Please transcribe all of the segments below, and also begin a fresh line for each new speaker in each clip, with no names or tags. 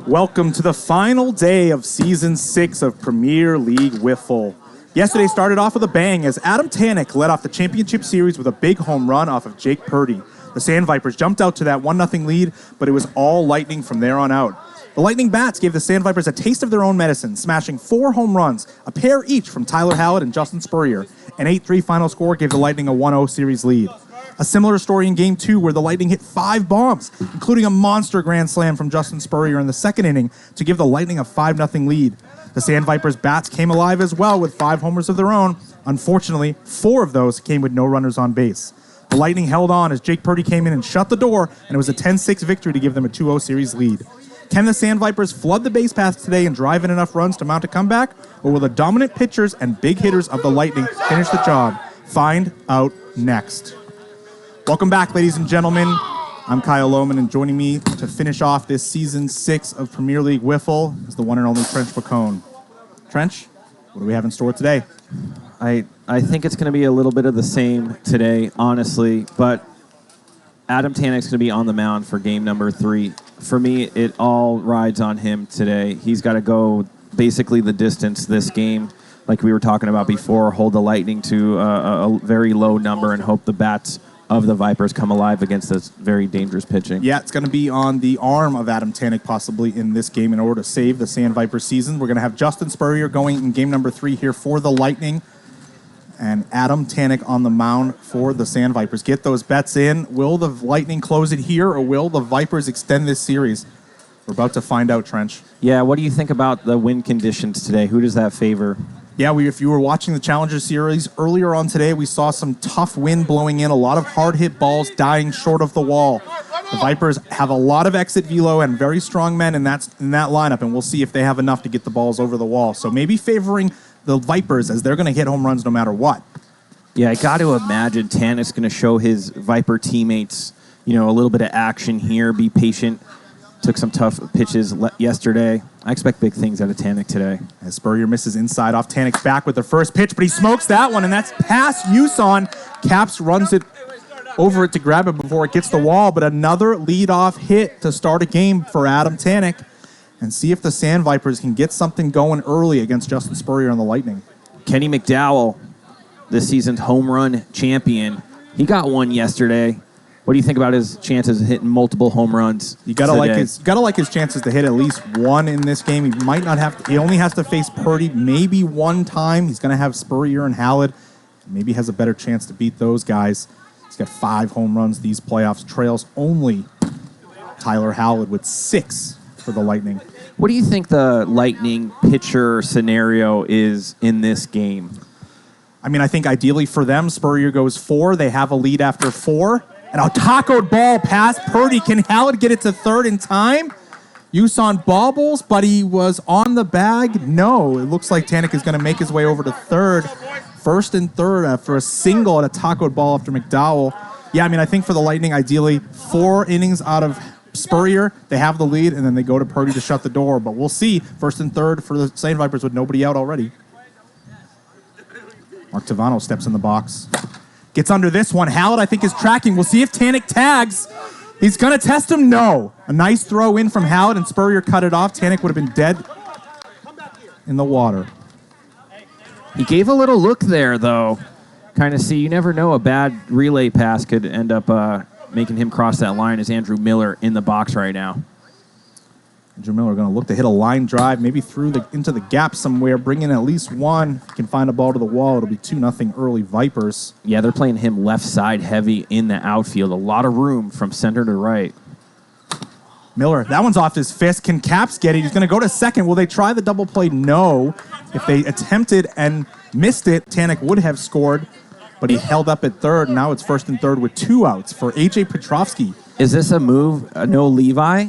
Welcome to the final day of Season 6 of Premier League WIFFLE. Yesterday started off with a bang as Adam Tanek led off the championship series with a big home run off of Jake Purdy. The Sandvipers jumped out to that 1-0 lead, but it was all Lightning from there on out. The Lightning bats gave the Sandvipers a taste of their own medicine, smashing 4 home runs, a pair each from Tyler Hallett and Justin Spurrier. An 8-3 final score gave the Lightning a 1-0 series lead. A similar story in Game 2 where the Lightning hit 5 bombs, including a monster grand slam from Justin Spurrier in the second inning to give the Lightning a 5-0 lead. The Sandvipers bats came alive as well with 5 homers of their own. Unfortunately, 4 of those came with no runners on base. The Lightning held on as Jake Purdy came in and shut the door, and it was a 10-6 victory to give them a 2-0 series lead. Can the Sandvipers flood the base paths today and drive in enough runs to mount a comeback? Or will the dominant pitchers and big hitters of the Lightning finish the job? Find out next. Welcome back, ladies and gentlemen. I'm Kyle Lohman, and joining me to finish off this Season 6 of Premier League WIFFLE is the one and only Trench Pacone. Trench, what do we have in store today?
I think it's going to be a little bit of the same today, honestly, but Adam Tanek's going to be on the mound for game number 3. For me, it all rides on him today. He's got to go basically the distance this game, like we were talking about before, hold the Lightning to a very low number and hope the bats of the Vipers come alive against this very dangerous pitching. Yeah,
it's going to be on the arm of Adam Tanek possibly in this game in order to save the Sandvipers season. We're going to have Justin Spurrier going in game number 3 here for the Lightning, and Adam Tanek on the mound for the Sandvipers. Get those bets in. Will the Lightning close it here, or will the Vipers extend this series? We're about to find out, Trench.
Yeah, what do you think about the wind conditions today? Who does that favor?
Yeah, if you were watching the Challenger Series earlier on today, we saw some tough wind blowing in, a lot of hard-hit balls dying short of the wall. The Vipers have a lot of exit velo and very strong men in that lineup, and we'll see if they have enough to get the balls over the wall. So maybe favoring the Vipers, as they're going to hit home runs no matter what.
Yeah, I got to imagine Tanek's going to show his Viper teammates, a little bit of action here, be patient. Took some tough pitches yesterday. I expect big things out of Tanek today.
As Spurrier misses inside off Tanek's back with the first pitch, but he smokes that one, and that's past Uson. Caps runs it over it to grab it before it gets the wall, but another leadoff hit to start a game for Adam Tanek, and see if the Sandvipers can get something going early against Justin Spurrier and the Lightning.
Kenny McDowell, this season's home run champion, he got one yesterday. What do you think about his chances of hitting multiple home runs?
You gotta like his chances to hit at least one in this game. He might not have to, he only has to face Purdy maybe one time. He's gonna have Spurrier and Hallett. Maybe has a better chance to beat those guys. He's got 5 home runs these playoffs. Trails only Tyler Hallett with 6 for the Lightning.
What do you think the Lightning pitcher scenario is in this game?
I mean, I think ideally for them, Spurrier goes 4. They have a lead after 4. And a tacoed ball past Purdy. Can Hallett get it to third in time? Uson bobbles, but he was on the bag. No, it looks like Tanek is going to make his way over to third. First and third after a single and a tacoed ball after McDowell. Yeah, I mean, I think for the Lightning, ideally 4 innings out of Spurrier. They have the lead, and then they go to Purdy to shut the door. But we'll see. First and third for the Sandvipers with nobody out already. Mark Tavano steps in the box. Gets under this one. Hallett, I think, is tracking. We'll see if Tanek tags. He's going to test him. No. A nice throw in from Hallett, and Spurrier cut it off. Tanek would have been dead in the water.
He gave a little look there, though. Kind of see, you never know, a bad relay pass could end up making him cross that line. As Andrew Miller in the box right now.
Andrew Miller going to look to hit a line drive, maybe into the gap somewhere, bring in at least one. If he can find a ball to the wall, it'll be 2-0 early Vipers.
Yeah, they're playing him left side heavy in the outfield. A lot of room from center to right.
Miller, that one's off his fist. Can Caps get it? He's going to go to second. Will they try the double play? No. If they attempted and missed it, Tanek would have scored, but he held up at third. Now it's first and third with 2 outs for A.J. Petrovsky.
Is this a move? No Levi?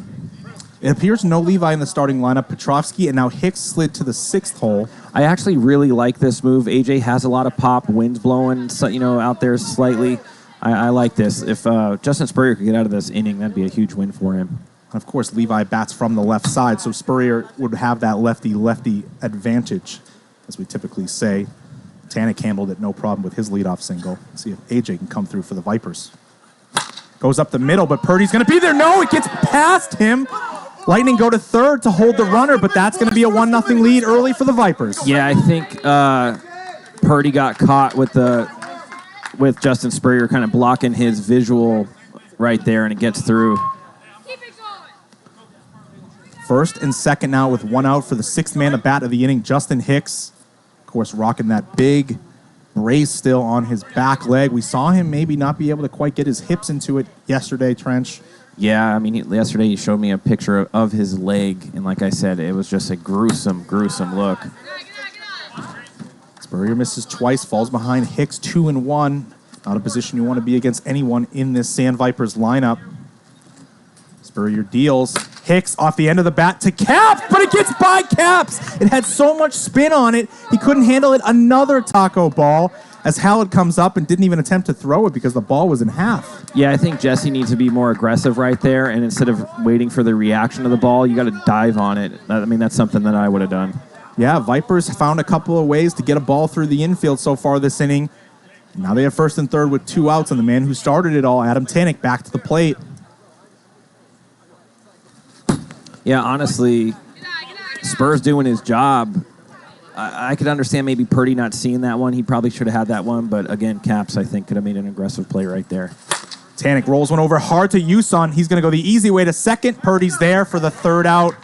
It appears no Levi in the starting lineup. Petrovsky, and now Hicks slid to the 6th hole.
I actually really like this move. AJ has a lot of pop, wind's blowing, out there slightly. I like this. If Justin Spurrier could get out of this inning, that'd be a huge win for him.
And of course, Levi bats from the left side, so Spurrier would have that lefty-lefty advantage, as we typically say. Tanek handled it no problem with his leadoff single. Let's see if AJ can come through for the Vipers. Goes up the middle, but Purdy's going to be there. No, it gets past him. Lightning go to third to hold the runner, but that's going to be a 1-0 lead early for the Vipers.
Yeah, I think Purdy got caught with Justin Spurrier kind of blocking his visual right there, and it gets through.
First and second now with one out for the sixth man to bat of the inning, Justin Hicks. Of course, rocking that big brace still on his back leg. We saw him maybe not be able to quite get his hips into it yesterday, Trench.
Yeah, I mean, yesterday he showed me a picture of his leg, and like I said, it was just a gruesome, gruesome look.
Spurrier misses twice, falls behind Hicks 2-1. Not a position you want to be against anyone in this Sandvipers lineup. Spurrier deals. Hicks off the end of the bat to Caps, but it gets by Caps. It had so much spin on it, he couldn't handle it. Another taco ball as Hallett comes up and didn't even attempt to throw it because the ball was in half.
Yeah, I think Jesse needs to be more aggressive right there, and instead of waiting for the reaction of the ball, you got to dive on it. I mean, that's something that I would have done.
Yeah, Vipers found a couple of ways to get a ball through the infield so far this inning. Now they have first and third with 2 outs, and the man who started it all, Adam Tanek, back to the plate.
Yeah, honestly, Spurs doing his job. I could understand maybe Purdy not seeing that one. He probably should have had that one, but again, Caps, I think, could have made an aggressive play right there.
Tanek rolls one over hard to Yuson. He's going to go the easy way to second. Purdy's there for the third out,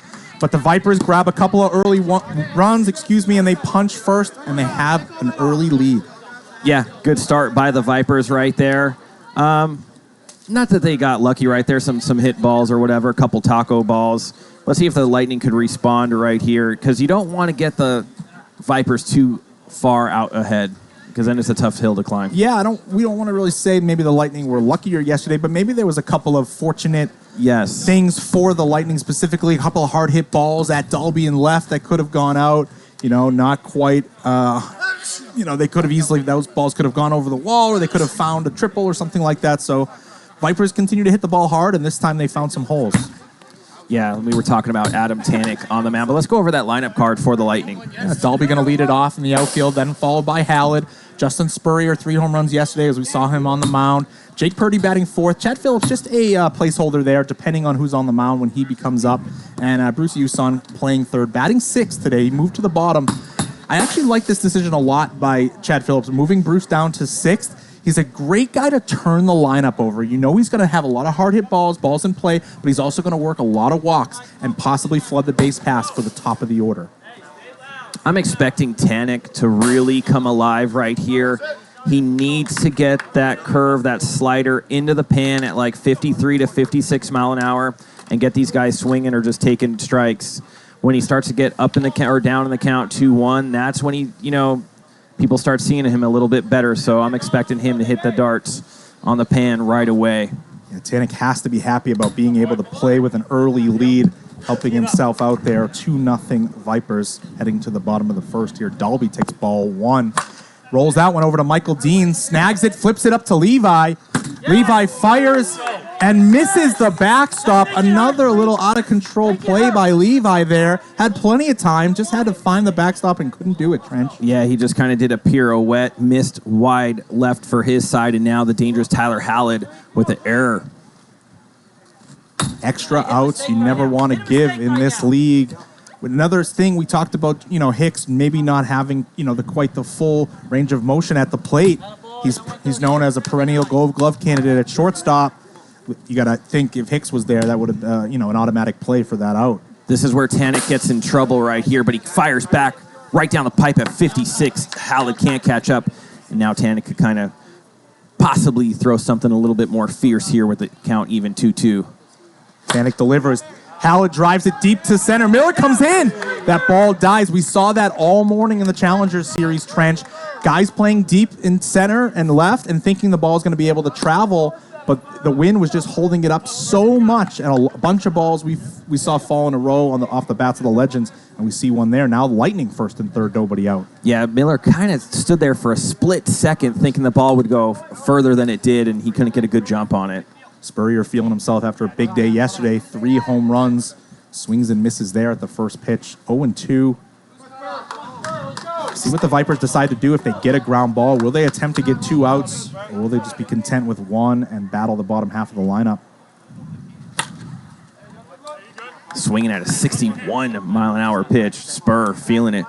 but the Vipers grab a couple of early runs, and they punch first, and they have an early lead.
Yeah, good start by the Vipers right there. Not that they got lucky right there, some hit balls or whatever, a couple taco balls. Let's see if the Lightning could respond right here, because you don't want to get the Vipers too far out ahead, because then it's a tough hill to climb.
Yeah, we don't want to really say maybe the Lightning were luckier yesterday, but maybe there was a couple of fortunate things for the Lightning specifically, a couple of hard hit balls at Dalby and left that could have gone out, not quite, they could have easily, those balls could have gone over the wall, or they could have found a triple or something like that. So Vipers continue to hit the ball hard, and this time they found some holes.
Yeah, we were talking about Adam Tanek on the mound, but let's go over that lineup card for the Lightning.
Yeah, Dalby going to lead it off in the outfield, then followed by Hallett. Justin Spurrier, 3 home runs yesterday as we saw him on the mound. Jake Purdy batting fourth. Chad Phillips, just a placeholder there, depending on who's on the mound when he becomes up. And Bruce Yuson playing third, batting sixth today. He moved to the bottom. I actually like this decision a lot by Chad Phillips, moving Bruce down to sixth. He's a great guy to turn the lineup over. He's going to have a lot of hard hit balls in play, but he's also going to work a lot of walks and possibly flood the base pass for the top of the order.
I'm expecting Tanek to really come alive right here. He needs to get that curve, that slider into the pan at like 53 to 56 mile an hour and get these guys swinging or just taking strikes. When he starts to get up in the count or down in the count 2-1, that's when he, people start seeing him a little bit better. So I'm expecting him to hit the darts on the pan right away.
Yeah, Tanek has to be happy about being able to play with an early lead, helping himself out there. 2-0 Vipers heading to the bottom of the first here. Dalby takes ball 1. Rolls that one over to Michael Dean, snags it, flips it up to Levi. Levi fires and misses the backstop. Another little out-of-control play by Levi there. Had plenty of time, just had to find the backstop and couldn't do it, Trench.
Yeah, he just kind of did a pirouette, missed wide left for his side, and now the dangerous Tyler Hallett with the error.
Extra outs you never want to give in this league. Another thing we talked about, Hicks maybe not having, quite the full range of motion at the plate. He's known as a perennial Gold Glove candidate at shortstop. You got to think if Hicks was there, that would have, an automatic play for that out.
This is where Tanek gets in trouble right here, but he fires back right down the pipe at 56. Hallett can't catch up, and now Tanek could kind of possibly throw something a little bit more fierce here with the count even 2-2.
Tanek delivers. Hallett drives it deep to center. Miller comes in. That ball dies. We saw that all morning in the Challenger Series, Trench. Guys playing deep in center and left and thinking the ball is going to be able to travel, but the wind was just holding it up so much, and a bunch of balls we saw fall in a row off the bats of the Legends, and we see one there. Now Lightning first and third, nobody out.
Yeah, Miller kind of stood there for a split second thinking the ball would go further than it did, and he couldn't get a good jump on it.
Spurrier feeling himself after a big day yesterday. 3 home runs. Swings and misses there at the first pitch. 0-2. See what the Vipers decide to do if they get a ground ball. Will they attempt to get 2 outs, or will they just be content with 1 and battle the bottom half of the lineup?
swinging at a 61-mile-an-hour pitch. Spur feeling it.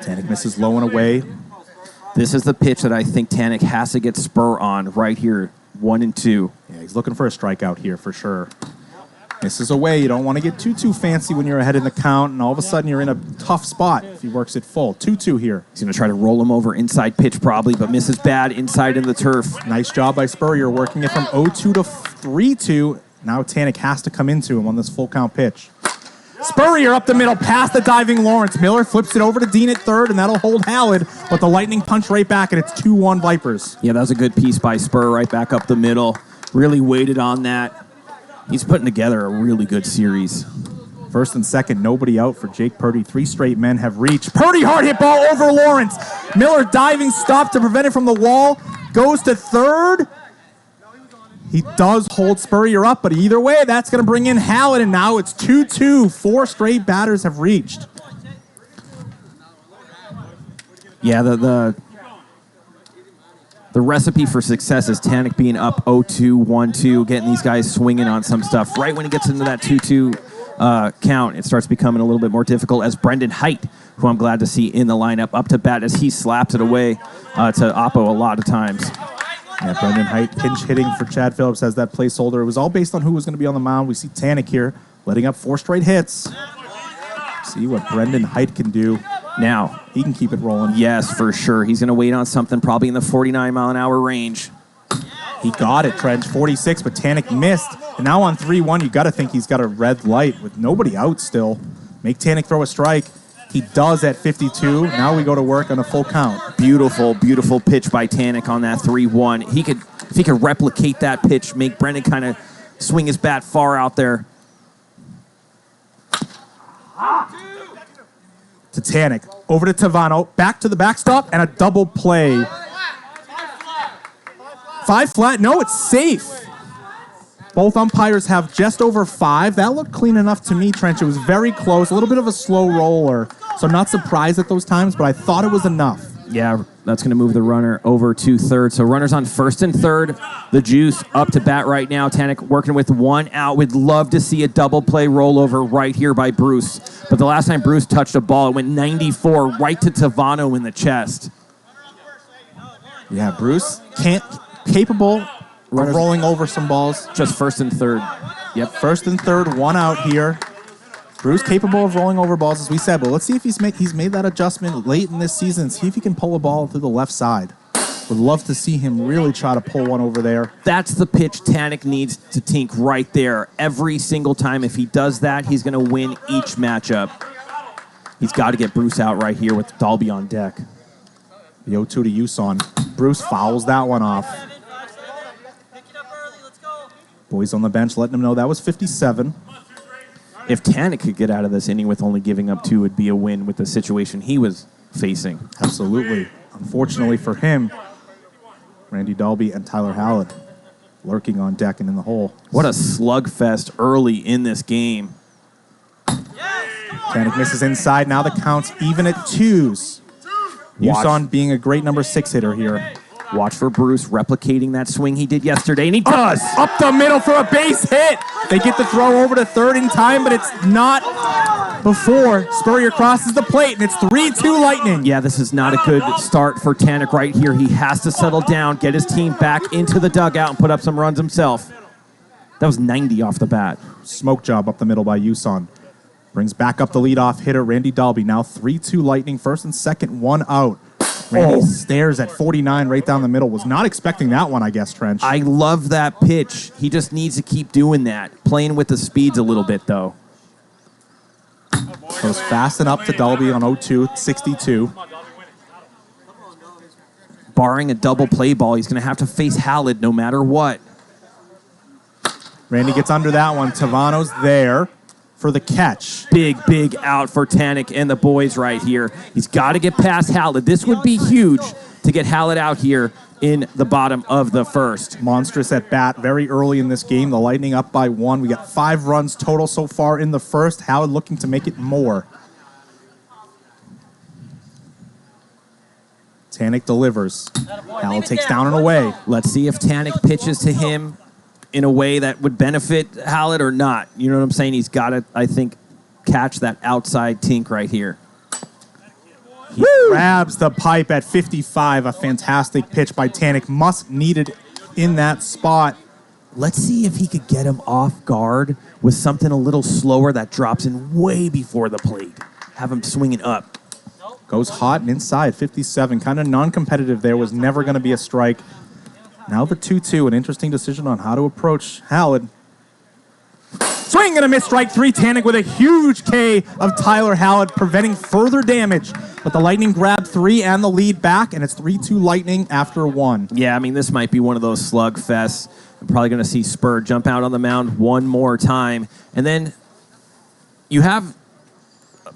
Tanek misses low and away.
This is the pitch that I think Tanek has to get Spur on right here, 1 and 2.
Yeah, he's looking for a strikeout here for sure. Misses away. You don't want to get too fancy when you're ahead in the count, and all of a sudden you're in a tough spot if he works it full. 2-2 here.
He's going to try to roll him over inside pitch probably, but misses bad inside in the turf.
Nice job by Spurrier working it from 0-2 to 3-2. Now Tanek has to come into him on this full count pitch. Spurrier up the middle, past the diving Lawrence. Miller flips it over to Dean at third, and that'll hold Hallett, but the Lightning punch right back, and it's 2-1 Vipers.
Yeah, that was a good piece by Spur right back up the middle. Really waited on that. He's putting together a really good series.
First and second, nobody out for Jake Purdy. 3 straight men have reached. Purdy hard hit ball over Lawrence. Miller diving stop to prevent it from the wall. Goes to third. He does hold Spurrier up, but either way, that's going to bring in Hallett, and now it's 2-2. 4 straight batters have reached.
Yeah, the recipe for success is Tanek being up 0-2, 1-2, getting these guys swinging on some stuff. Right when he gets into that 2-2 count, it starts becoming a little bit more difficult as Brendan Height, who I'm glad to see in the lineup, up to bat as he slaps it away to Oppo a lot of times.
Yeah, Brendan Height pinch hitting for Chad Phillips as that placeholder. It was all based on who was going to be on the mound. We see Tanek here letting up 4 straight hits. See what Brendan Height can do.
Now,
he can keep it rolling.
Yes, for sure. He's going to wait on something probably in the 49-mile-an-hour range.
He got it, Trench, 46, but Tanek missed. And now on 3-1, you got to think he's got a red light with nobody out still. Make Tanek throw a strike. He does at 52. Now we go to work on a full count.
Beautiful, beautiful pitch by Tanek on that 3-1. If he could replicate that pitch, make Brendan kind of swing his bat far out there.
To Tanek, over to Tavano, back to the backstop, and a double play. 5 flat, no, it's safe. Both umpires have just over 5. That looked clean enough to me, Trench. It was very close, a little bit of a slow roller. So I'm not surprised at those times, but I thought it was enough.
Yeah, that's going to move the runner over to third. So runners on first and third. The Juice up to bat right now. Tanek working with 1 out. We'd love to see a double play rollover right here by Bruce. But the last time Bruce touched a ball, it went 94 right to Tavano in the chest.
Yeah, Bruce capable of rolling over some balls.
Just first and third.
Yep, first and third, 1 out here. Bruce capable of rolling over balls, as we said, but let's see if he's made that adjustment late in this season. See if he can pull a ball through the left side. Would love to see him really try to pull one over there.
That's the pitch Tanek needs to tink right there. Every single time, if he does that, he's going to win each matchup. He's got to get Bruce out right here with Dalby on deck.
The 0-2 to Uson. Bruce fouls that one off. Boys on the bench letting him know that was 57.
If Tanek could get out of this inning with only giving up 2, it'd be a win with the situation he was facing.
Absolutely. Unfortunately for him, Randy Dalby and Tyler Hallett lurking on deck and in the hole.
What a slugfest early in this game.
Tanek misses inside. Now the count's even at 2s. Uson being a great number 6 hitter here.
Watch for Bruce replicating that swing he did yesterday, and he does!
Up the middle for a base hit! They get the throw over to third in time, but it's not before Spurrier crosses the plate, and it's 3-2 Lightning.
Yeah, this is not a good start for Tanek right here. He has to settle down, get his team back into the dugout, and put up some runs himself. That was 90 off the bat.
Smoke job up the middle by Uson. Brings back up the leadoff hitter, Randy Dalby. Now 3-2 Lightning, first and second, 1 out. Randy stares at 49 right down the middle. Was not expecting that one, I guess, Trench.
I love that pitch. He just needs to keep doing that. Playing with the speeds a little bit, though.
Goes fast and up to Dalby on 0-2, 62.
Barring a double play ball, he's going to have to face Hallett no matter what.
Randy gets under that one. Tavano's there for the catch.
Big out for Tanek and the boys right here. He's got to get past Hallett. This would be huge to get Hallett out here in the bottom of the first.
Monstrous at bat very early in this game. The Lightning up by 1. We got 5 runs total so far in the first. Hallett looking to make it more. Tanek delivers. Hallett takes down and away.
Let's see if Tanek pitches to him in a way that would benefit Hallett or not. You know what I'm saying? He's got to, I think, catch that outside tink right here.
He grabs the pipe at 55. A fantastic pitch by Tanek. Musk needed in that spot.
Let's see if he could get him off guard with something a little slower that drops in way before the plate. Have him swinging up.
Goes hot and inside, 57. Kind of non-competitive there. Was never going to be a strike. Now the 2-2. An interesting decision on how to approach Hallett. Swing and a miss, strike three. Tanek with a huge K of Tyler Hallett, preventing further damage. But the Lightning grab three and the lead back, and it's 3-2 Lightning after one.
Yeah, I mean, this might be one of those slug fests. I'm probably going to see Spur jump out on the mound one more time. And then you have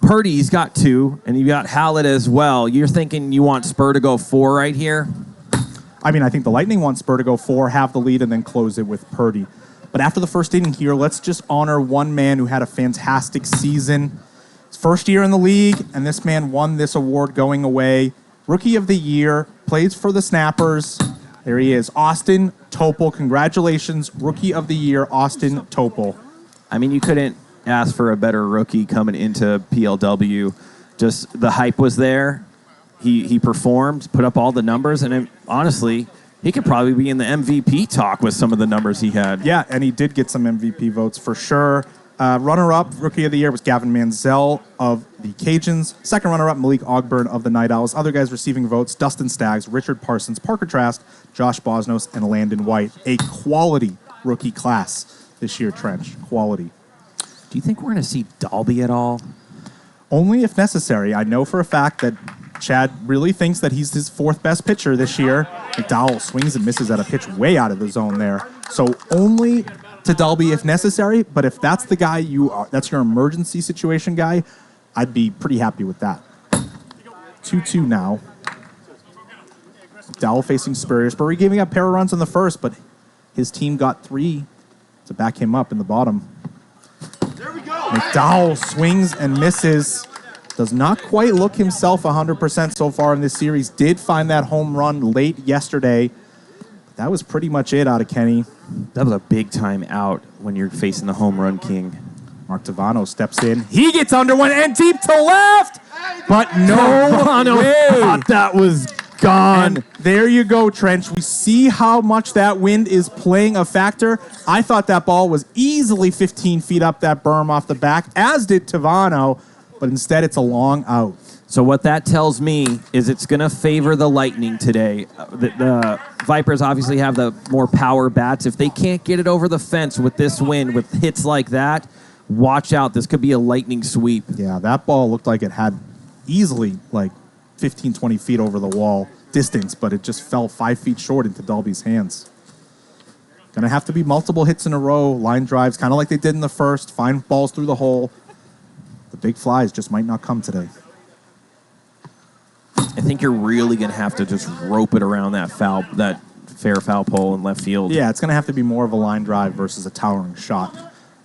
Purdy's got two, and you got Hallett as well. You're thinking you want Spur to go four right here?
I mean, I think the Lightning want Spur to go four, have the lead, and then close it with Purdy. But after the first inning here, let's just honor one man who had a fantastic season. His first year in the league, and this man won this award going away. Rookie of the Year, plays for the Snappers. There he is, Austin Topol. Congratulations, Rookie of the Year, Austin Topol.
I mean, you couldn't ask for a better rookie coming into PLW. Just the hype was there. He performed, put up all the numbers, and honestly, he could probably be in the MVP talk with some of the numbers he had.
Yeah, and he did get some MVP votes for sure. Runner-up, Rookie of the Year, was Gavin Manziel of the Cajuns. Second runner-up, Malik Ogburn of the Night Owls. Other guys receiving votes, Dustin Staggs, Richard Parsons, Parker Trask, Josh Bosnos, and Landon White. A quality rookie class this year, Trench. Quality.
Do you think we're going to see Dalby at all?
Only if necessary. I know for a fact that Chad really thinks that he's his fourth best pitcher this year. McDowell swings and misses at a pitch way out of the zone there. So only to Dalby if necessary, but if that's the guy you are, that's your emergency situation guy, I'd be pretty happy with that. 2-2 now. McDowell facing Spurrier. Spurrier giving up a pair of runs in the first, but his team got three to back him up in the bottom. McDowell swings and misses. Does not quite look himself 100% so far in this series. Did find that home run late yesterday. That was pretty much it out of Kenny.
That was a big time out when you're facing the home run king.
Mark Tavano steps in. He gets under one and deep to left, but no
Tavano
way.
Thought that was gone.
And there you go, Trench. We see how much that wind is playing a factor. I thought that ball was easily 15 feet up that berm off the back, as did Tavano, but instead it's a long out.
So what that tells me is it's going to favor the Lightning today. The Vipers obviously have the more power bats. If they can't get it over the fence with this wind, with hits like that, watch out. This could be a Lightning sweep.
Yeah, that ball looked like it had easily like 15, 20 feet over the wall distance, but it just fell 5 feet short into Dalby's hands. Going to have to be multiple hits in a row, line drives, kind of like they did in the first, find balls through the hole. The big flies just might not come today.
I think you're really going to have to just rope it around that fair foul pole in left field.
Yeah, it's going to have to be more of a line drive versus a towering shot.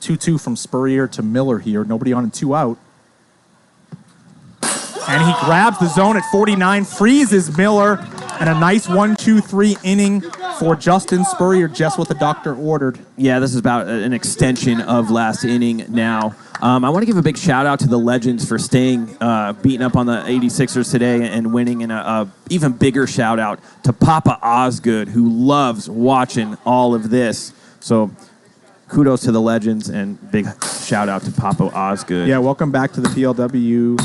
2-2 from Spurrier to Miller here. Nobody on and two out. And he grabs the zone at 49, freezes Miller, and a nice 1-2-3 inning for Justin Spurrier, just what the doctor ordered.
Yeah, this is about an extension of last inning now. I want to give a big shout-out to the Legends for staying, beating up on the 86ers today and winning, and a even bigger shout-out to Papa Osgood, who loves watching all of this. So kudos to the Legends, and big shout-out to Papa Osgood.
Yeah, welcome back to the PLW.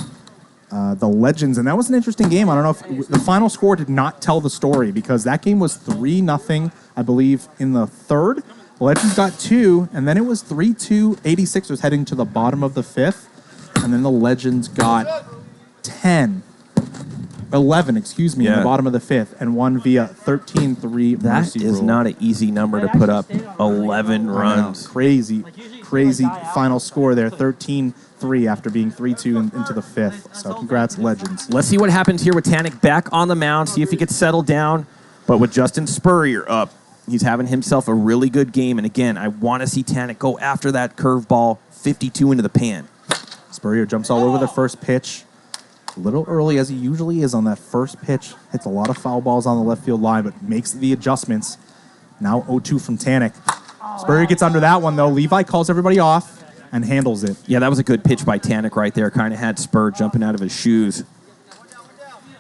The Legends, and that was an interesting game. I don't know if the final score did not tell the story, because that game was 3-0, I believe, in the third. The Legends got 2, and then it was 3-2. 86ers heading to the bottom of the fifth, and then the Legends got 11, in the bottom of the fifth, and won via 13-3
That
mercy
is
rule.
not an easy number to put up. 11 runs.
Crazy final score there. 13-3 after being 3-2 into the fifth. So congrats, Legends.
Let's see what happens here with Tanek back on the mound, see if he gets settled down. But with Justin Spurrier up, he's having himself a really good game. And again, I want to see Tanek go after that curveball 52 into the pan.
Spurrier jumps all over the first pitch. A little early, as he usually is on that first pitch. Hits a lot of foul balls on the left field line, but makes the adjustments. Now 0-2 from Tanek. Spurrier gets under that one, though. Levi calls everybody off and handles it.
Yeah, that was a good pitch by Tanek right there. Kind of had Spur jumping out of his shoes.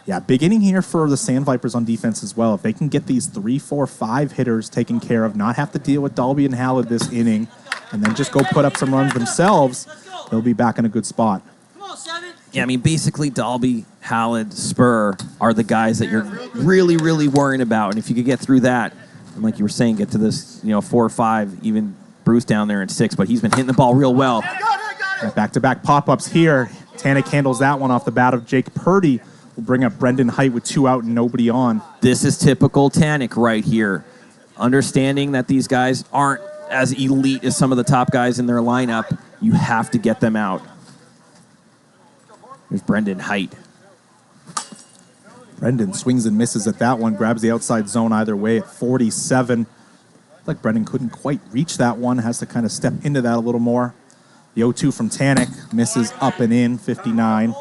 Yeah, big inning here for the Sandvipers on defense as well. If they can get these 3, 4, 5 hitters taken care of, not have to deal with Dalby and Hallett this inning, and then just go put up some runs themselves, they'll be back in a good spot.
Yeah, I mean, basically Dalby, Hallett, Spur are the guys that you're really, really worrying about. And if you could get through that, and like you were saying, get to this, 4 or 5, even Bruce down there in 6, but he's been hitting the ball real well.
Yeah, back-to-back pop-ups here. Tanek handles that one off the bat of Jake Purdy. Will bring up Brendan Height with 2 out and nobody on.
This is typical Tanek right here. Understanding that these guys aren't as elite as some of the top guys in their lineup, you have to get them out. There's Brendan Height.
Brendan swings and misses at that one, grabs the outside zone either way at 47. Like Brendan couldn't quite reach that one, has to kind of step into that a little more. The 0-2 from Tanek misses up and in, 59.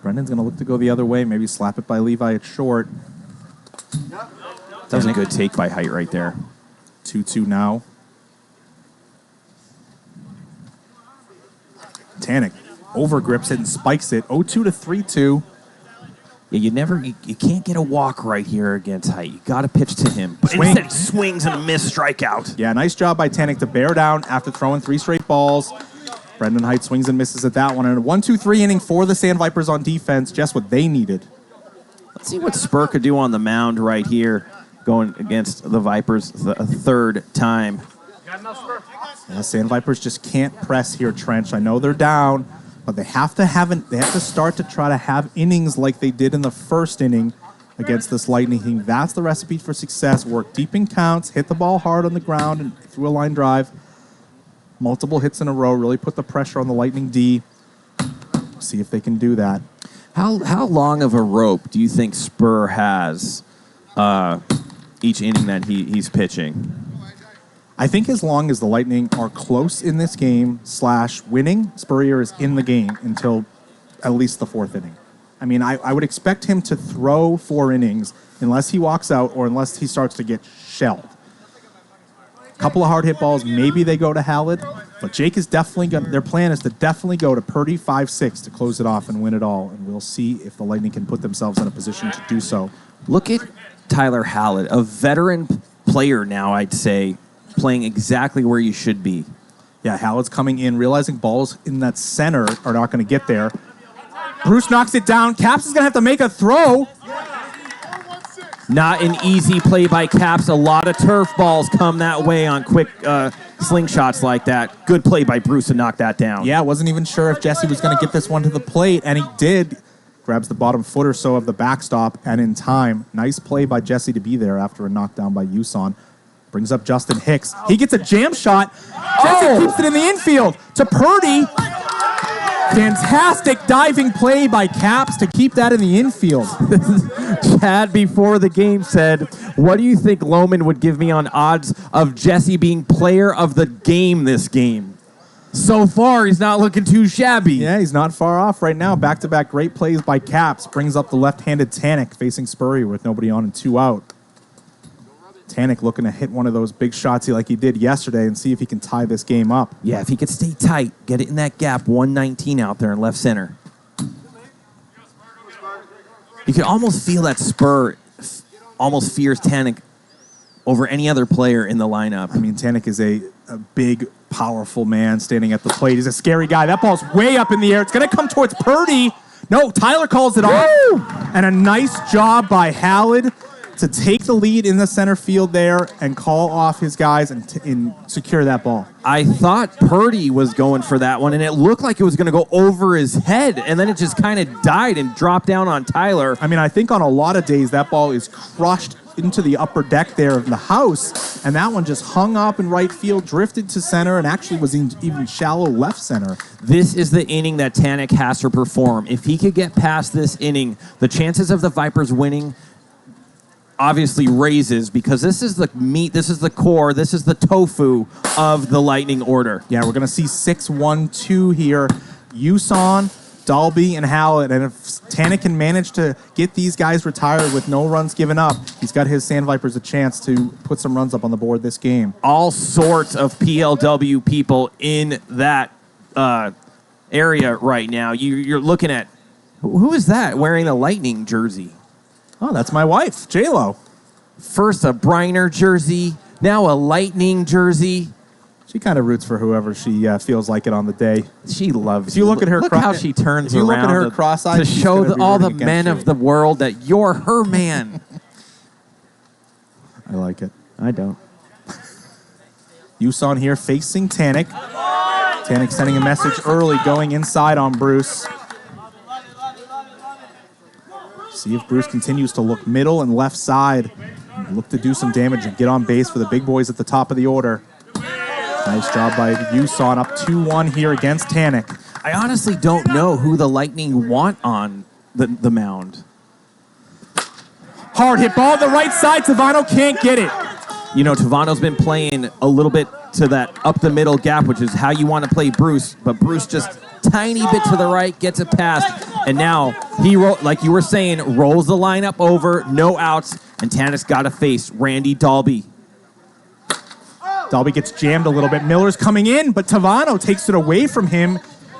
Brendan's going to look to go the other way, maybe slap it by Levi at short.
That was a good take by Height right there.
2-2 now. Tanek overgrips it and spikes it. 0-2 to 3-2.
Yeah, you can't get a walk right here against Height. You got to pitch to him. But
Swing.
instead he swings and a missed strikeout.
Yeah, nice job by Tanek to bear down after throwing 3 straight balls. Brendan Height swings and misses at that one. And a 1-2-3 inning for the Sandvipers on defense, just what they needed.
Let's see what Spur could do on the mound right here, going against the Vipers a third time.
Yeah, Sandvipers just can't press here, Trench. I know they're down, but they have to start to try to have innings like they did in the first inning against this Lightning team. That's the recipe for success. Work deep in counts, hit the ball hard on the ground and through a line drive. Multiple hits in a row, really put the pressure on the Lightning D. See if they can do that.
How long of a rope do you think Spur has each inning that he's pitching?
I think as long as the Lightning are close in this game / winning, Spurrier is in the game until at least the 4th inning. I mean, I would expect him to throw 4 innings unless he walks out or unless he starts to get shelled. Couple of hard hit balls, maybe they go to Hallett, but Jake is definitely their plan is to definitely go to Purdy 5-6 to close it off and win it all, and we'll see if the Lightning can put themselves in a position to do so.
Look at Tyler Hallett, a veteran player now, I'd say, playing exactly where you should be.
Yeah, Hallett's coming in, realizing balls in that center are not going to get there. Bruce knocks it down. Caps is going to have to make a throw.
Not an easy play by Caps. A lot of turf balls come that way on quick slingshots like that. Good play by Bruce to knock that down.
Yeah, wasn't even sure if Jesse was going to get this one to the plate, and he did. Grabs the bottom foot or so of the backstop, and in time. Nice play by Jesse to be there after a knockdown by Yuson. Brings up Justin Hicks. He gets a jam shot. Jesse keeps it in the infield to Purdy. Fantastic diving play by Caps to keep that in the infield.
Chad, before the game, said, what do you think Lohman would give me on odds of Jesse being player of the game this game? So far, he's not looking too shabby.
Yeah, he's not far off right now. Back-to-back great plays by Caps. Brings up the left-handed Tanek facing Spurrier with nobody on and 2 out. Tanek looking to hit one of those big shots like he did yesterday and see if he can tie this game up.
Yeah, if he could stay tight, get it in that gap, 119 out there in left center. You can almost feel that Spur almost fears Tanek over any other player in the lineup.
I mean, Tanek is a big, powerful man standing at the plate. He's a scary guy. That ball's way up in the air. It's going to come towards Purdy. No, Tyler calls it off. And a nice job by Hallett to take the lead in the center field there and call off his guys and secure that ball.
I thought Purdy was going for that one, and it looked like it was going to go over his head, and then it just kind of died and dropped down on Tyler.
I mean, I think on a lot of days that ball is crushed into the upper deck there of the house, and that one just hung up in right field, drifted to center, and actually was in even shallow left center.
This is the inning that Tanek has to perform. If he could get past this inning, the chances of the Vipers winning obviously raises, because this is the meat, this is the core, this is the tofu of the Lightning order.
Yeah, we're going to see 6-1-2 here. Yuson Dalby and Hallett, and if Tanek can manage to get these guys retired with no runs given up, he's got his Sandvipers a chance to put some runs up on the board this game.
All sorts of PLW people in that area right now. You're looking at, who is that wearing a Lightning jersey?
Oh, that's my wife, J-Lo.
First a Briner jersey, now a Lightning jersey.
She kind of roots for whoever she feels like it on the day.
She loves.
If you look at her,
look how she turns
if you
around.
Look at her cross-eyed
to show all the men
you.
of the world that you're her man.
I like it.
I don't.
Yuson here facing Tanek. Tanek sending a message early, going inside on Bruce. See if Bruce continues to look middle and left side. Look to do some damage and get on base for the big boys at the top of the order. Nice job by Yuson, up 2-1 here against Tanek.
I honestly don't know who the Lightning want on the mound.
Hard hit ball to the right side. Tavano can't get it.
You know, Tavano's been playing a little bit to that up the middle gap, which is how you want to play Bruce. But Bruce just tiny bit to the right, gets it past, and now he, like you were saying, rolls the lineup over, no outs, and Tanek's got to face Randy Dalby.
Dalby gets jammed a little bit. Miller's coming in, but Tavano takes it away from him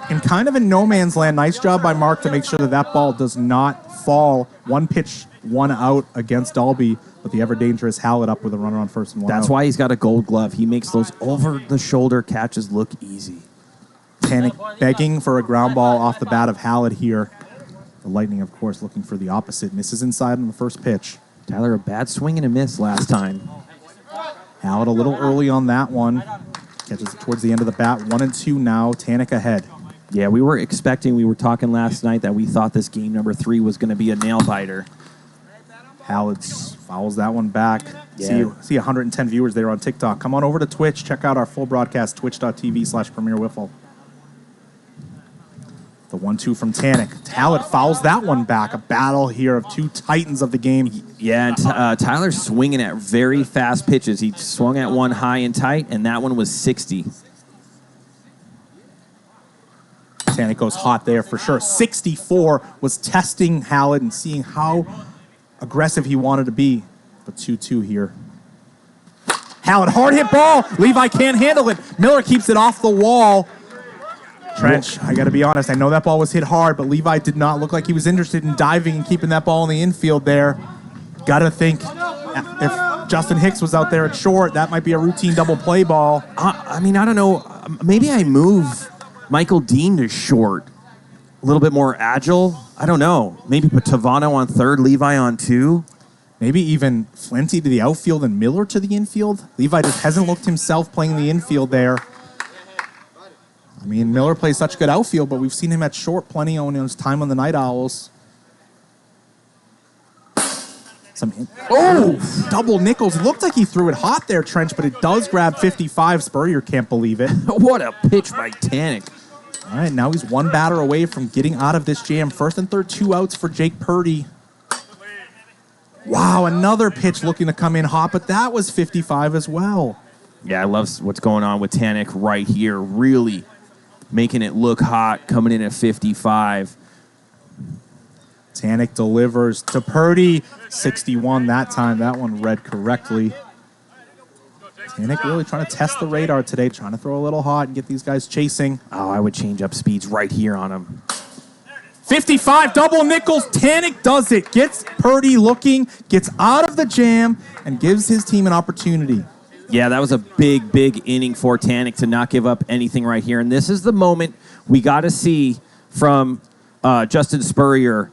and kind of in no man's land. Nice job by Mark to make sure that that ball does not fall. One pitch, one out against Dalby, but the ever-dangerous Hallett up with a runner on first and one
That's
out.
why he's got a gold glove. He makes those over-the-shoulder catches look easy.
Tanek begging for a ground ball off the bat of Hallett here. The Lightning, of course, looking for the opposite. Misses inside on the first pitch.
Tyler, a bad swing and a miss last time.
Hallett a little early on that one. Catches it towards the end of the bat. 1-2 now. Tanek ahead.
Yeah, we were talking last night that we thought this game number 3 was going to be a nail-biter.
Hallett fouls that one back.
Yeah.
See 110 viewers there on TikTok. Come on over to Twitch. Check out our full broadcast, twitch.tv/PremierWiffle. The 1-2 from Tanek. Hallett fouls that one back. A battle here of two titans of the game.
Yeah, and Tyler's swinging at very fast pitches. He swung at one high and tight, and that one was 60.
Tanek goes hot there for sure. 64 was testing Hallett and seeing how aggressive he wanted to be. But 2-2 here. Hallett, hard hit ball. Levi can't handle it. Miller keeps it off the wall. Trench, I got to be honest, I know that ball was hit hard, but Levi did not look like he was interested in diving and keeping that ball in the infield there. Got to think if Justin Hicks was out there at short, that might be a routine double play ball.
I mean, I don't know. Maybe I move Michael Dean to short. A little bit more agile. I don't know. Maybe put Tavano on third, Levi on 2.
Maybe even Flinty to the outfield and Miller to the infield. Levi just hasn't looked himself playing the infield there. I mean, Miller plays such good outfield, but we've seen him at short plenty on his time on the Night Owls. Double Nichols. It looked like he threw it hot there, Trench, but it does grab 55. Spurrier can't believe it.
What a pitch by Tanek.
All right, now he's one batter away from getting out of this jam. First and third, 2 outs for Jake Purdy. Wow, another pitch looking to come in hot, but that was 55 as well.
Yeah, I love what's going on with Tanek right here. Really making it look hot, coming in at 55.
Tanek delivers to Purdy. 61 that time. That one read correctly. Tanek really trying to test the radar today, trying to throw a little hot and get these guys chasing.
Oh, I would change up speeds right here on him.
55, double Nichols. Tanek does it. Gets Purdy looking, gets out of the jam, and gives his team an opportunity.
Yeah, that was a big, big inning for Tanek to not give up anything right here. And this is the moment we got to see from Justin Spurrier.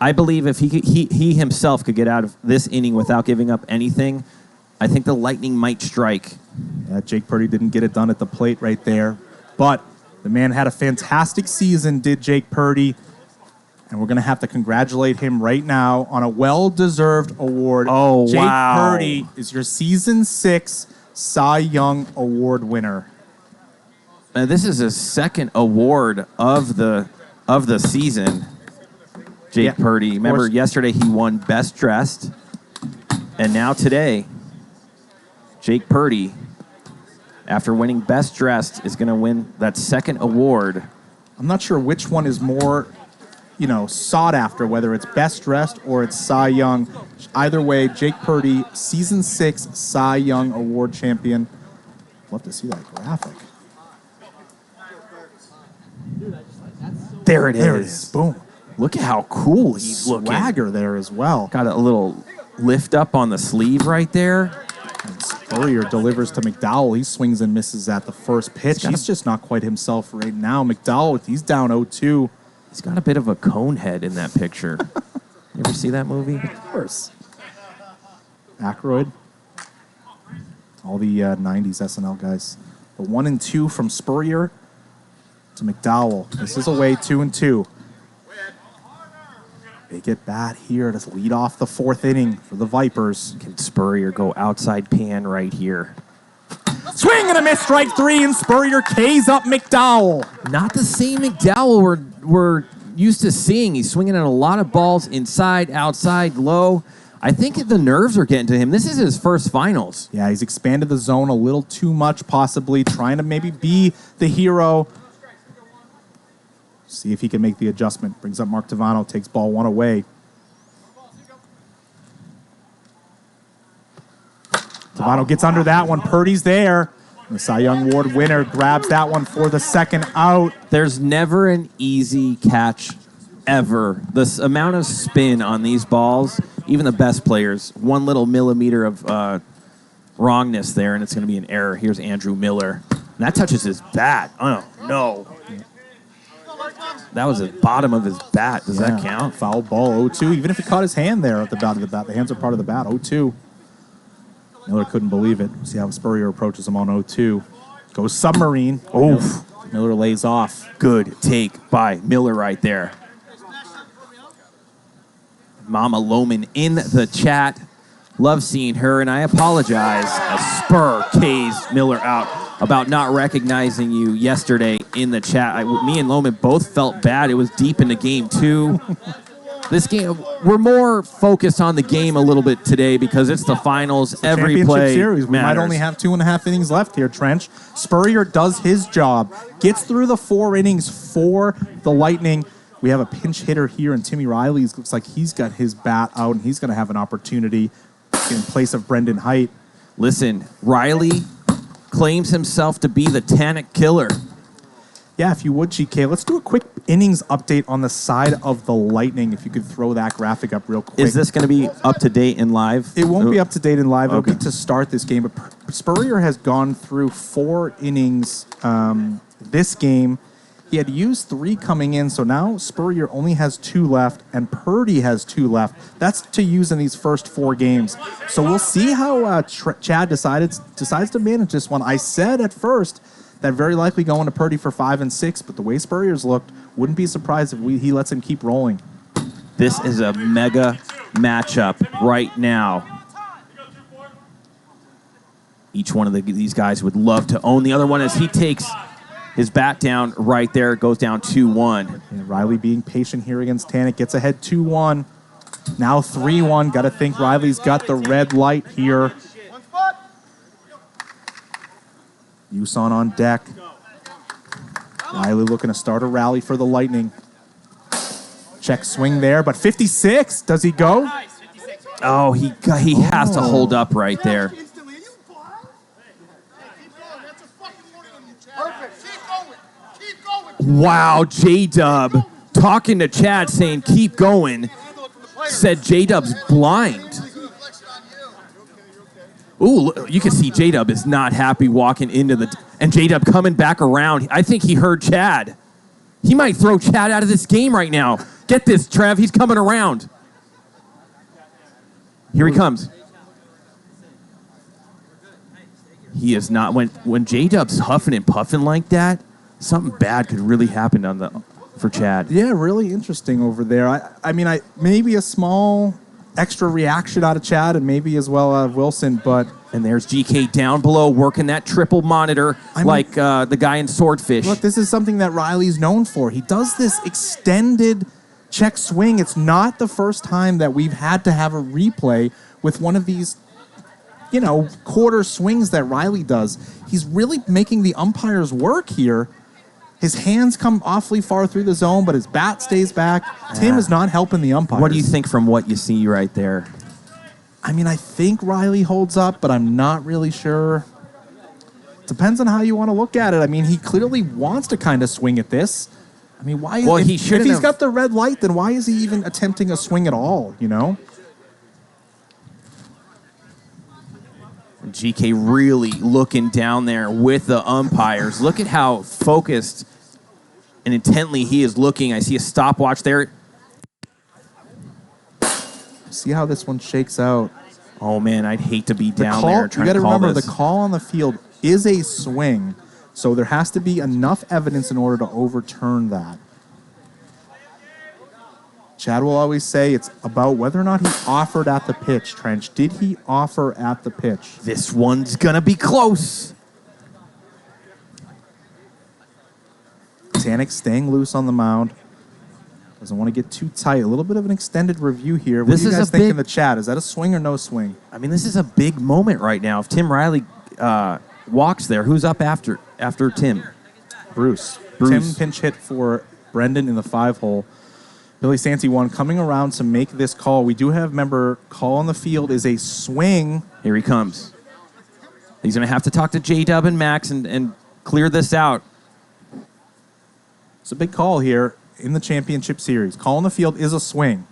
I believe if he himself could get out of this inning without giving up anything, I think the Lightning might strike.
Yeah, Jake Purdy didn't get it done at the plate right there. But the man had a fantastic season, did Jake Purdy. And we're going to have to congratulate him right now on a well-deserved award.
Oh,
Jake
wow.
Purdy is your Season 6 Cy Young Award winner.
This is his second award of the season, Jake Purdy. Remember, yesterday he won Best Dressed. And now today, Jake Purdy, after winning Best Dressed, is going to win that second award
I'm not sure which one is more, sought after, whether it's best dressed or it's Cy Young. Either way, Jake Purdy, Season 6 Cy Young Award champion. Love to see that graphic.
There it
There it is. Boom.
Look at how cool he's looking.
Swagger there as well.
Got a little lift up on the sleeve right there.
And Spurrier delivers to McDowell. He swings and misses at the first pitch. He's just not quite himself right now. McDowell, he's down 0-2.
He's got a bit of a cone head in that picture. You ever see that movie?
Of course. Aykroyd. All the 90s SNL guys. The 1-2 from Spurrier to McDowell. This is away 2-2. Big at bat here to lead off the fourth inning for the Vipers.
Can Spurrier go outside pan right here?
Swing and a miss, strike 3, and Spurrier K's up McDowell.
Not the same McDowell we're used to seeing. He's swinging at a lot of balls inside, outside, low. I think the nerves are getting to him. This is his first finals.
Yeah, he's expanded the zone a little too much, possibly trying to maybe be the hero. See if he can make the adjustment. Brings up Mark Tavano, takes ball 1 away. Tavano gets under that one. Purdy's there. The Cy Young Award winner grabs that one for the second out.
There's never an easy catch ever. The amount of spin on these balls, even the best players, 1 little millimeter of wrongness there, and it's going to be an error. Here's Andrew Miller. And that touches his bat. Oh, no. That was the bottom of his bat. Does that count?
Foul ball, 0-2. Even if he caught his hand there at the bottom of the bat. The hands are part of the bat, 0-2. Miller couldn't believe it. See how Spurrier approaches him on 0-2. Goes submarine.
Oof.
Miller lays off.
Good take by Miller right there. Mama Loman in the chat. Love seeing her, and I apologize as Spur K's Miller out about not recognizing you yesterday in the chat. Me and Loman both felt bad. It was deep into game 2. This game, we're more focused on the game a little bit today because it's the finals. Every play
series. We
matters.
might only have 2.5 innings left here, Trench. Spurrier does his job. Gets through the 4 innings for the Lightning. We have a pinch hitter here, and Timmy Riley looks like he's got his bat out, and he's going to have an opportunity in place of Brendan Height.
Listen, Riley claims himself to be the Tannic killer.
Yeah, if you would, GK, let's do a quick innings update on the side of the Lightning, if you could throw that graphic up real quick.
Is this going to be up to date and live?
It won't be up to date and live.
Okay.
It'll be to start this game. But Spurrier has gone through 4 innings this game. He had used 3 coming in, so now Spurrier only has 2 left, and Purdy has 2 left. That's to use in these first 4 games. So we'll see how Chad decides to manage this one. I said at first that very likely going to Purdy for 5 and 6, but the way Spurrier's looked, wouldn't be surprised if he lets him keep rolling.
This is a mega matchup right now. Each one of these guys would love to own the other one as he takes his bat down right there. It goes down 2-1.
And Riley being patient here against Tannic. Gets ahead 2-1. Now 3-1. Got to think Riley's got the red light here. Uson on deck. Riley looking to start a rally for the Lightning. Check swing there, but 56. Does he go?
Oh, he has to hold up right there. Wow, J-Dub talking to Chad saying, keep going, said J-Dub's blind. Ooh, you can see J-Dub is not happy walking into and J-Dub coming back around. I think he heard Chad. He might throw Chad out of this game right now. Get this, Trev. He's coming around. Here he comes. He is not. When J-Dub's huffing and puffing like that, something bad could really happen for Chad.
Yeah, really interesting over there. I mean, maybe a small extra reaction out of Chad and maybe as well out of Wilson, but...
And there's GK down below working that triple monitor the guy in Swordfish.
Look, this is something that Riley's known for. He does this extended check swing. It's not the first time that we've had to have a replay with one of these, quarter swings that Riley does. He's really making the umpires work here. His hands come awfully far through the zone, but his bat stays back. Tim is not helping the umpires.
What do you think from what you see right there?
I mean, I think Riley holds up, but I'm not really sure. Depends on how you want to look at it. I mean, he clearly wants to kind of swing at this. I mean, why?
Well,
if he's got the red light, then why is he even attempting a swing at all, you know?
GK really looking down there with the umpires. Look at how focused and intently he is looking. I see a stopwatch there.
See how this one shakes out.
Oh, man, I'd hate to be down there trying to call this.
You got to remember, the call on the field is a swing, so there has to be enough evidence in order to overturn that. Chad will always say it's about whether or not he offered at the pitch, Trench. Did he offer at the pitch?
This one's going to be close.
Tanek staying loose on the mound. Doesn't want to get too tight. A little bit of an extended review here. What do you guys think in the chat? Is that a swing or no swing?
I mean, this is a big moment right now. If Tim Riley walks there, who's up after Tim?
Bruce. Tim pinch hit for Brendan in the 5-hole. Billy Santi one coming around to make this call. We do have, member, call on the field is a swing.
Here he comes. He's going to have to talk to J-Dub and Max and clear this out.
It's a big call here in the championship series. Call on the field is a swing.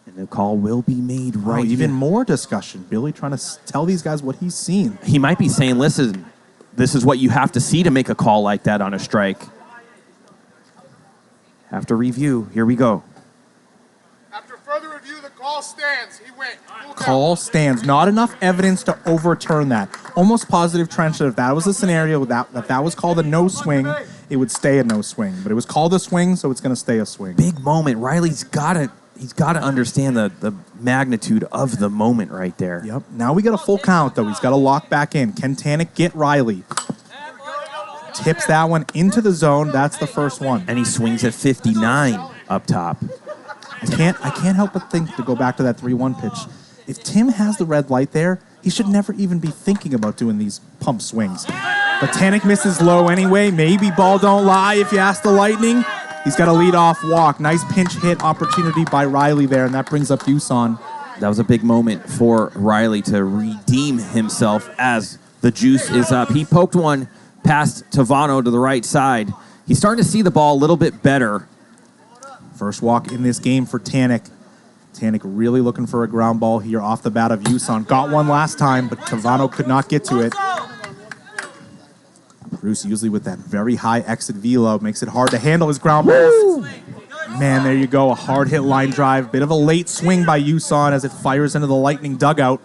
And the call will be made right here.
Even more discussion. Billy trying to tell these guys what he's seen.
He might be saying, listen, this is what you have to see to make a call like that on a strike. After review, here we go.
After further review, the call stands. He went.
Call stands. Not enough evidence to overturn that. Almost positive, Trench, that if that was a scenario that was called a no swing, it would stay a no swing. But it was called a swing, so it's going to stay a swing.
Big moment. Riley's got to understand the magnitude of the moment right there.
Yep. Now we got a full count, though. He's got to lock back in. Can Tanek get Riley? Tips that one into the zone. That's the first one.
And he swings at 59 up top.
I can't help but think, to go back to that 3-1 pitch, if Tim has the red light there, he should never even be thinking about doing these pump swings. But Tanek misses low anyway. Maybe ball don't lie if you ask the Lightning. He's got a lead-off walk. Nice pinch hit opportunity by Riley there, and that brings up Yuson.
That was a big moment for Riley to redeem himself as the juice is up. He poked one past Tavano to the right side. He's starting to see the ball a little bit better.
First walk in this game for Tanek. Tanek really looking for a ground ball here off the bat of Yuson. Got one last time, but Tavano could not get to it. Bruce usually with that very high exit velo makes it hard to handle his ground balls. Man, there you go. A hard hit line drive. Bit of a late swing by Yuson as it fires into the Lightning dugout.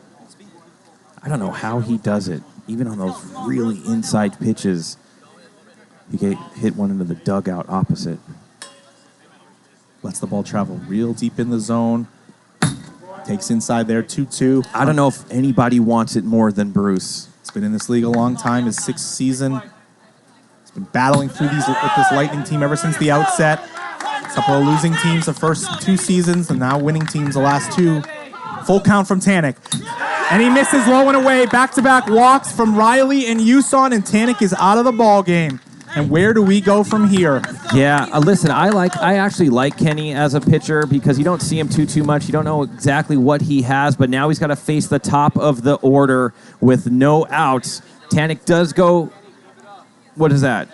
I don't know how he does it. Even on those really inside pitches, he can hit one into the dugout opposite.
Lets the ball travel real deep in the zone. Takes inside there, 2-2.
I don't know if anybody wants it more than Bruce.
He's been in this league a long time, his 6th season. He's been battling through with this Lightning team ever since the outset. A couple of losing teams the first 2 seasons, and now winning teams the last 2. Full count from Tanek. And he misses low and away. Back-to-back walks from Riley and Yuson, and Tanek is out of the ball game. And where do we go from here?
Yeah, listen, I actually like Kenny as a pitcher because you don't see him too much. You don't know exactly what he has, but now he's got to face the top of the order with no outs. Tanek does go, what is that,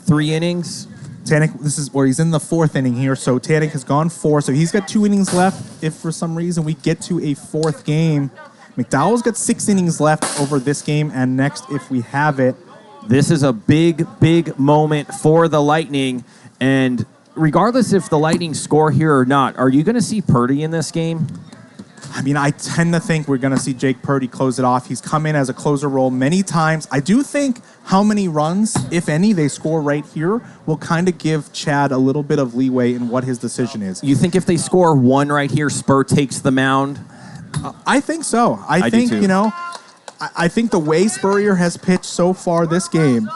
3 innings?
Tanek, this is where he's in the 4th inning here, so Tanek has gone 4, so he's got 2 innings left. If for some reason we get to a 4th game, McDowell's got 6 innings left over this game and next if we have it.
This is a big moment for the Lightning, and regardless if the Lightning score here or not, are you going to see Purdy in this game?
I mean, I tend to think we're going to see Jake Purdy close it off. He's come in as a closer role many times. I do think how many runs, if any, they score right here will kind of give Chad a little bit of leeway in what his decision is.
You think if they score 1 right here, Spur takes the mound?
I think so. I think,
do too.
You know, I think the way Spurrier has pitched so far this game,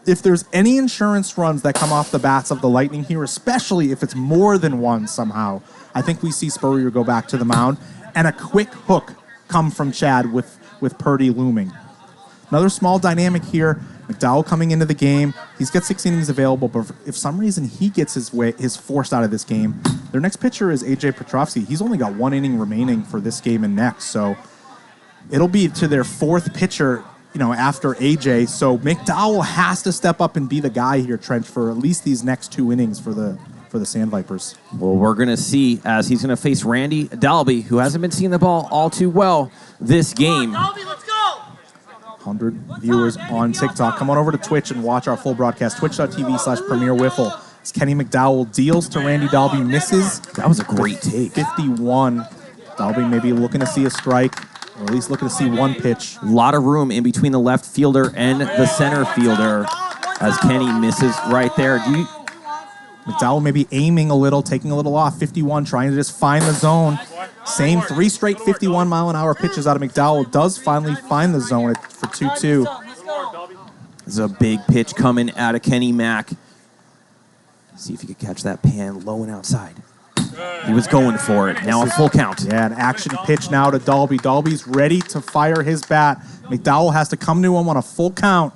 if there's any insurance runs that come off the bats of the Lightning here, especially if it's more than 1 somehow, I think we see Spurrier go back to the mound and a quick hook come from Chad with Purdy looming. Another small dynamic here. McDowell coming into the game. He's got 6 innings available, but if some reason he gets his forced out of this game, their next pitcher is AJ Petrovsky. He's only got 1 inning remaining for this game and next, so it'll be to their 4th pitcher, after AJ. So McDowell has to step up and be the guy here, Trench, for at least these next 2 innings for the Sandvipers.
Well, we're going to see as he's going to face Randy Dalby, who hasn't been seeing the ball all too well this game.
Dalby, let's go!
100 viewers on TikTok. Come on over to Twitch and watch our full broadcast, twitch.tv/Premier Wiffle. As Kenny McDowell deals to Randy Dalby, misses.
That was a great take.
51. Dalby maybe looking to see a strike, or at least looking to see one pitch.
A lot of room in between the left fielder and the center fielder as Kenny misses right there.
McDowell maybe aiming a little, taking a little off. 51, trying to just find the zone. Same 3 straight 51-mile-an-hour pitches out of McDowell. Does finally find the zone for 2-2.
This is a big pitch coming out of Kenny Mack. See if he could catch that pan low and outside. He was going for it. Now a full count.
Yeah, an action pitch now to Dalby. Dalby's ready to fire his bat. McDowell has to come to him on a full count.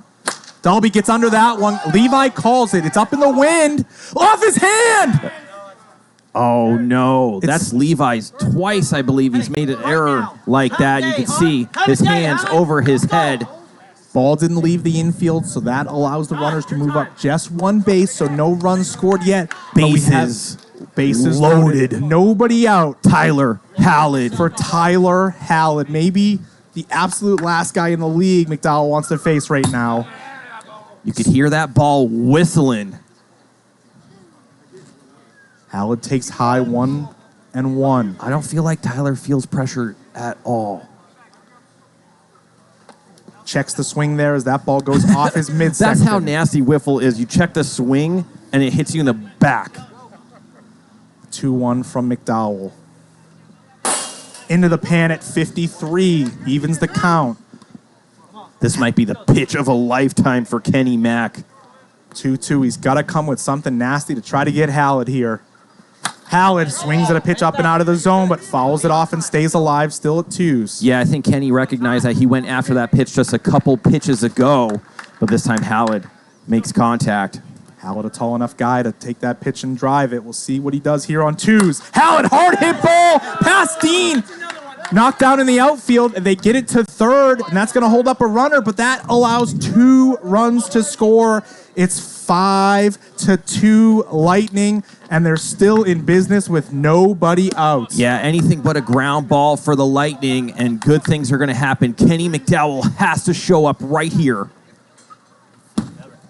Dalby gets under that one. Levi calls it. It's up in the wind. Off his hand!
Oh, no. That's Levi's twice, I believe. He's made an error like that. You can see his hands over his head.
Ball didn't leave the infield, so that allows the runners to move up just 1 base, so no runs scored yet. Bases loaded. Nobody out.
Tyler Hallett.
For Tyler Hallett. Maybe the absolute last guy in the league McDowell wants to face right now.
You could hear that ball whistling.
Hallett takes high 1-1.
I don't feel like Tyler feels pressure at all.
Checks the swing there as that ball goes off his midsection.
That's how nasty Wiffle is. You check the swing, and it hits you in the back.
2-1 from McDowell. Into the pan at 53. Evens the count.
This might be the pitch of a lifetime for Kenny Mack.
2-2. He's got to come with something nasty to try to get Hallett here. Hallett swings at a pitch up and out of the zone, but fouls it off and stays alive, still at 2s.
Yeah, I think Kenny recognized that he went after that pitch just a couple pitches ago, but this time Hallett makes contact.
Hallett, a tall enough guy to take that pitch and drive it. We'll see what he does here on 2s. Hallett, hard hit ball past Dean. Knocked down in the outfield, and they get it to 3rd, and that's going to hold up a runner, but that allows 2 runs to score. It's 5-2 Lightning, and they're still in business with nobody out.
Yeah, anything but a ground ball for the Lightning, and good things are going to happen. Kenny McDowell has to show up right here.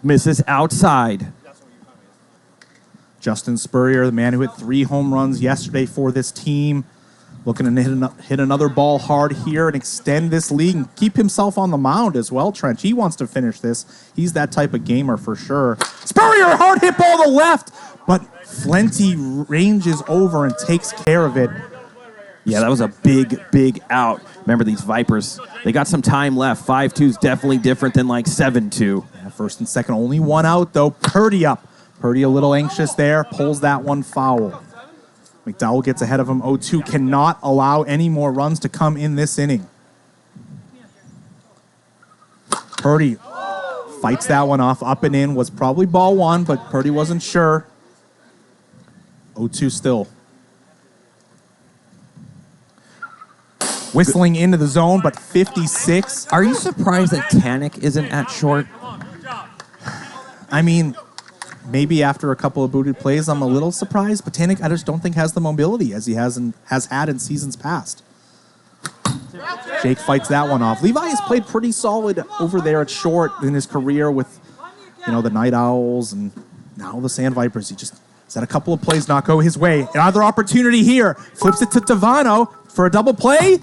Misses outside.
Justin Spurrier, the man who hit 3 home runs yesterday for this team, looking to hit another ball hard here and extend this lead and keep himself on the mound as well, Trench. He wants to finish this. He's that type of gamer for sure. Spurrier, hard hit ball to left, but Flenty ranges over and takes care of it.
Yeah, that was a big out. Remember, these Vipers, they got some time left. 5-2 is definitely different than like 7-2.
Yeah, 1st and 2nd, only 1 out though. Purdy up. Purdy a little anxious there, pulls that one foul. McDowell gets ahead of him 0-2, cannot allow any more runs to come in this inning. Purdy fights that one off, up and in, was probably ball 1, but Purdy wasn't sure. 0-2 still. Whistling into the zone, but 56.
Are you surprised that Tanik isn't at short?
I mean, maybe after a couple of booted plays, I'm a little surprised. But Tanik, I just don't think has the mobility as he has had in seasons past. Jake fights that one off. Levi has played pretty solid over there at short in his career with, the Night Owls and now the Sandvipers. He just had a couple of plays not go his way. Another opportunity here. Flips it to Tavano for a double play.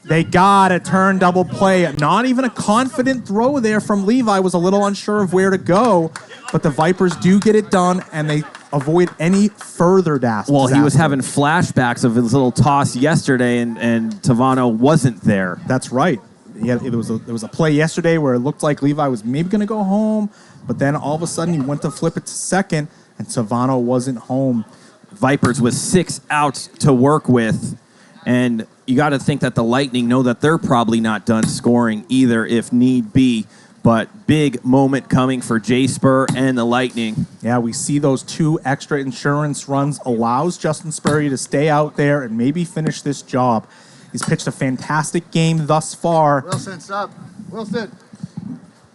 They got a turn double play. Not even a confident throw there from Levi. Was a little unsure of where to go. But the Vipers do get it done, and they avoid any further disaster.
Well, he was having flashbacks of his little toss yesterday, and Tavano wasn't there.
That's right. There was a play yesterday where it looked like Levi was maybe going to go home, but then all of a sudden he went to flip it to second, and Tavano wasn't home.
Vipers with 6 outs to work with, and you got to think that the Lightning know that they're probably not done scoring either if need be. But big moment coming for J Spur and the Lightning.
Yeah, we see those 2 extra insurance runs allows Justin Spurrier to stay out there and maybe finish this job. He's pitched a fantastic game thus far.
Wilson, stop. Wilson.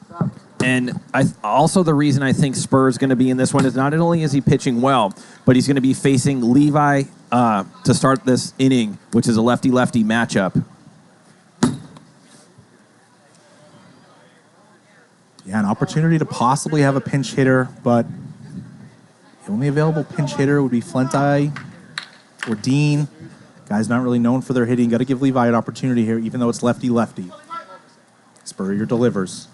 Stop.
And also the reason I think Spur's going to be in this one is not only is he pitching well, but he's going to be facing Levi to start this inning, which is a lefty-lefty matchup.
Yeah, an opportunity to possibly have a pinch hitter, but the only available pinch hitter would be Flenty or Dean. Guys not really known for their hitting. Got to give Levi an opportunity here, even though it's lefty-lefty. Spurrier delivers.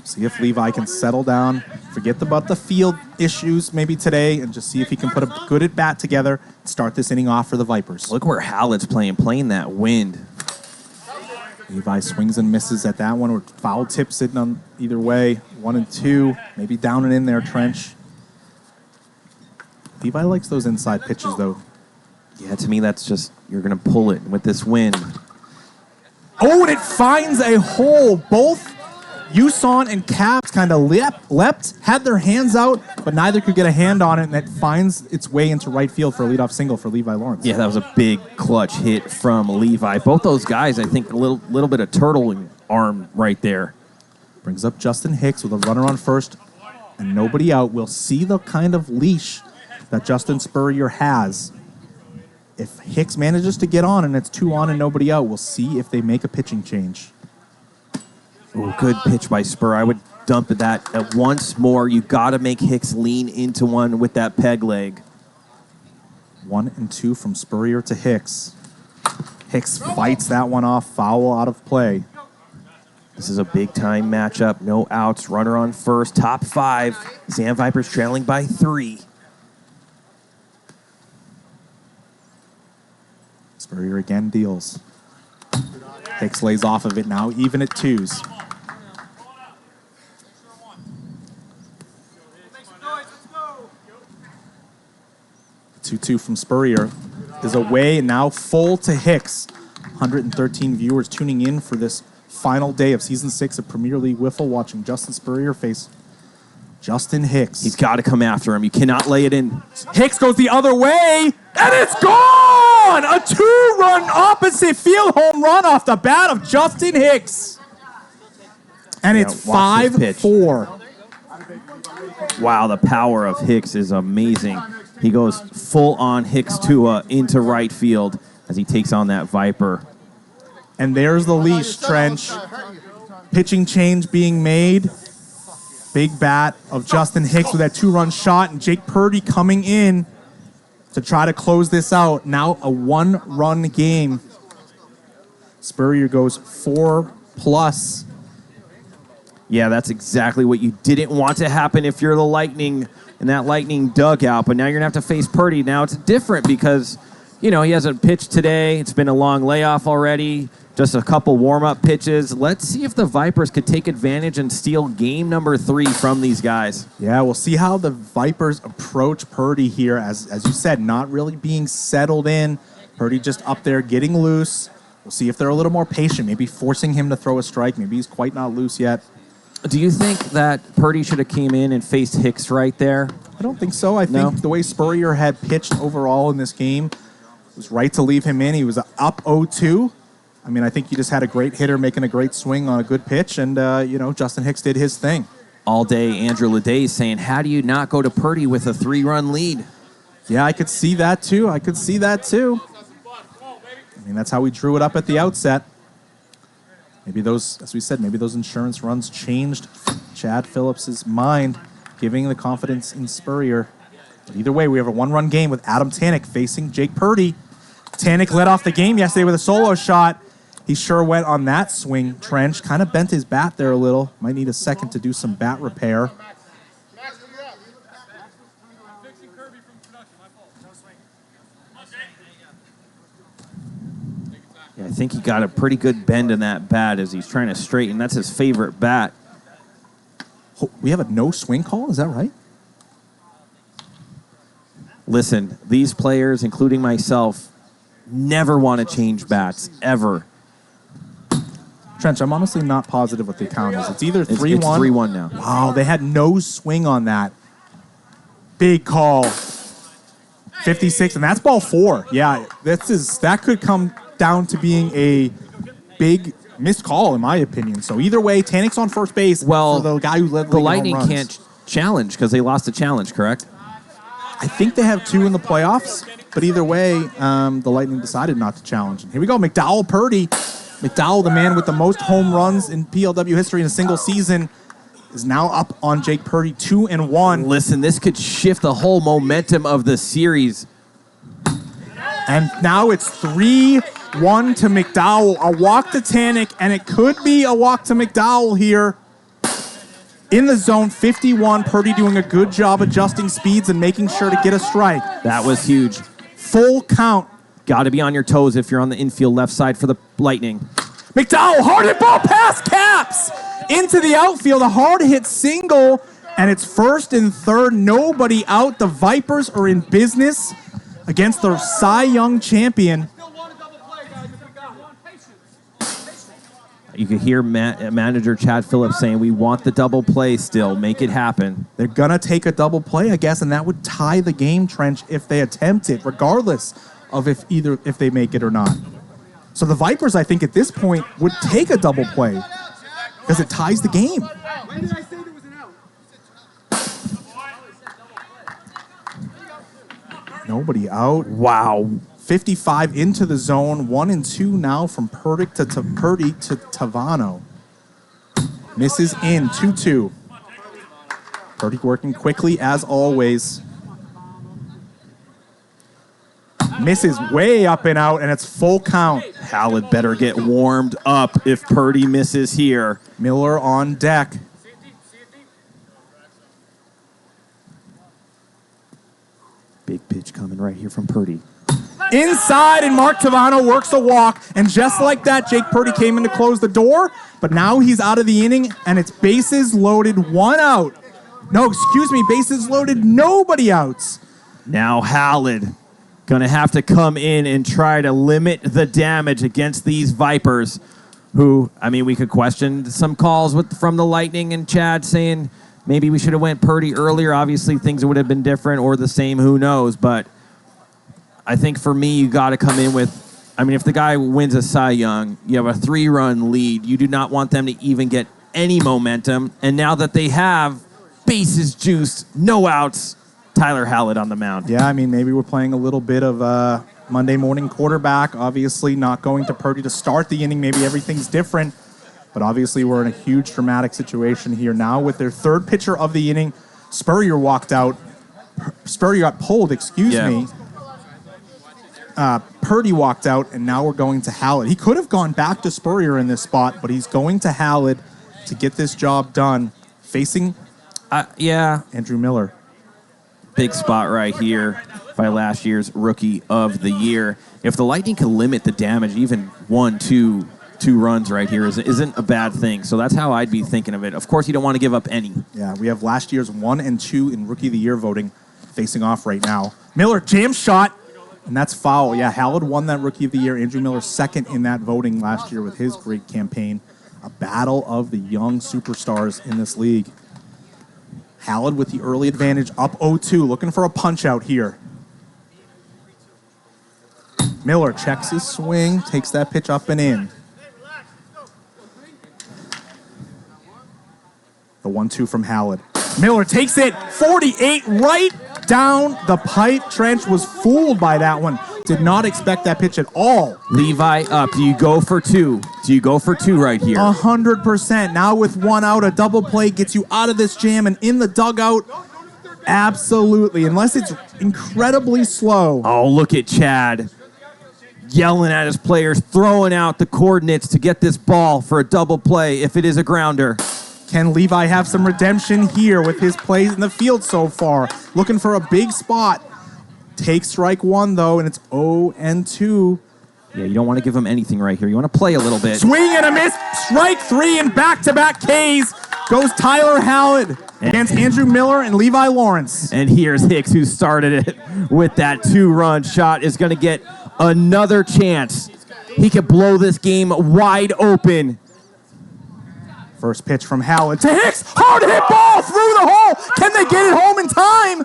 See if Levi can settle down, forget about the field issues maybe today, and just see if he can put a good at-bat together and start this inning off for the Vipers.
Look where Hallett's playing that wind.
Levi swings and misses at that one, or foul tip sitting on either way. 1 and 2, maybe down and in there, Trench. Levi likes those inside pitches, though.
Yeah, to me, that's just, you're going to pull it with this wind.
Oh, and it finds a hole. Both Yuson and Caps kind of leapt, had their hands out, but neither could get a hand on it, and it finds its way into right field for a leadoff single for Levi Lawrence.
Yeah, that was a big clutch hit from Levi. Both those guys, I think, a little bit of turtling arm right there.
Brings up Justin Hicks with a runner on first and nobody out. We'll see the kind of leash that Justin Spurrier has. If Hicks manages to get on and it's 2 on and nobody out, we'll see if they make a pitching change.
Ooh, good pitch by Spur. I would dump that at once more. You got to make Hicks lean into one with that peg leg.
1 and 2 from Spurrier to Hicks. Hicks fights that one off, foul out of play.
This is a big-time matchup. No outs, runner on first, top 5. Sandvipers trailing by 3.
Spurrier again deals. Hicks lays off of it now, even at 2s. 2-2 from Spurrier is away, and now full to Hicks. 113 viewers tuning in for this final day of Season 6 of Premier League Wiffle, watching Justin Spurrier face Justin Hicks.
He's got to come after him. You cannot lay it in.
Hicks goes the other way, and it's gone! A 2-run opposite field home run off the bat of Justin Hicks. And it's 5-4.
Wow, the power of Hicks is amazing. He goes full on Hicks into right field as he takes on that Viper.
And there's the leash, Trench. Pitching change being made. Big bat of Justin Hicks with that 2-run shot, and Jake Purdy coming in to try to close this out. Now a 1-run game. Spurrier goes 4+.
Yeah, that's exactly what you didn't want to happen if you're the Lightning in that Lightning dugout. But now you're going to have to face Purdy. Now it's different because, he hasn't pitched today. It's been a long layoff already. Just a couple warm-up pitches. Let's see if the Vipers could take advantage and steal game number 3 from these guys.
Yeah, we'll see how the Vipers approach Purdy here. As you said, not really being settled in. Purdy just up there getting loose. We'll see if they're a little more patient, maybe forcing him to throw a strike. Maybe he's quite not loose yet.
Do you think that Purdy should have came in and faced Hicks right there?
I don't think so. I think the way Spurrier had pitched overall in this game was right to leave him in. He was up 0-2. I mean, I think you just had a great hitter making a great swing on a good pitch, and, Justin Hicks did his thing.
All day, Andrew Leday saying, how do you not go to Purdy with a 3-run lead?
Yeah, I could see that, too. I mean, that's how we drew it up at the outset. Maybe those, as we said, maybe those insurance runs changed Chad Phillips' mind, giving the confidence in Spurrier. But either way, we have a 1-run game with Adam Tanek facing Jake Purdy. Tanek led off the game yesterday with a solo shot. He sure went on that swing, Trench. Kind of bent his bat there a little. Might need a second to do some bat repair.
Yeah, I think he got a pretty good bend in that bat as he's trying to straighten. That's his favorite bat.
We have a no swing call, is that right?
Listen, these players, including myself, never want to change bats, ever.
Trench, I'm honestly not positive what the count is. It's either 3-1.
It's 3-1 now.
Wow, they had no swing on that. Big call. 56, and that's ball 4. Yeah, that could come down to being a big missed call, in my opinion. So either way, Tanik's on first base.
Well,
for the guy who led
the
league in
Lightning
home runs.
can't challenge because they lost the challenge, correct?
I think they have 2 in the playoffs, but either way, the Lightning decided not to challenge. And here we go, McDowell Purdy. McDowell, the man with the most home runs in PLW history in a single season, is now up on Jake Purdy, 2-1.
Listen, this could shift the whole momentum of the series.
And now it's 3-1 to McDowell. A walk to Tanik, and it could be a walk to McDowell here. In the zone, 51. Purdy doing a good job adjusting speeds and making sure to get a strike.
That was huge.
Full count.
Got to be on your toes if you're on the infield left side for the Lightning.
McDowell, hard hit ball past Caps into the outfield. A hard hit single, and it's first and third. Nobody out. The Vipers are in business against the Cy Young champion.
You could hear manager Chad Phillips saying, we want the double play still. Make it happen.
They're going to take a double play, I guess, and that would tie the game, Trench, if they attempt it, regardless of if they make it or not. So the Vipers, I think, at this point, would take a double play because it ties the game.
When did I say there was an out?
Nobody out. Wow. 55 into the zone. 1-2 now from Purdy to Tavano. Misses in. 2-2. Purdy working quickly as always. Misses way up and out, and it's full count.
Hallett better get warmed up if Purdy misses here.
Miller on deck.
Big pitch coming right here from Purdy.
Inside, and Mark Tavano works a walk. And just like that, Jake Purdy came in to close the door. But now he's out of the inning, and it's bases loaded, 1 out. No, excuse me, bases loaded, nobody outs.
Now Hallett going to have to come in and try to limit the damage against these Vipers who, I mean, we could question some calls from the Lightning and Chad saying maybe we should have went Purdy earlier. Obviously, things would have been different or the same, who knows. But I think for me, you got to come in with, I mean, if the guy wins a Cy Young, you have a 3-run lead. You do not want them to even get any momentum. And now that they have bases juiced, no outs, Tyler Hallett on the mound.
Yeah, I mean, maybe we're playing a little bit of Monday morning quarterback. Obviously, not going to Purdy to start the inning. Maybe everything's different. But obviously, we're in a huge dramatic situation here now with their third pitcher of the inning. Spurrier walked out. Spurrier got pulled, excuse me. Purdy walked out, and now we're going to Hallett. He could have gone back to Spurrier in this spot, but he's going to Hallett to get this job done, facing Andrew Miller.
Big spot right here by last year's Rookie of the Year. If the Lightning can limit the damage, even 1-2 runs right here isn't a bad thing. So that's how I'd be thinking of it. Of course, you don't want to give up any.
Yeah, we have last year's 1 and 2 in Rookie of the Year voting facing off right now. Miller, jam shot, and that's foul. Yeah, Hallett won that Rookie of the Year. Andrew Miller second in that voting last year with his great campaign. A battle of the young superstars in this league. Hallett with the early advantage, up 0-2, looking for a punch out here. Miller checks his swing, takes that pitch up and in. The 1-2 from Hallett. Miller takes it 48 right down the pipe. Trench was fooled by that one. Did not expect that pitch at all.
Levi up. Do you go for 2? Do you go for 2 right here?
100%. Now with 1 out, a double play gets you out of this jam and in the dugout. Absolutely. Unless it's incredibly slow.
Oh, look at Chad yelling at his players, throwing out the coordinates to get this ball for a double play if it is a grounder.
Can Levi have some redemption here with his plays in the field so far? Looking for a big spot. Takes strike 1, though, and it's 0-2.
Yeah, you don't want to give him anything right here. You want to play a little bit.
Swing and a miss. Strike 3 and back-to-back Ks goes Tyler Hallett against Andrew Miller and Levi Lawrence.
And here's Hicks, who started it with that 2-run shot, is going to get another chance. He could blow this game wide open
First pitch from Howland to Hicks. Hard hit ball through the hole. Can they get it home in time?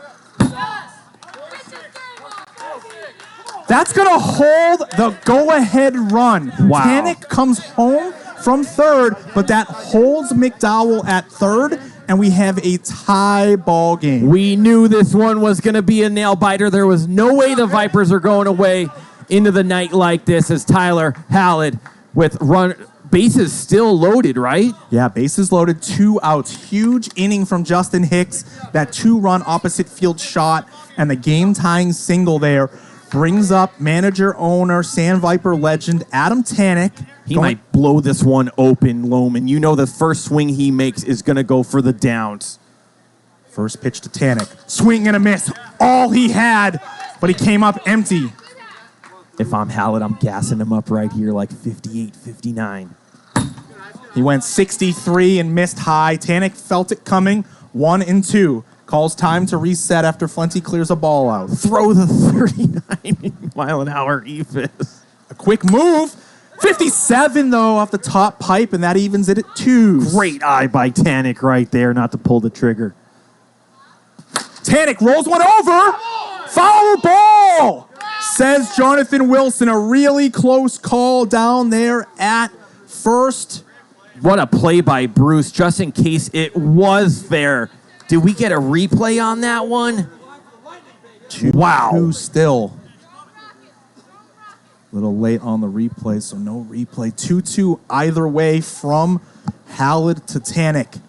That's going to hold the go-ahead run.
Wow.
Tanek comes home from third, but that holds McDowell at third, and we have a tie ball game.
We knew this one was going to be a nail-biter. There was no way the Vipers are going away into the night like this as Tyler Hallett with bases still loaded, right?
Yeah, bases loaded, 2 outs. Huge inning from Justin Hicks. That 2-run opposite field shot and the game-tying single there brings up manager-owner, Sandviper legend Adam Tanek.
He might blow this one open, Loman. You know the first swing he makes is going to go for the downs.
First pitch to Tanek. Swing and a miss. All he had, but he came up empty.
If I'm Hallett, I'm gassing him up right here like 58, 59.
He went 63 and missed high. Tanek felt it coming. 1-2. Calls time to reset after Flenty clears a ball out.
Throw the 39-mile-an-hour eephus.
A quick move. 57, though, off the top pipe, and that evens it at 2.
Great eye by Tanek right there, not to pull the trigger.
Tanek rolls one over. Foul ball, says Jonathan Wilson. A really close call down there at first.
What a play by Bruce, just in case it was fair. Did we get a replay on that one?
2-2 still. A little late on the replay, so no replay. 2-2 either way from Hallett to Tanek.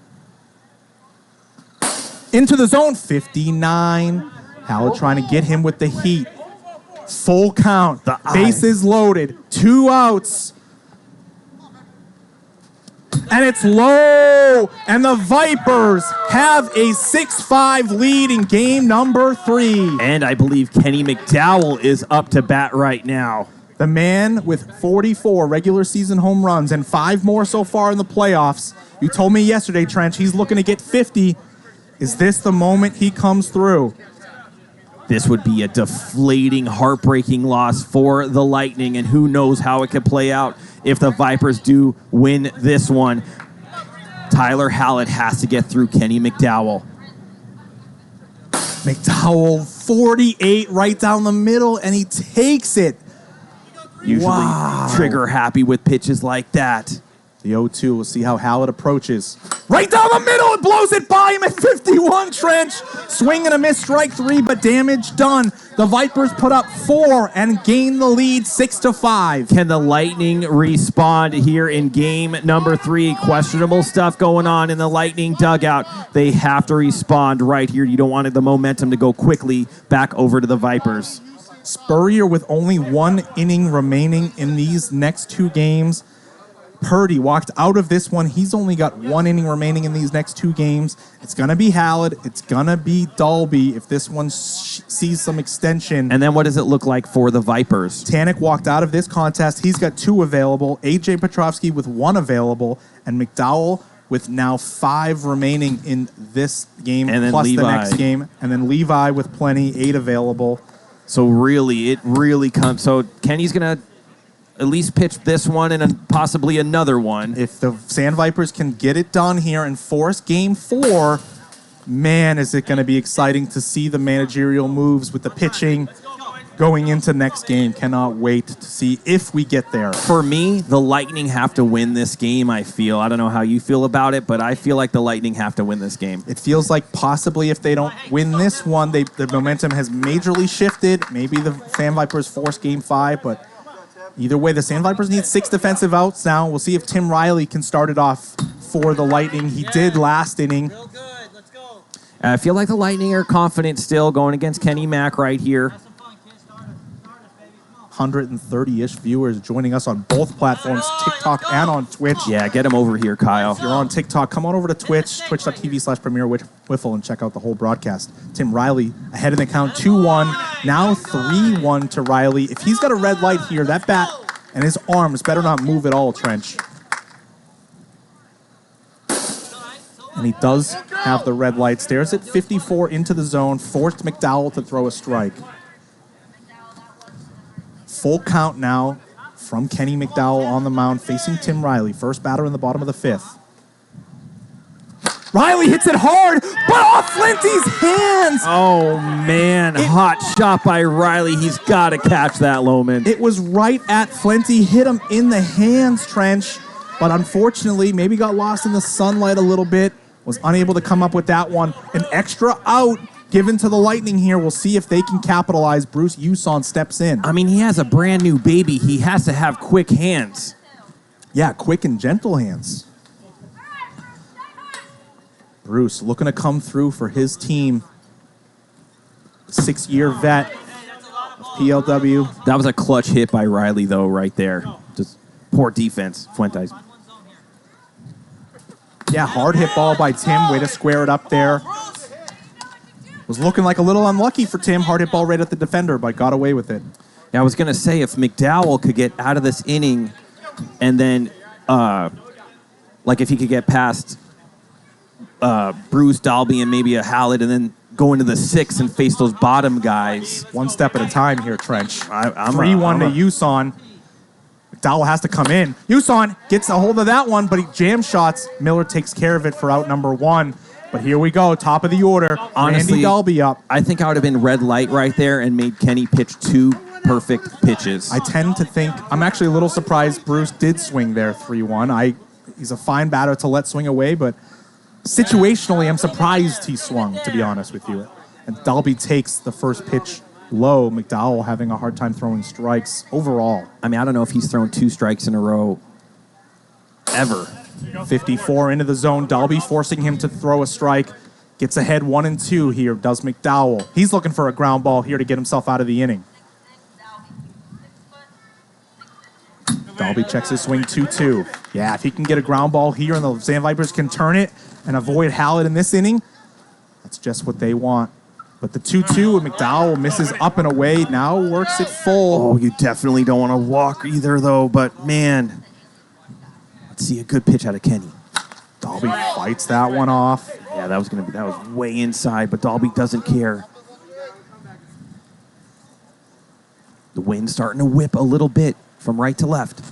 Into the zone, 59. Hallett trying to get him with the heat. Full count. Bases loaded. 2 outs. And it's low. And the Vipers have a 6-5 lead in game number 3.
And I believe Kenny McDowell is up to bat right now.
The man with 44 regular season home runs and 5 more so far in the playoffs. You told me yesterday, Trench, he's looking to get 50. Is this the moment he comes through?
This would be a deflating, heartbreaking loss for the Lightning, and who knows how it could play out if the Vipers do win this one. Tyler Hallett has to get through Kenny McDowell.
McDowell, 48 right down the middle, and he takes it.
Usually trigger happy with pitches like that.
The 0-2, we'll see how Hallett approaches. Right down the middle, it blows it by him at 51, Trench. Swing and a miss, strike 3, but damage done. The Vipers put up 4 and gain the lead 6-5.
Can the Lightning respond here in game number 3? Questionable stuff going on in the Lightning dugout. They have to respond right here. You don't want the momentum to go quickly back over to the Vipers.
Spurrier with only 1 inning remaining in these next 2 games. Purdy walked out of this one. He's only got 1 inning remaining in these next 2 games. It's going to be Hallett. It's going to be Dalby if this one sees some extension.
And then what does it look like for the Vipers?
Tanek walked out of this contest. He's got 2 available. A.J. Petrovsky with 1 available. And McDowell with now 5 remaining in this game,
and then
plus
Levi.
the next game. And then Levi with plenty, 8 available.
So really, it really comes. So Kenny's going to at least pitch this one and possibly another one.
If the Sandvipers can get it done here and force game 4, man, is it going to be exciting to see the managerial moves with the pitching going into next game. Cannot wait to see if we get there.
For me, the Lightning have to win this game, I feel. I don't know how you feel about it, but I feel like the Lightning have to win this game.
It feels like possibly if they don't win this one, the momentum has majorly shifted. Maybe the Sandvipers force game 5, but either way, the Sandvipers need 6 defensive outs now. We'll see if Tim Riley can start it off for the Lightning. He did last inning.
Real good. Let's go.
I feel like the Lightning are confident still going against Kenny Mack right here.
130-ish viewers joining us on both platforms, TikTok and on Twitch.
Yeah, get him over here, Kyle.
If you're on TikTok, come on over to Twitch, twitch.tv/Premier Wiffle, and check out the whole broadcast. Tim Riley ahead in the count, 2-1. Now 3-1 to Riley. If he's got a red light here, that bat and his arms better not move at all, Trench. And he does have the red light. Stares at 54 into the zone, forced McDowell to throw a strike. Full count now from Kenny McDowell on the mound facing Tim Riley. First batter in the bottom of the 5th. Riley hits it hard, but off Flinty's hands.
Oh, man. Hot shot by Riley. He's got to catch that, Loman.
It was right at Flinty, hit him in the hands, Trench, but unfortunately, maybe got lost in the sunlight a little bit, was unable to come up with that one. An extra out given to the Lightning here. We'll see if they can capitalize. Bruce Uson steps in.
I mean, he has a brand new baby. He has to have quick hands.
Yeah, quick and gentle hands. Bruce looking to come through for his team. 6-year vet of PLW.
That was a clutch hit by Riley, though, right there. Just poor defense, Fuentes.
Yeah, hard hit ball by Tim. Way to square it up there. Was looking like a little unlucky for Tim. Hard hit ball right at the defender, but got away with it.
Yeah, I was going to say, if McDowell could get out of this inning and then, like if he could get past Bruce, Dalby, and maybe a Hallett, and then go into the 6th and face those bottom guys.
One step at a time here, Trench.
I'm
3-1 to Uson. McDowell has to come in. Uson gets a hold of that one, but he jam shots. Miller takes care of it for out number 1. But here we go, top of the order.
Honestly,
Randy Dalby up.
I think I would have been red light right there and made Kenny pitch 2 perfect pitches.
I tend to think, I'm actually a little surprised Bruce did swing there 3-1. He's a fine batter to let swing away, but situationally, I'm surprised he swung, to be honest with you. And Dalby takes the first pitch low. McDowell having a hard time throwing strikes overall.
I mean, I don't know if he's thrown 2 strikes in a row ever.
54 into the zone. Dalby forcing him to throw a strike. Gets ahead 1-2 here, does McDowell. He's looking for a ground ball here to get himself out of the inning. Dalby checks his swing 2-2. Yeah, if he can get a ground ball here and the Sandvipers can turn it and avoid Hallett in this inning, that's just what they want. But the 2-2 and McDowell misses up and away, now works it full.
Oh, you definitely don't want to walk either, though, but man, let's see a good pitch out of Kenny.
Dalby fights that one off.
Yeah, that was way inside, but Dalby doesn't care. The wind's starting to whip a little bit from right to left.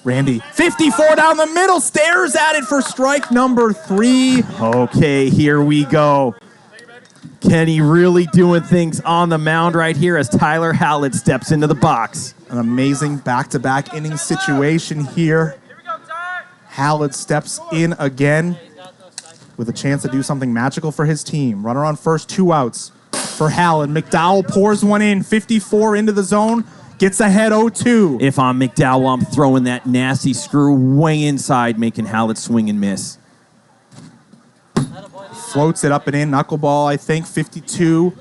Randy, 54 down the middle, stares at it for strike number 3.
Okay, here we go. Kenny really doing things on the mound right here as Tyler Hallett steps into the box.
An amazing back-to-back inning situation here. Hallett steps in again with a chance to do something magical for his team. Runner on first, 2 outs for Hallett. McDowell pours one in, 54 into the zone. Gets ahead 0-2.
If I'm McDowell, I'm throwing that nasty screw way inside, making Hallett swing and miss.
Floats it up and in. Knuckleball, I think. 52.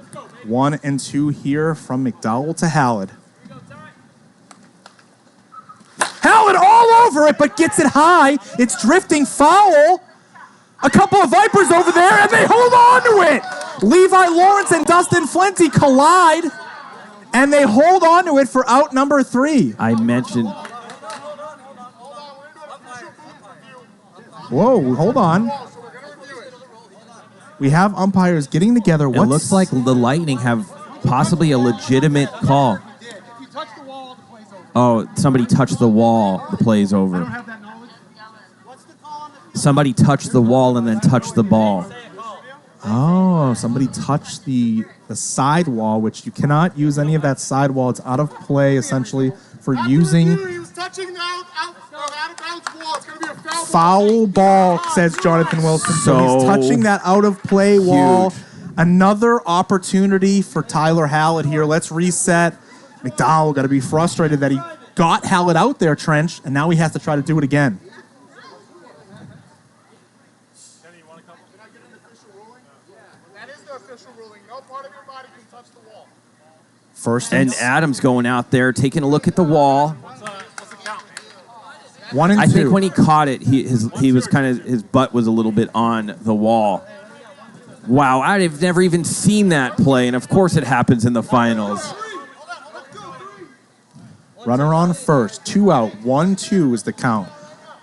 1-2 here from McDowell to Hallett. Hallett all over it, but gets it high. It's drifting foul. A couple of Vipers over there, and they hold on to it. Levi Lawrence and Dustin Flinty collide. And they hold on to it for out number 3.
I mentioned...
Whoa, hold on. We have umpires getting together.
It looks like the Lightning have possibly a legitimate call. Oh, somebody touched the wall. The play's over. Somebody touched the wall and then touched the ball.
Oh, somebody touched the sidewall, which you cannot use any of that sidewall. It's out of play, essentially, for using...
He was touching the out-of-bounds wall. It's going to be a
foul ball, says Jonathan Wilson. So he's touching that out-of-play wall. Another opportunity for Tyler Hallett here. Let's reset. McDowell got to be frustrated that he got Hallett out there, Trench, and now he has to try to do it again. First
and Adams going out there, taking a look at the wall.
1-2.
I think when he caught it, he was kind of, his butt was a little bit on the wall. Wow, I've never even seen that play, and of course it happens in the finals.
Runner on first, 2 out, 1-2 is the count.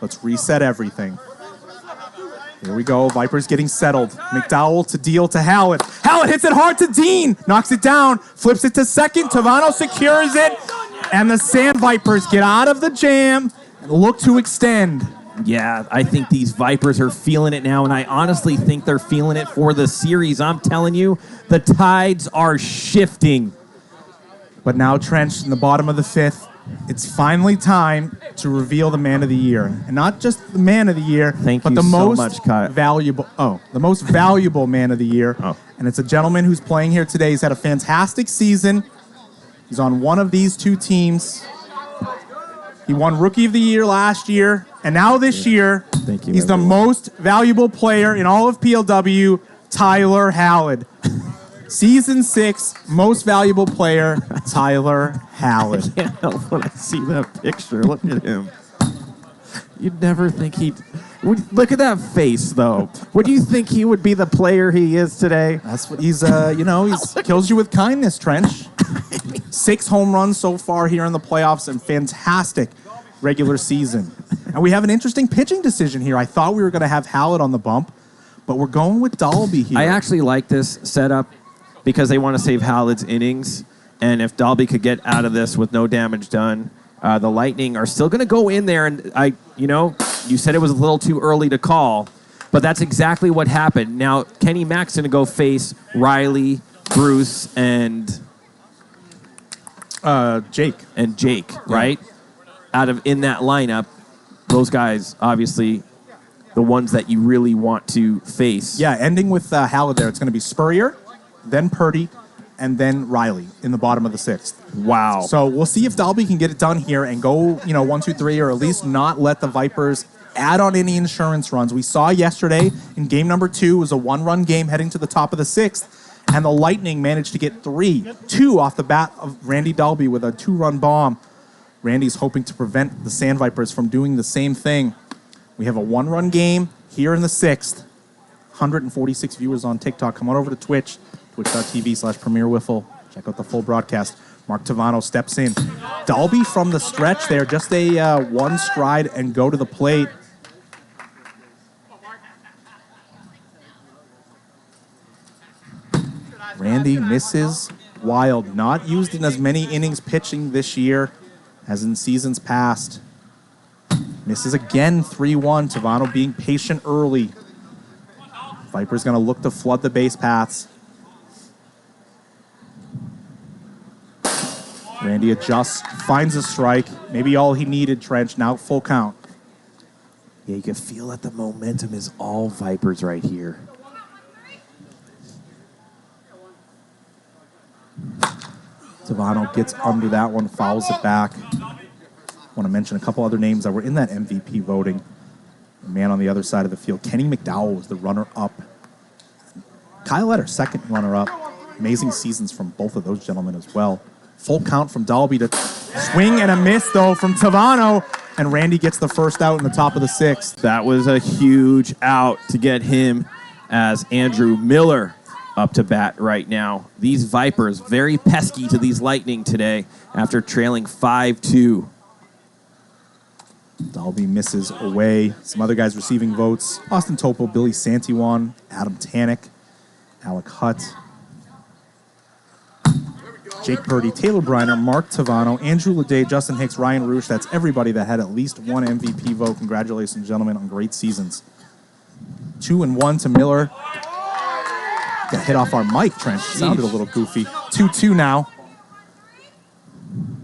Let's reset everything. Here we go, Vipers getting settled. McDowell to deal to Hallett. Hallett hits it hard to Dean, knocks it down, flips it to second. Tavano secures it, and the Sandvipers get out of the jam and look to extend.
Yeah, I think these Vipers are feeling it now, and I honestly think they're feeling it for the series. I'm telling you, the tides are shifting.
But now, Trench, in the bottom of the fifth, it's finally time to reveal the man of the year. And not just the man of the year,
Thank
but
you
the
so
most
much, Kyle.
the most valuable man of the year.
Oh.
And it's a gentleman who's playing here today. He's had a fantastic season. He's on one of these two teams. He won Rookie of the Year last year, and now this year,
Thank you,
he's the
everyone.
most valuable player in all of PLW, Tyler Hallett. Season 6, most valuable player, Tyler Hallett.
Can't help when I see that picture. Look at him. You'd never think he'd... Look at that face, though. Would you think he would be the player he is today?
That's what he's, he's kills you with kindness, Trench. 6 home runs so far here in the playoffs and fantastic regular season. And we have an interesting pitching decision here. I thought we were going to have Hallett on the bump, but we're going with Dalby here.
I actually like this setup because they want to save Hallett's innings. And if Dalby could get out of this with no damage done, the Lightning are still going to go in there. And you said it was a little too early to call, but that's exactly what happened. Now, Kenny Mack's going to go face Riley, Bruce, and
Jake.
Right? In that lineup, those guys, obviously, the ones that you really want to face.
Yeah, ending with Hallett there. It's going to be Spurrier, then Purdy, and then Riley in the bottom of the 6th.
Wow.
So we'll see if Dalby can get it done here and go, 1, 2, 3, or at least not let the Vipers add on any insurance runs. We saw yesterday in game number 2, it was a 1-run game heading to the top of the 6th, and the Lightning managed to get 2 off the bat of Randy Dalby with a 2-run bomb. Randy's hoping to prevent the Sandvipers from doing the same thing. We have a 1-run game here in the 6th. 146 viewers on TikTok. Come on over to Twitch, twitch.tv/Premier Wiffle. Check out the full broadcast. Mark Tavano steps in. Dalby from the stretch there, just a 1 stride and go to the plate. Randy misses wild. Not used in as many innings pitching this year as in seasons past. Misses again, 3-1. Tavano being patient early. Viper's going to look to flood the base paths. Randy adjusts, finds a strike. Maybe all he needed, Trench. Now full count.
Yeah, you can feel that the momentum is all Vipers right here.
Tavano gets under that one, fouls it back. Want to mention a couple other names that were in that MVP voting. The man on the other side of the field, Kenny McDowell, was the runner-up. Kyle Letter, second runner-up. Amazing seasons from both of those gentlemen as well. Full count from Dalby to swing and a miss, though, from Tavano. And Randy gets the first out in the top of the 6th.
That was a huge out to get him as Andrew Miller up to bat right now. These Vipers very pesky to these Lightning today after trailing 5-2.
Dalby misses away. Some other guys receiving votes. Austin Topo, Billy Santiwan, Adam Tanek, Alec Hutt, Jake Purdy, Taylor Briner, Mark Tavano, Andrew Leday, Justin Hicks, Ryan Roosh. That's everybody that had at least one MVP vote. Congratulations, gentlemen, on great seasons. 2-1 to Miller. Got hit off our mic, Trent. Sounded a little goofy. 2-2 now.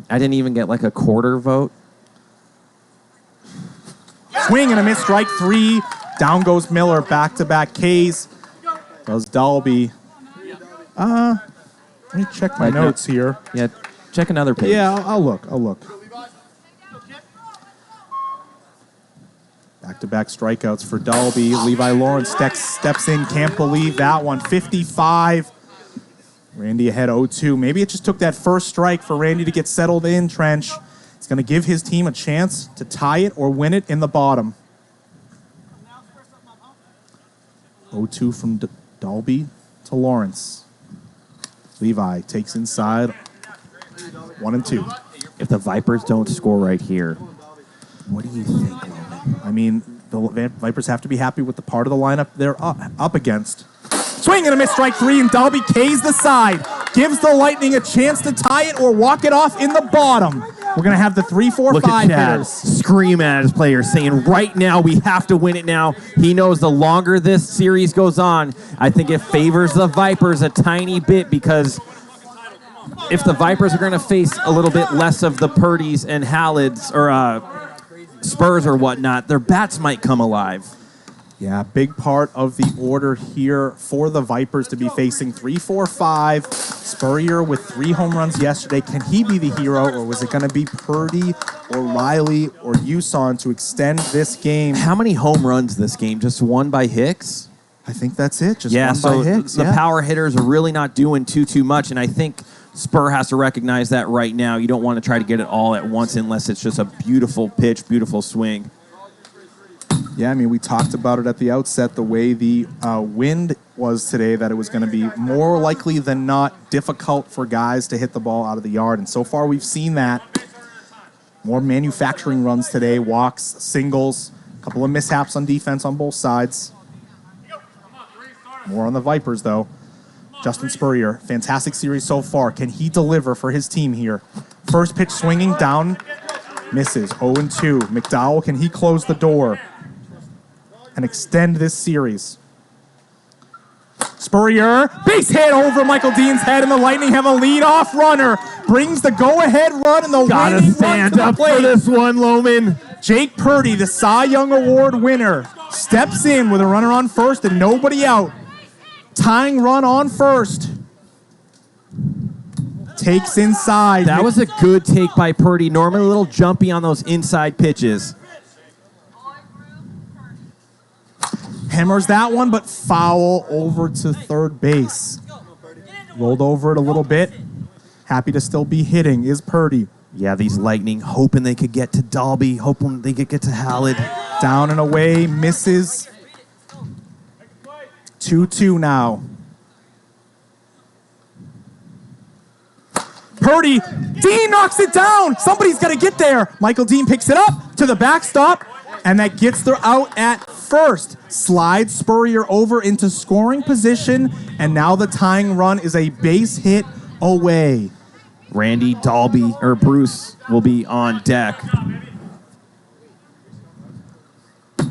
I didn't even get like a quarter vote.
Swing and a miss, strike 3. Down goes Miller, back-to-back Ks. Does Dalby. Let me check my notes here.
Yeah, check another page.
Yeah, I'll look. Back-to-back strikeouts for Dalby. Levi Lawrence steps in. Can't believe that one. 55. Randy ahead 0-2. Maybe it just took that first strike for Randy to get settled in, Trench. It's going to give his team a chance to tie it or win it in the bottom. 0-2 from Dalby to Lawrence. Levi takes inside. 1-2.
If the Vipers don't score right here,
What do you think, Logan? I mean, the Vipers have to be happy with the part of the lineup they're up against. Swing and a miss, strike 3, and Dalby K's the side. Gives the Lightning a chance to tie it or walk it off in the bottom. We're going to have the 3, 4,
Look
5
at Chad
hitters.
scream at his players, saying, right now, we have to win it now. He knows the longer this series goes on, I think it favors the Vipers a tiny bit, because if the Vipers are going to face a little bit less of the Purdy's and Hallids or Spurs or whatnot, their bats might come alive.
Yeah, big part of the order here for the Vipers to be facing 3, 4, 5. Spurrier with 3 home runs yesterday. Can he be the hero, or was it going to be Purdy or Riley or Yuson to extend this game?
How many home runs this game? Just one by Hicks?
I think that's it. Just
Yeah,
one
so
by Hicks.
the power hitters are really not doing too much, and I think Spur has to recognize that right now. You don't want to try to get it all at once unless it's just a beautiful pitch, beautiful swing.
Yeah, I mean, we talked about it at the outset, the way the wind was today, that it was going to be more likely than not difficult for guys to hit the ball out of the yard. And so far, we've seen that. More manufacturing runs today, walks, singles, a couple of mishaps on defense on both sides. More on the Vipers, though. Justin Spurrier, fantastic series so far. Can he deliver for his team here? First pitch swinging down, misses, 0-2. McDowell, can he close the door and extend this series? Spurrier, base hit over Michael Dean's head, and the Lightning have a leadoff runner. Brings the go-ahead run, and the
Gotta
winning
stand
run to
up
the plate.
for this one, Lohman.
Jake Purdy, the Cy Young Award winner, steps in with a runner on first and nobody out. Tying run on first. Takes inside.
That was a good take by Purdy. Normally a little jumpy on those inside pitches.
Hammers that one, but foul over to third base. Rolled over it a little bit. Happy to still be hitting is Purdy.
Yeah, these Lightning hoping they could get to Dalby, hoping they could get to Hallid.
Down and away, misses. 2-2 now. Purdy, Dean knocks it down. Somebody's got to get there. Michael Dean picks it up to the backstop, and that gets the out at first. Slides Spurrier over into scoring position, and now the tying run is a base hit away.
Randy, Dalby, or Bruce will be on deck.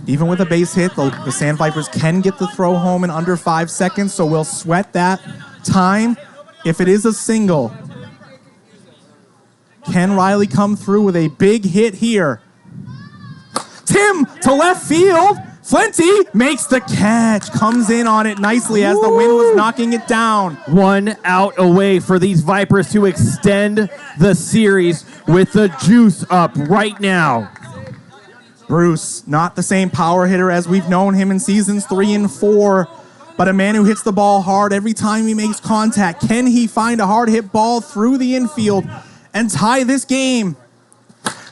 Even with a base hit, the Sandvipers can get the throw home in under 5 seconds, so we'll sweat that time. If it is a single, can Riley come through with a big hit here? Tim to left field. Flenty makes the catch, comes in on it nicely as the wind was knocking it down.
1 out away for these Vipers to extend the series with the juice up right now.
Bruce, not the same power hitter as we've known him in seasons 3 and 4, but a man who hits the ball hard every time he makes contact. Can he find a hard hit ball through the infield and tie this game?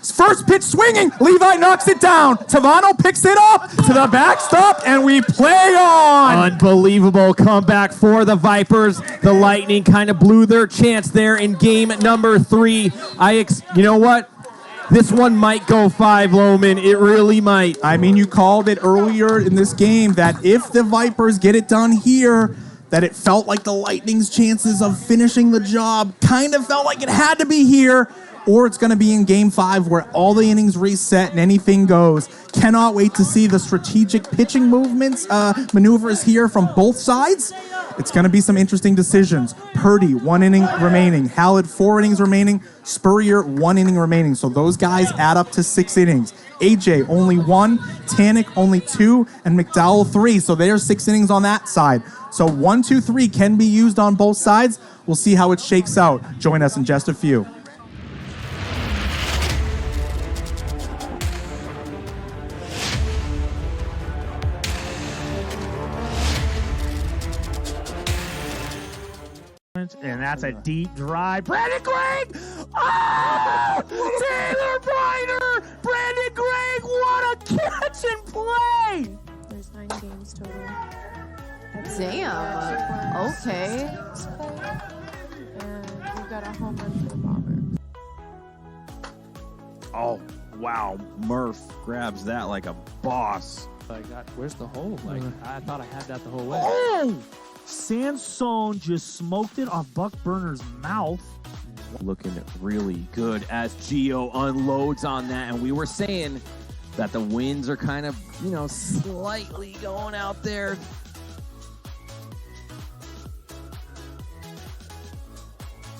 First pitch swinging, Levi knocks it down. Tavano picks it up to the backstop, and we play on.
Unbelievable comeback for the Vipers. The Lightning kind of blew their chance there in game number 3. You know what? This one might go 5, Lohman. It really might.
I mean, you called it earlier in this game that if the Vipers get it done here, that it felt like the Lightning's chances of finishing the job kind of felt like it had to be here, or it's going to be in game 5 where all the innings reset and anything goes. Cannot wait to see the strategic pitching movements, maneuvers here from both sides. It's going to be some interesting decisions. Purdy, 1 inning remaining. Hallid, 4 innings remaining. Spurrier, 1 inning remaining. So those guys add up to 6 innings. AJ, only 1. Tanek, only 2. And McDowell, 3. So there's 6 innings on that side. So 1, 2, 3 can be used on both sides. We'll see how it shakes out. Join us in just a few.
And that's a deep drive. Brandon Gregg! Oh! Taylor Briner! Brandon Gregg, what a catch and play!
There's 9 games total.
Damn. Okay.
And we've got a home run for the Bombers.
Oh, wow. Murph grabs that like a boss.
Where's the hole? I thought I had that the whole way. Oh! Sansone just smoked it off Buck Burner's mouth.
Looking really good as Gio unloads on that. And we were saying that the winds are kind of, slightly going out there.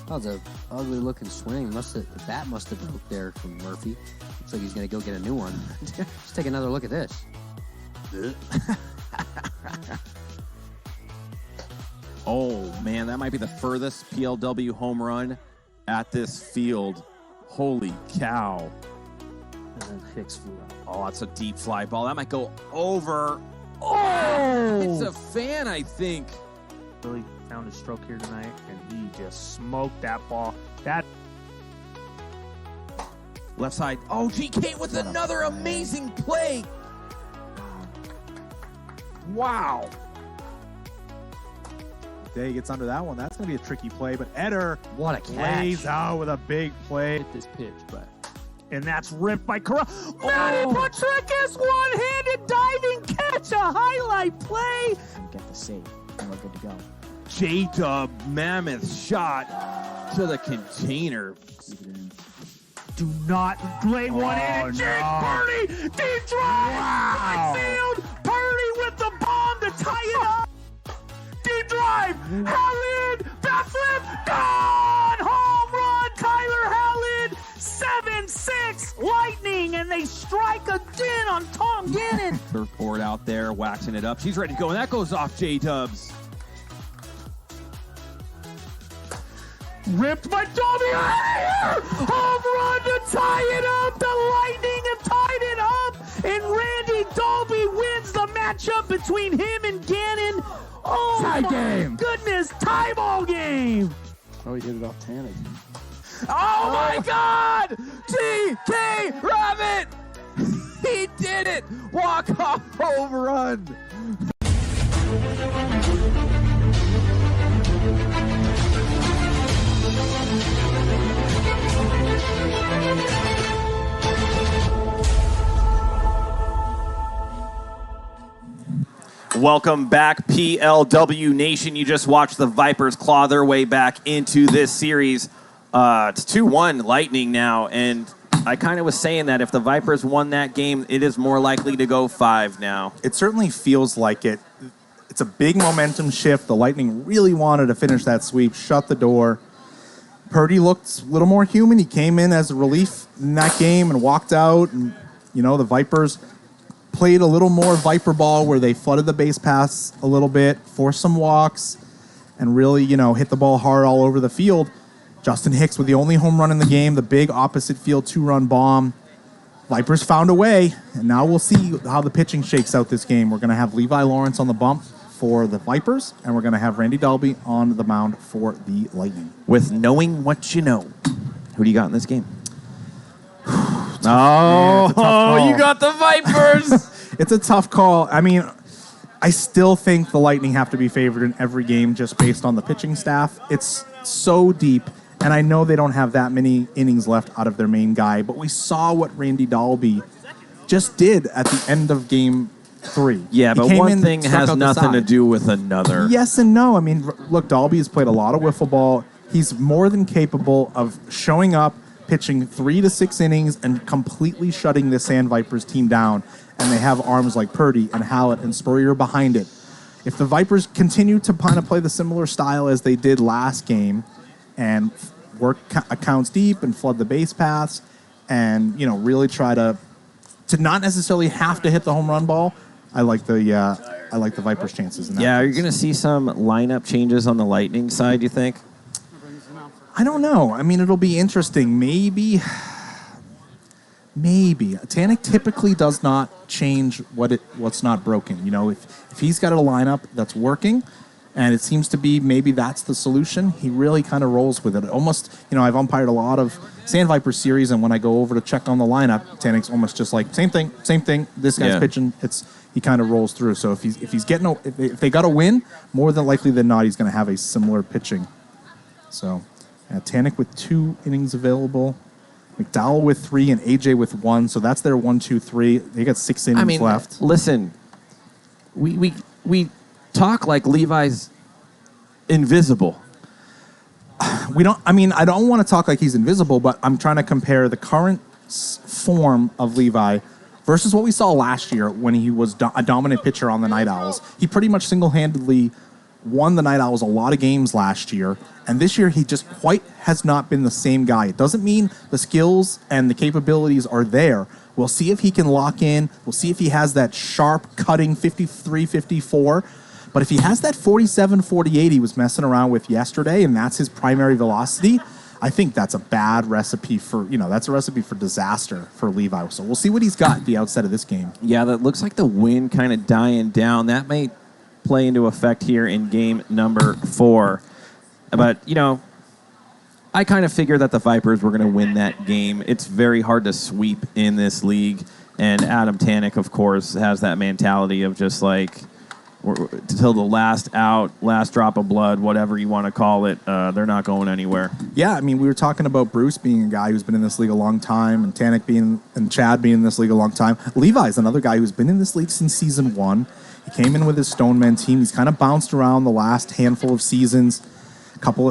That was a ugly looking swing. The bat must have broke there from Murphy. Looks like he's going to go get a new one. Let's take another look at this.
Oh, man, that might be the furthest PLW home run at this field. Holy cow.
And then Hicks flew out.
Oh, that's a deep fly ball. That might go over. Oh! It's a fan, I think.
Really found his stroke here tonight, and he just smoked that ball. That
Left side. Oh, GK with another amazing play. Wow.
Day gets under that one. That's going to be a tricky play, but Eder
What a catch.
lays out with a big play.
hit this pitch, and that's ripped by Corral. Manny Patricus, one-handed diving catch, a highlight play.
Get the save, and we're good to go.
J-Dub mammoth shot to the container.
Keep it in.
Do not lay one in. Jake Purdy, deep drive, right field. Purdy with the bomb to tie it up. Deep drive, Howland, bat flip, gone! Home run, Tyler Howland, 7-6, Lightning, and they strike again on Tom Gannon.
Surfboard out there, waxing it up. She's ready to go, and that goes off J-Dubs.
Ripped by Dolby out of here! Home run to tie it up! The Lightning have tied it up! And Randy Dolby wins the matchup between him and Gannon. Oh my goodness, tie ball game!
Oh, he hit it off Tanek.
Oh my God! TK Rabbit! He did it! Walk-off home run! Welcome back, PLW Nation. You just watched the Vipers claw their way back into this series. It's 2-1 Lightning now, and I kind of was saying that if the Vipers won that game, it is more likely to go 5 now.
It certainly feels like it. It's a big momentum shift. The Lightning really wanted to finish that sweep, shut the door. Purdy looked a little more human. He came in as a relief in that game and walked out. And, the Vipers played a little more Viper ball where they flooded the base paths a little bit, forced some walks, and really, hit the ball hard all over the field. Justin Hicks with the only home run in the game, the big opposite field 2-run bomb. Vipers found a way, and now we'll see how the pitching shakes out this game. We're going to have Levi Lawrence on the bump for the Vipers, and we're going to have Randy Dolby on the mound for the Lightning.
With knowing what you know, who do you got in this game? You got the Vipers!
It's a tough call. I mean, I still think the Lightning have to be favored in every game just based on the pitching staff. It's so deep, and I know they don't have that many innings left out of their main guy, but we saw what Randy Dolby just did at the end of Game 3.
Yeah, but one thing has nothing to do with another.
Yes and no. I mean, look, Dolby has played a lot of wiffle ball. He's more than capable of showing up, pitching 3 to 6 innings, and completely shutting the Sandvipers team down. And they have arms like Purdy and Hallett and Spurrier behind it. If the Vipers continue to kind of play the similar style as they did last game and work accounts deep and flood the base paths and, really try to not necessarily have to hit the home run ball, I like the Vipers' chances in that.
Yeah, are you going to see some lineup changes on the Lightning side, you think?
I don't know. I mean, it'll be interesting. Maybe. Tanek typically does not change what's not broken. If he's got a lineup that's working, and it seems to be maybe that's the solution, he really kind of rolls with it. Almost, I've umpired a lot of Sandvipers series, and when I go over to check on the lineup, Tanek's almost just like same thing. This guy's pitching. He kind of rolls through. So if they got a win, more than likely than not, he's going to have a similar pitching. So, Tanek with 2 innings available. McDowell with 3 and AJ with 1, so that's their 1, 2, 3. They got 6 innings left.
Listen, we talk like Levi's invisible.
we don't. I mean, I don't want to talk like he's invisible, but I'm trying to compare the current form of Levi versus what we saw last year when he was a dominant pitcher on the Night Owls. He pretty much single-handedly won the Night Owls a lot of games last year, and this year he just quite has not been the same guy. It doesn't mean the skills and the capabilities are there. We'll see if he can lock in. We'll see if he has that sharp cutting 53, 54. But if he has that 47, 48 he was messing around with yesterday, and that's his primary velocity, I think that's a bad recipe for, that's a recipe for disaster for Levi. So we'll see what he's got at the outset of this game.
Yeah, that looks like the wind kind of dying down. That may play into effect here in game number 4. But, I kind of figured that the Vipers were going to win that game. It's very hard to sweep in this league. And Adam Tanek, of course, has that mentality of just like, until the last out, last drop of blood, whatever you want to call it, they're not going anywhere.
Yeah, I mean, we were talking about Bruce being a guy who's been in this league a long time, and Tanek and Chad being in this league a long time. Levi's another guy who's been in this league since season 1. He came in with his Stoneman team. He's kind of bounced around the last handful of seasons.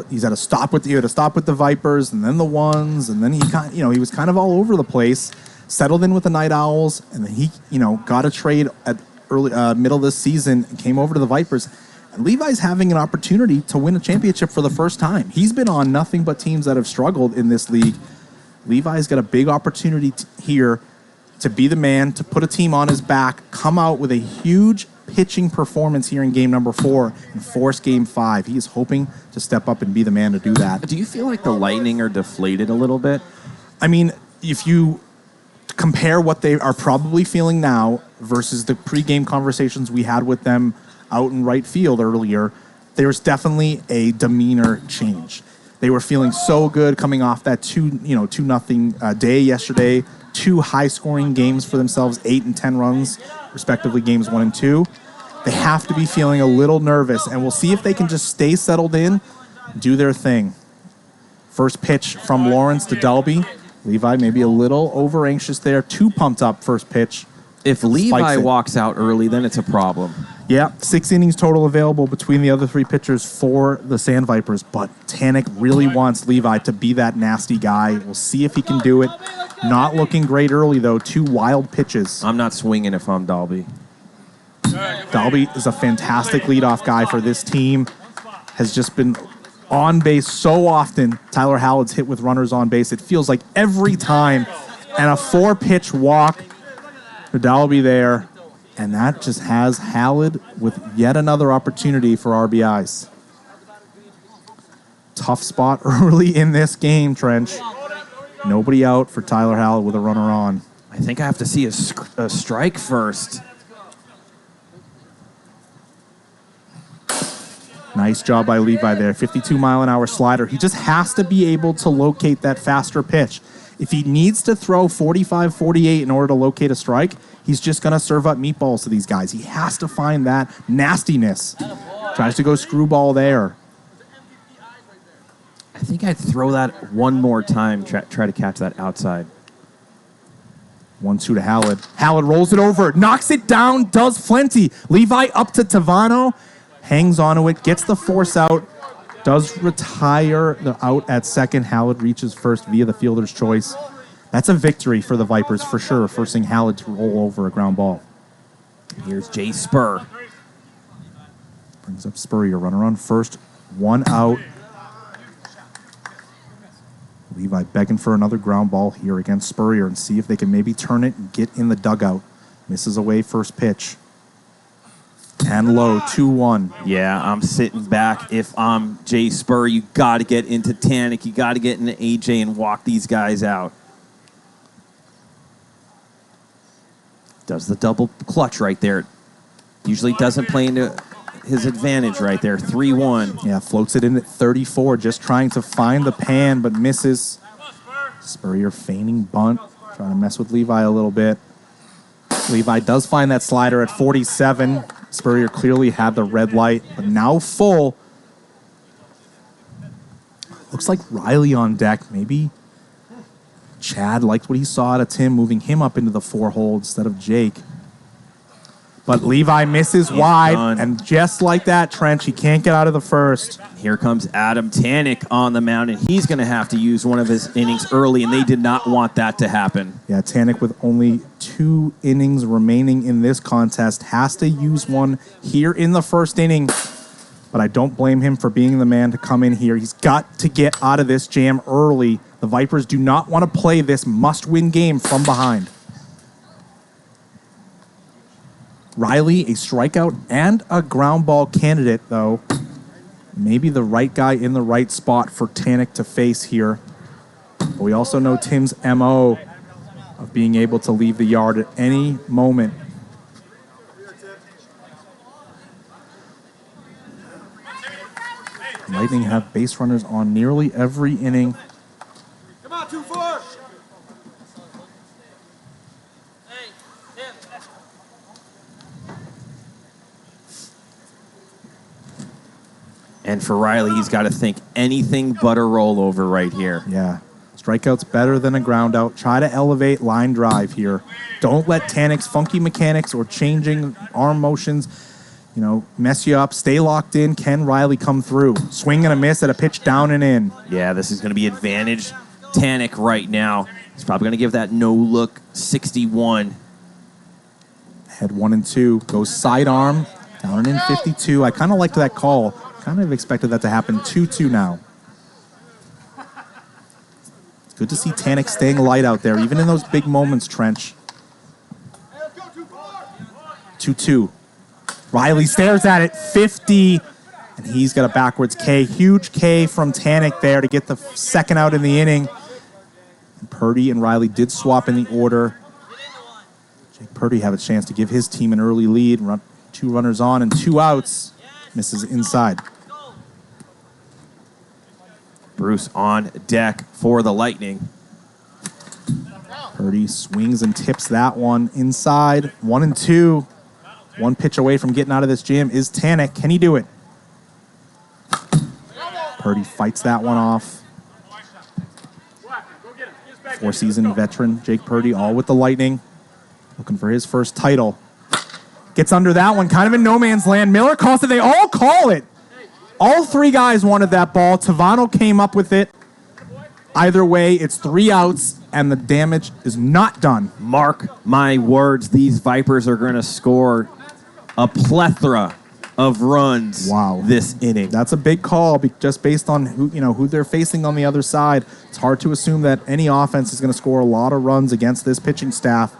He's had to stop with the Vipers, and then the Ones, and then he was kind of all over the place. Settled in with the Night Owls, and then he got a trade at early middle of this season and came over to the Vipers. And Levi's having an opportunity to win a championship for the first time. He's been on nothing but teams that have struggled in this league. Levi's got a big opportunity here to be the man, to put a team on his back, come out with a huge pitching performance here in game number 4 and force game 5. He is hoping to step up and be the man to do that.
Do you feel like the Lightning are deflated a little bit?
I mean, if you compare what they are probably feeling now versus the pregame conversations we had with them out in right field earlier, there's definitely a demeanor change. They were feeling so good coming off that 2-0 day yesterday, 2 high-scoring games for themselves, 8 and 10 runs, respectively, games 1 and 2. They have to be feeling a little nervous, and we'll see if they can just stay settled in, do their thing. First pitch from Lawrence to Dalby. Levi maybe a little over-anxious there. Too pumped up first pitch.
If Levi walks out early, then it's a problem.
Yeah, 6 innings total available between the other 3 pitchers for the Sandvipers, but Tanek really wants Levi to be that nasty guy. We'll see if he can do it. Not looking great early, though. 2 wild pitches.
I'm not swinging if I'm Dalby.
Dalby is a fantastic leadoff guy for this team. Has just been on base so often. Tyler Hallett's hit with runners on base. It feels like every time. And a 4-pitch walk for Dalby there. And that just has Hallett with yet another opportunity for RBIs. Tough spot early in this game, Trench. Nobody out for Tyler Hallett with a runner on.
I think I have to see a strike first.
Nice job by Levi there. 52-mile-an-hour slider. He just has to be able to locate that faster pitch. If he needs to throw 45, 48 in order to locate a strike, he's just going to serve up meatballs to these guys. He has to find that nastiness. Tries to go screwball there.
I think I'd throw that one more time, try to catch that outside.
1-2 to Hallett. Hallett rolls it over, knocks it down, does plenty. Levi up to Tavano, hangs onto it, gets the force out, does retire the out at second. Hallett reaches first via the fielder's choice. That's a victory for the Vipers for sure, forcing Hallett to roll over a ground ball.
Here's Jay Spur.
Brings up Spurrier, runner on first, 1 out. Levi begging for another ground ball here against Spurrier and see if they can maybe turn it and get in the dugout. Misses away first pitch. And low, 2-1.
Yeah, I'm sitting back. If I'm Jay Spur, you got to get into Tanek. You got to get into AJ and walk these guys out. Does the double clutch right there. Usually doesn't play into his advantage right there. 3-1.
Yeah, floats it in at 34, just trying to find the pan, but misses. Spurrier feigning bunt, trying to mess with Levi a little bit. Levi does find that slider at 47. Spurrier clearly had the red light, but now full. Looks like Riley on deck. Maybe Chad liked what he saw out of Tim, moving him up into the 4 hole instead of Jake. But Levi misses wide,
done.
and just like that, Trench, he can't get out of the first.
Here comes Adam Tanek on the mound, and he's going to have to use one of his innings early, and they did not want that to happen.
Yeah, Tanek with only 2 innings remaining in this contest has to use one here in the first inning. But I don't blame him for being the man to come in here. He's got to get out of this jam early. The Vipers do not want to play this must-win game from behind. Riley, a strikeout and a ground ball candidate, though. Maybe the right guy in the right spot for Tanek to face here. But we also know Tim's MO of being able to leave the yard at any moment. Lightning have base runners on nearly every inning.
Come on, 2-4.
And for Riley, he's got to think anything but a rollover right here.
Yeah. Strikeout's better than a ground out. Try to elevate line drive here. Don't let Tanek's funky mechanics or changing arm motions, mess you up. Stay locked in. Can Riley come through? Swing and a miss at a pitch down and in.
Yeah, this is going to be advantage Tanek right now. He's probably going to give that no-look 61.
Head 1 and 2. Goes sidearm. Down and in 52. I kind of liked that call. Kind of expected that to happen. 2-2 now. It's good to see Tanek staying light out there, even in those big moments, Trench. 2-2. Riley stares at it. 50. And he's got a backwards K. Huge K from Tanek there to get the second out in the inning. And Purdy and Riley did swap in the order. Jake Purdy have a chance to give his team an early lead. 2 runners on and 2 outs. Misses inside.
Bruce on deck for the Lightning.
Purdy swings and tips that one inside. 1 and 2. 1 pitch away from getting out of this jam is Tanek. Can he do it? Purdy fights that one off. 4-season veteran Jake Purdy, all with the Lightning. Looking for his first title. Gets under that one, kind of in no man's land. Miller calls it. They all call it. All 3 guys wanted that ball. Tavano came up with it. Either way, it's 3 outs, and the damage is not done.
Mark my words, these Vipers are going to score a plethora of runs this inning.
That's a big call, just based on who they're facing on the other side. It's hard to assume that any offense is going to score a lot of runs against this pitching staff.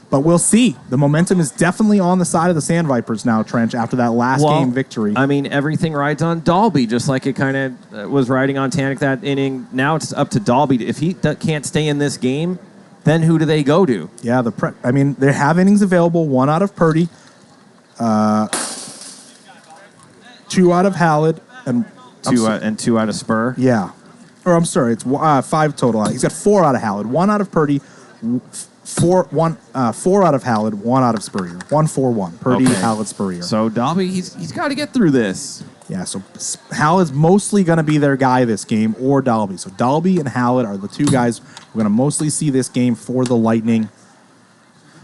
But we'll see. The momentum is definitely on the side of the Sandvipers now, Trench, after that last game victory.
I mean, everything rides on Dalby, just like it kind of was riding on Tanek that inning. Now it's up to Dalby. If he can't stay in this game, then who do they go to?
Yeah, they have innings available. 1 out of Purdy, 2 out of Hallett, and
2 out of Spur.
Yeah. Or I'm sorry, it's 5 total. He's got 4 out of Hallett, 1 out of Purdy, 4 out of Hallett, 1 out of Spurrier. 1-4-1. Purdy, Hallett, Spurrier.
So Dalby, he's got to get through this.
Yeah, so Hallett's mostly going to be their guy this game, or Dalby. So Dalby and Hallett are the 2 guys we're going to mostly see this game for the Lightning.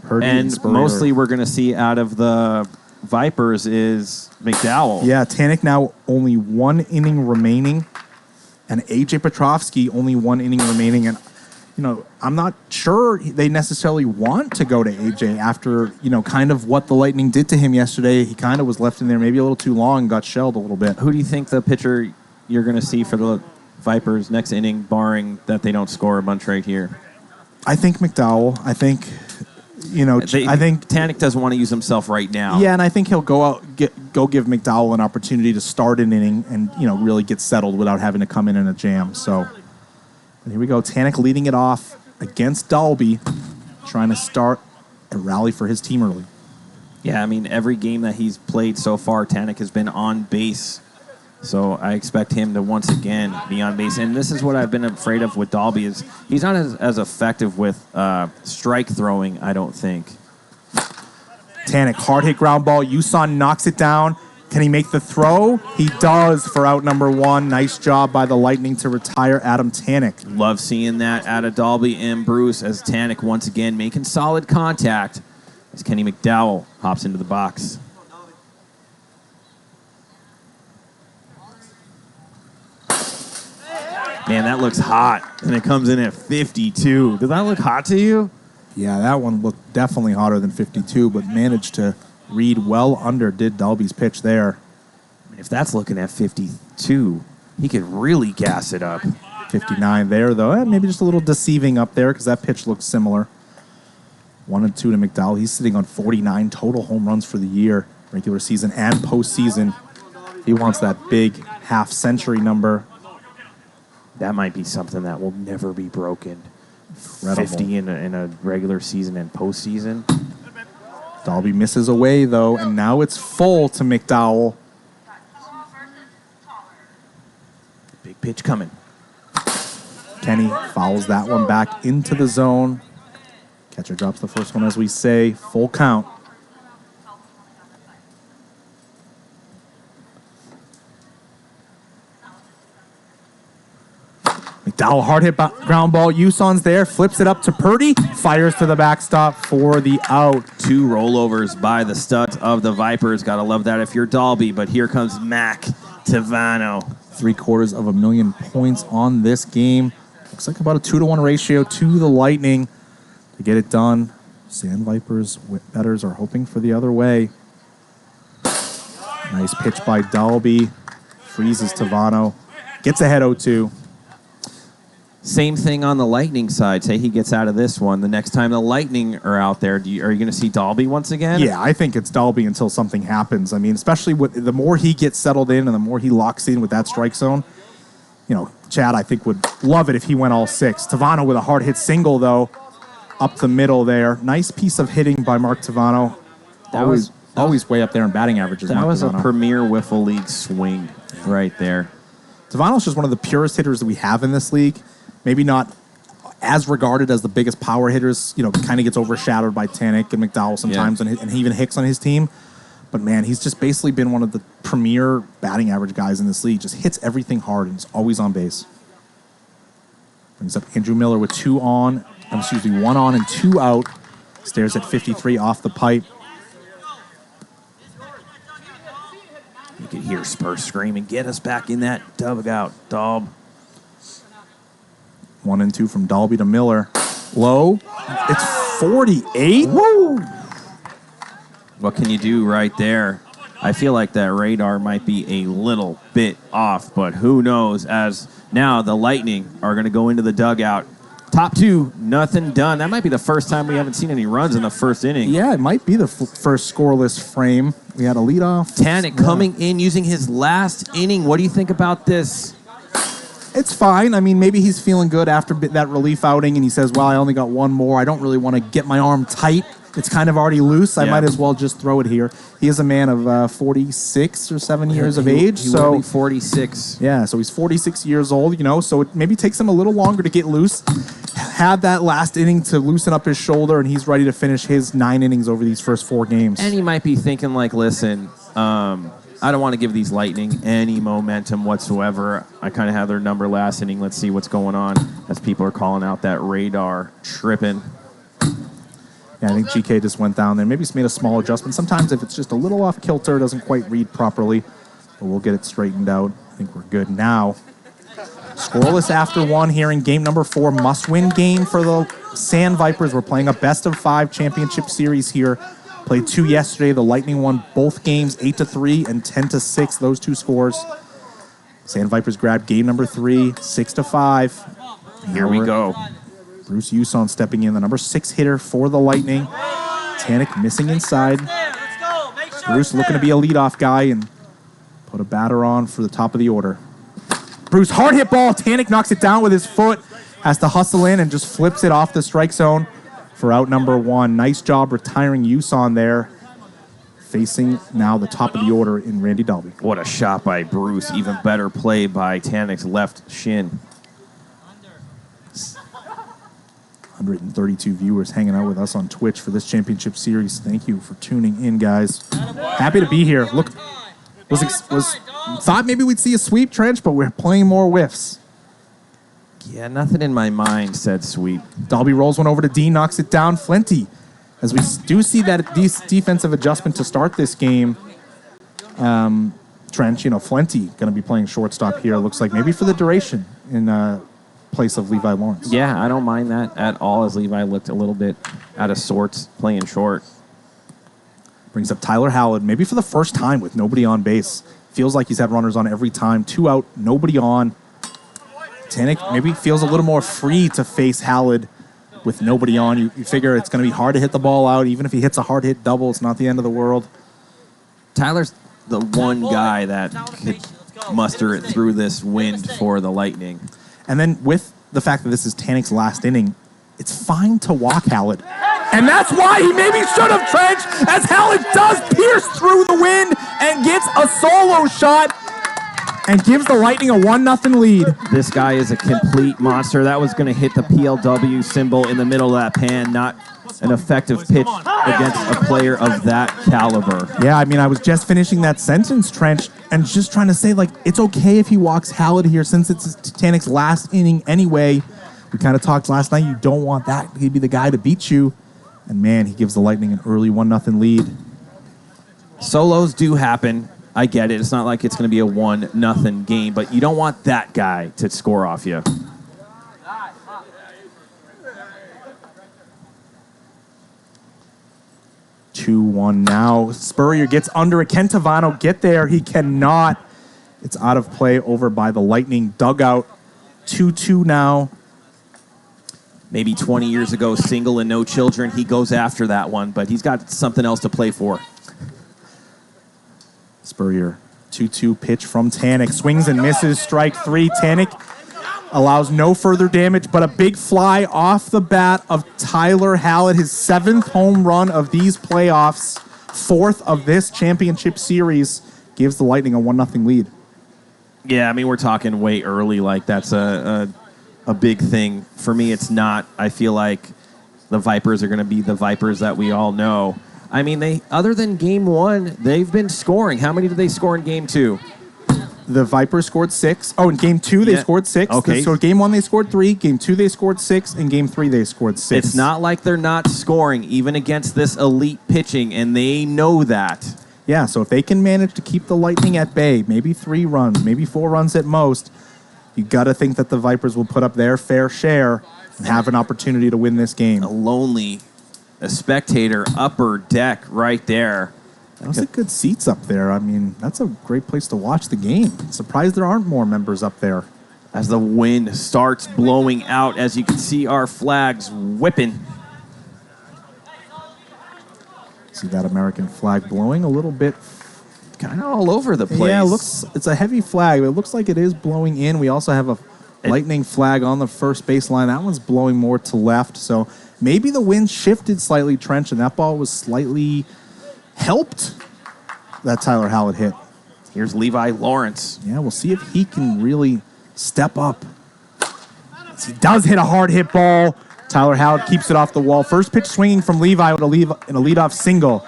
Purdy and Spurrier.
Mostly we're going to see out of the Vipers is McDowell.
Yeah, Tanek now only 1 inning remaining, and A.J. Petrovsky only 1 inning remaining. And I'm not sure they necessarily want to go to AJ after, kind of what the Lightning did to him yesterday. He kind of was left in there maybe a little too long and got shelled a little bit.
Who do you think the pitcher you're going to see for the Vipers next inning, barring that they don't score a bunch right here?
I think McDowell. I think, I think
Tanek doesn't want to use himself right now.
Yeah, and I think he'll go out, go give McDowell an opportunity to start an inning and, really get settled without having to come in a jam. So... And here we go. Tanek leading it off against Dalby, trying to start a rally for his team early.
Yeah, I mean, every game that he's played so far, Tanek has been on base. So I expect him to once again be on base. And this is what I've been afraid of with Dalby is he's not as effective with strike throwing, I don't think.
Tanek, hard hit ground ball. Yuson knocks it down. Can he make the throw? He does for out number 1. Nice job by the Lightning to retire Adam Tanek.
Love seeing that out of Dalby and Bruce as Tanek once again making solid contact. as Kenny McDowell hops into the box. Man, that looks hot, and it comes in at 52. Does that look hot to you?
Yeah, that one looked definitely hotter than 52, but managed to read well under did Dalby's pitch there.
If that's looking at 52, he could really gas it up.
59 there, though. Maybe just a little deceiving up there because that pitch looks similar. 1 and 2 to McDowell. He's sitting on 49 total home runs for the year, regular season and postseason. He wants that big half-century number.
That might be something that will never be broken.
Incredible.
50 in a regular season and postseason.
Dalby misses away, though, and now it's full to McDowell.
Big pitch coming.
Kenny fouls that one back into the zone. Catcher drops the first one, as we say. Full count. McDowell, hard hit ground ball. Uson's there, flips it up to Purdy, fires to the backstop for the out.
2 rollovers by the studs of the Vipers. Gotta love that if you're Dalby, but here comes Mac Tavano.
750,000 points on this game. Looks like about a 2-to-1 ratio to the Lightning to get it done. Sandvipers bettors are hoping for the other way. Nice pitch by Dalby. Freezes Tavano. Gets ahead 0-2.
Same thing on the Lightning side. Say he gets out of this one. The next time the Lightning are out there, are you going to see Dalby once again?
Yeah, I think it's Dalby until something happens. I mean, especially with the more he gets settled in and the more he locks in with that strike zone. You know, Chad, I think, would love it if he went all 6. Tavano with a hard hit single, though, up the middle there. Nice piece of hitting by Mark Tavano. Always way up there in batting averages.
That
Mark
was
Tavano.
a premier Wiffle League swing right there.
Tavano's just one of the purest hitters that we have in this league. Maybe not as regarded as the biggest power hitters. You know, kind of gets overshadowed by Tanek and McDowell sometimes, and he even Hicks on his team. But, man, he's just basically been one of the premier batting average guys in this league. Just hits everything hard and is always on base. Brings up Andrew Miller with 1 on and 2 out. Stares at 53 off the pipe.
You could hear Spurs screaming, "Get us back in that dugout, Dalb."
1 and 2 from Dalby to Miller. Low. It's 48. Woo!
What can you do right there? I feel like that radar might be a little bit off, but who knows, as now the Lightning are going to go into the dugout. Top 2, nothing done. That might be the first time we haven't seen any runs in the first inning.
Yeah, it might be the first scoreless frame. We had a leadoff.
Tanek coming in using his last inning. What do you think about this?
It's fine. I mean, maybe he's feeling good after that relief outing, and he says, well, I only got 1 more. I don't really want to get my arm tight. It's kind of already loose. I might as well just throw it here. He is a man of 46 or 7 years of age.
He will be 46.
Yeah, so he's 46 years old, you know, so it maybe takes him a little longer to get loose. Had that last inning to loosen up his shoulder, and he's ready to finish his 9 innings over these first 4 games.
And he might be thinking, like, listen, I don't want to give these Lightning any momentum whatsoever. I kind of had their number last inning. Let's see what's going on as people are calling out that radar tripping.
Yeah, I think GK just went down there. Maybe he's made a small adjustment. Sometimes if it's just a little off kilter, it doesn't quite read properly. But we'll get it straightened out. I think we're good now. Scoreless after 1 here in game number 4. Must-win game for the Sandvipers. We're playing a best-of-5 championship series here. Played 2 yesterday. The Lightning won both games 8-3 and 10-6. Those 2 scores. Sandvipers grabbed game number 3, 6-5.
Here we go.
Bruce Uson stepping in, the number 6 hitter for the Lightning. Tanek missing inside. Bruce looking to be a leadoff guy and put a batter on for the top of the order. Bruce, hard hit ball. Tanek knocks it down with his foot. Has to hustle in and just flips it off the strike zone for out number 1. Nice job retiring Uson there. Facing now the top of the order in Randy Dalby.
What a shot by Bruce. Even better play by Tanek's left shin.
132 viewers hanging out with us on Twitch for this championship series. Thank you for tuning in, guys. Happy to be here. Look, thought maybe we'd see a sweep, Trench, but we're playing more whiffs.
Yeah, nothing in my mind said sweep.
Dalby rolls one over to Dean, knocks it down. Flinty as we do see that defensive adjustment to start this game, Trench, Flenty going to be playing shortstop here, looks like, maybe for the duration in place of Levi Lawrence.
Yeah, I don't mind that at all, as Levi looked a little bit out of sorts playing short.
Brings up Tyler Howard, maybe for the first time with nobody on base. Feels like he's had runners on every time. 2 out, nobody on. Tanek maybe feels a little more free to face Howard with nobody on. You figure it's going to be hard to hit the ball out. Even if he hits a hard hit double, it's not the end of the world.
Tyler's the one guy that could muster it through this wind for the Lightning.
And then with the fact that this is Tanek's last inning, it's fine to walk Howard. And that's why he maybe should have trenched, as Howard does pierce through the wind and gets a solo shot and gives the Lightning a 1-0 lead.
This guy is a complete monster. That was going to hit the PLW symbol in the middle of that pan, not an effective pitch against a player of that caliber.
Yeah, I mean, I was just finishing that sentence, Trench, and just trying to say, like, it's okay if he walks Howard here since it's Tanek's last inning anyway. We kind of talked last night, you don't want that to be the guy to beat you. And, man, he gives the Lightning an early 1-0 lead.
Solos do happen. I get it. It's not like it's going to be a 1-0 game, but you don't want that guy to score off you.
Two, 1 now. Spurrier gets under it. Can Tavano get there? He cannot. It's out of play over by the Lightning dugout. 2-2 now.
Maybe 20 years ago, single and no children, he goes after that one, but he's got something else to play for.
Spurrier, 2-2 pitch from Tanek. Swings and misses, strike 3. Tanek allows no further damage, but a big fly off the bat of Tyler Hallett, his 7th home run of these playoffs, 4th of this championship series, gives the Lightning a 1-0 lead.
Yeah, I mean, we're talking way early, like that's a big thing. For me, it's not. I feel like the Vipers are going to be the Vipers that we all know. I mean, other than game 1, they've been scoring. How many did they score in game 2?
The Vipers scored 6. Oh, in game 2, they scored 6.
Okay.
So game 1, they scored 3. Game 2, they scored 6. And game 3, they scored 6.
It's not like they're not scoring, even against this elite pitching, and they know that.
Yeah, so if they can manage to keep the Lightning at bay, maybe 3 runs, maybe 4 runs at most, you got to think that the Vipers will put up their fair share and have an opportunity to win this game.
A spectator upper deck right there.
Those are good seats up there. I mean, that's a great place to watch the game. Surprised there aren't more members up there.
As the wind starts blowing out, as you can see our flags whipping.
See that American flag blowing a little bit.
Kind of all over the place.
Yeah, it's a heavy flag. It looks like it is blowing in. We also have a Lightning flag on the first baseline. That one's blowing more to left. So maybe the wind shifted slightly, Trench, and that ball was slightly helped that Tyler Hallett hit.
Here's Levi Lawrence.
Yeah, we'll see if he can really step up. As he does hit a hard hit ball. Tyler Hallett keeps it off the wall. First pitch swinging from Levi in a leadoff single.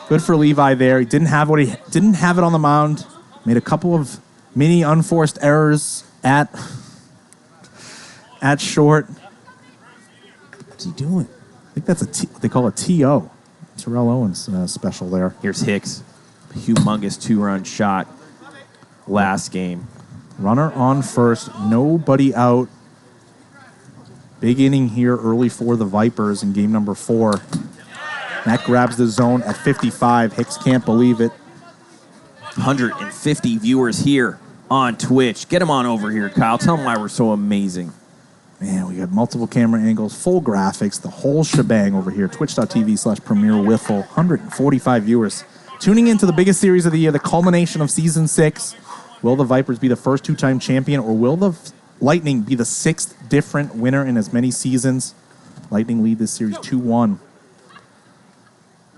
Good for Levi there. He didn't have it on the mound. Made a couple of mini unforced errors at short. What's he doing? I think that's what they call a TO. Terrell Owens special there.
Here's Hicks. Humongous 2-run shot last game.
Runner on first. Nobody out. Big inning here early for the Vipers in game number 4. That grabs the zone at 55. Hicks can't believe it.
150 viewers here on Twitch. Get them on over here, Kyle. Tell them why we're so amazing.
Man, we got multiple camera angles, full graphics, the whole shebang over here. Twitch.tv/Premier WIFFLE. 145 viewers. Tuning into the biggest series of the year, the culmination of Season 6. Will the Vipers be the first 2-time champion, or will the Lightning be the 6th different winner in as many seasons? Lightning lead this series 2-1.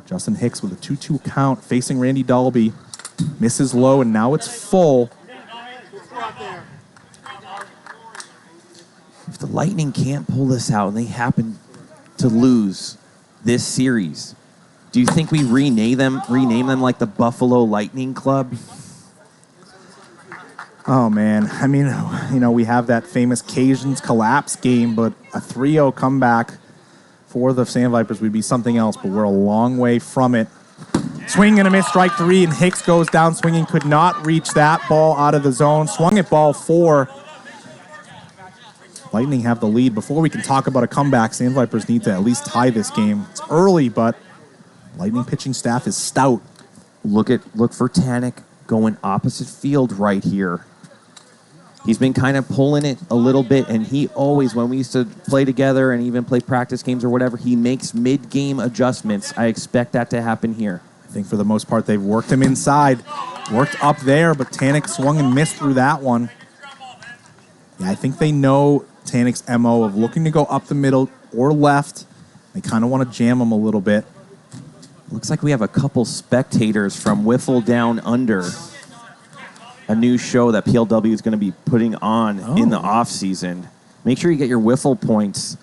Justin Hicks with a 2-2 count facing Randy Dalby. Misses low, and now it's full.
If the Lightning can't pull this out and they happen to lose this series, do you think we rename them like the Buffalo Lightning Club?
Oh, man. I mean, we have that famous Cajuns collapse game, but a 3-0 comeback for the Sandvipers, we'd be something else, but we're a long way from it. Swing and a miss, strike 3, and Hicks goes down swinging. Could not reach that ball out of the zone. Swung at ball 4. Lightning have the lead. Before we can talk about a comeback, Sandvipers need to at least tie this game. It's early, but Lightning pitching staff is stout.
Look for Tanek going opposite field right here. He's been kind of pulling it a little bit, and he always, when we used to play together and even play practice games or whatever, he makes mid-game adjustments. I expect that to happen here.
I think for the most part, they've worked him inside. Worked up there, but Tanek swung and missed through that one. Yeah, I think they know Tanek's MO of looking to go up the middle or left. They kind of want to jam him a little bit.
Looks like we have a couple spectators from WIFFLE Down Under, a new show that PLW is going to be putting on in the off season. Make sure you get your WIFFLE points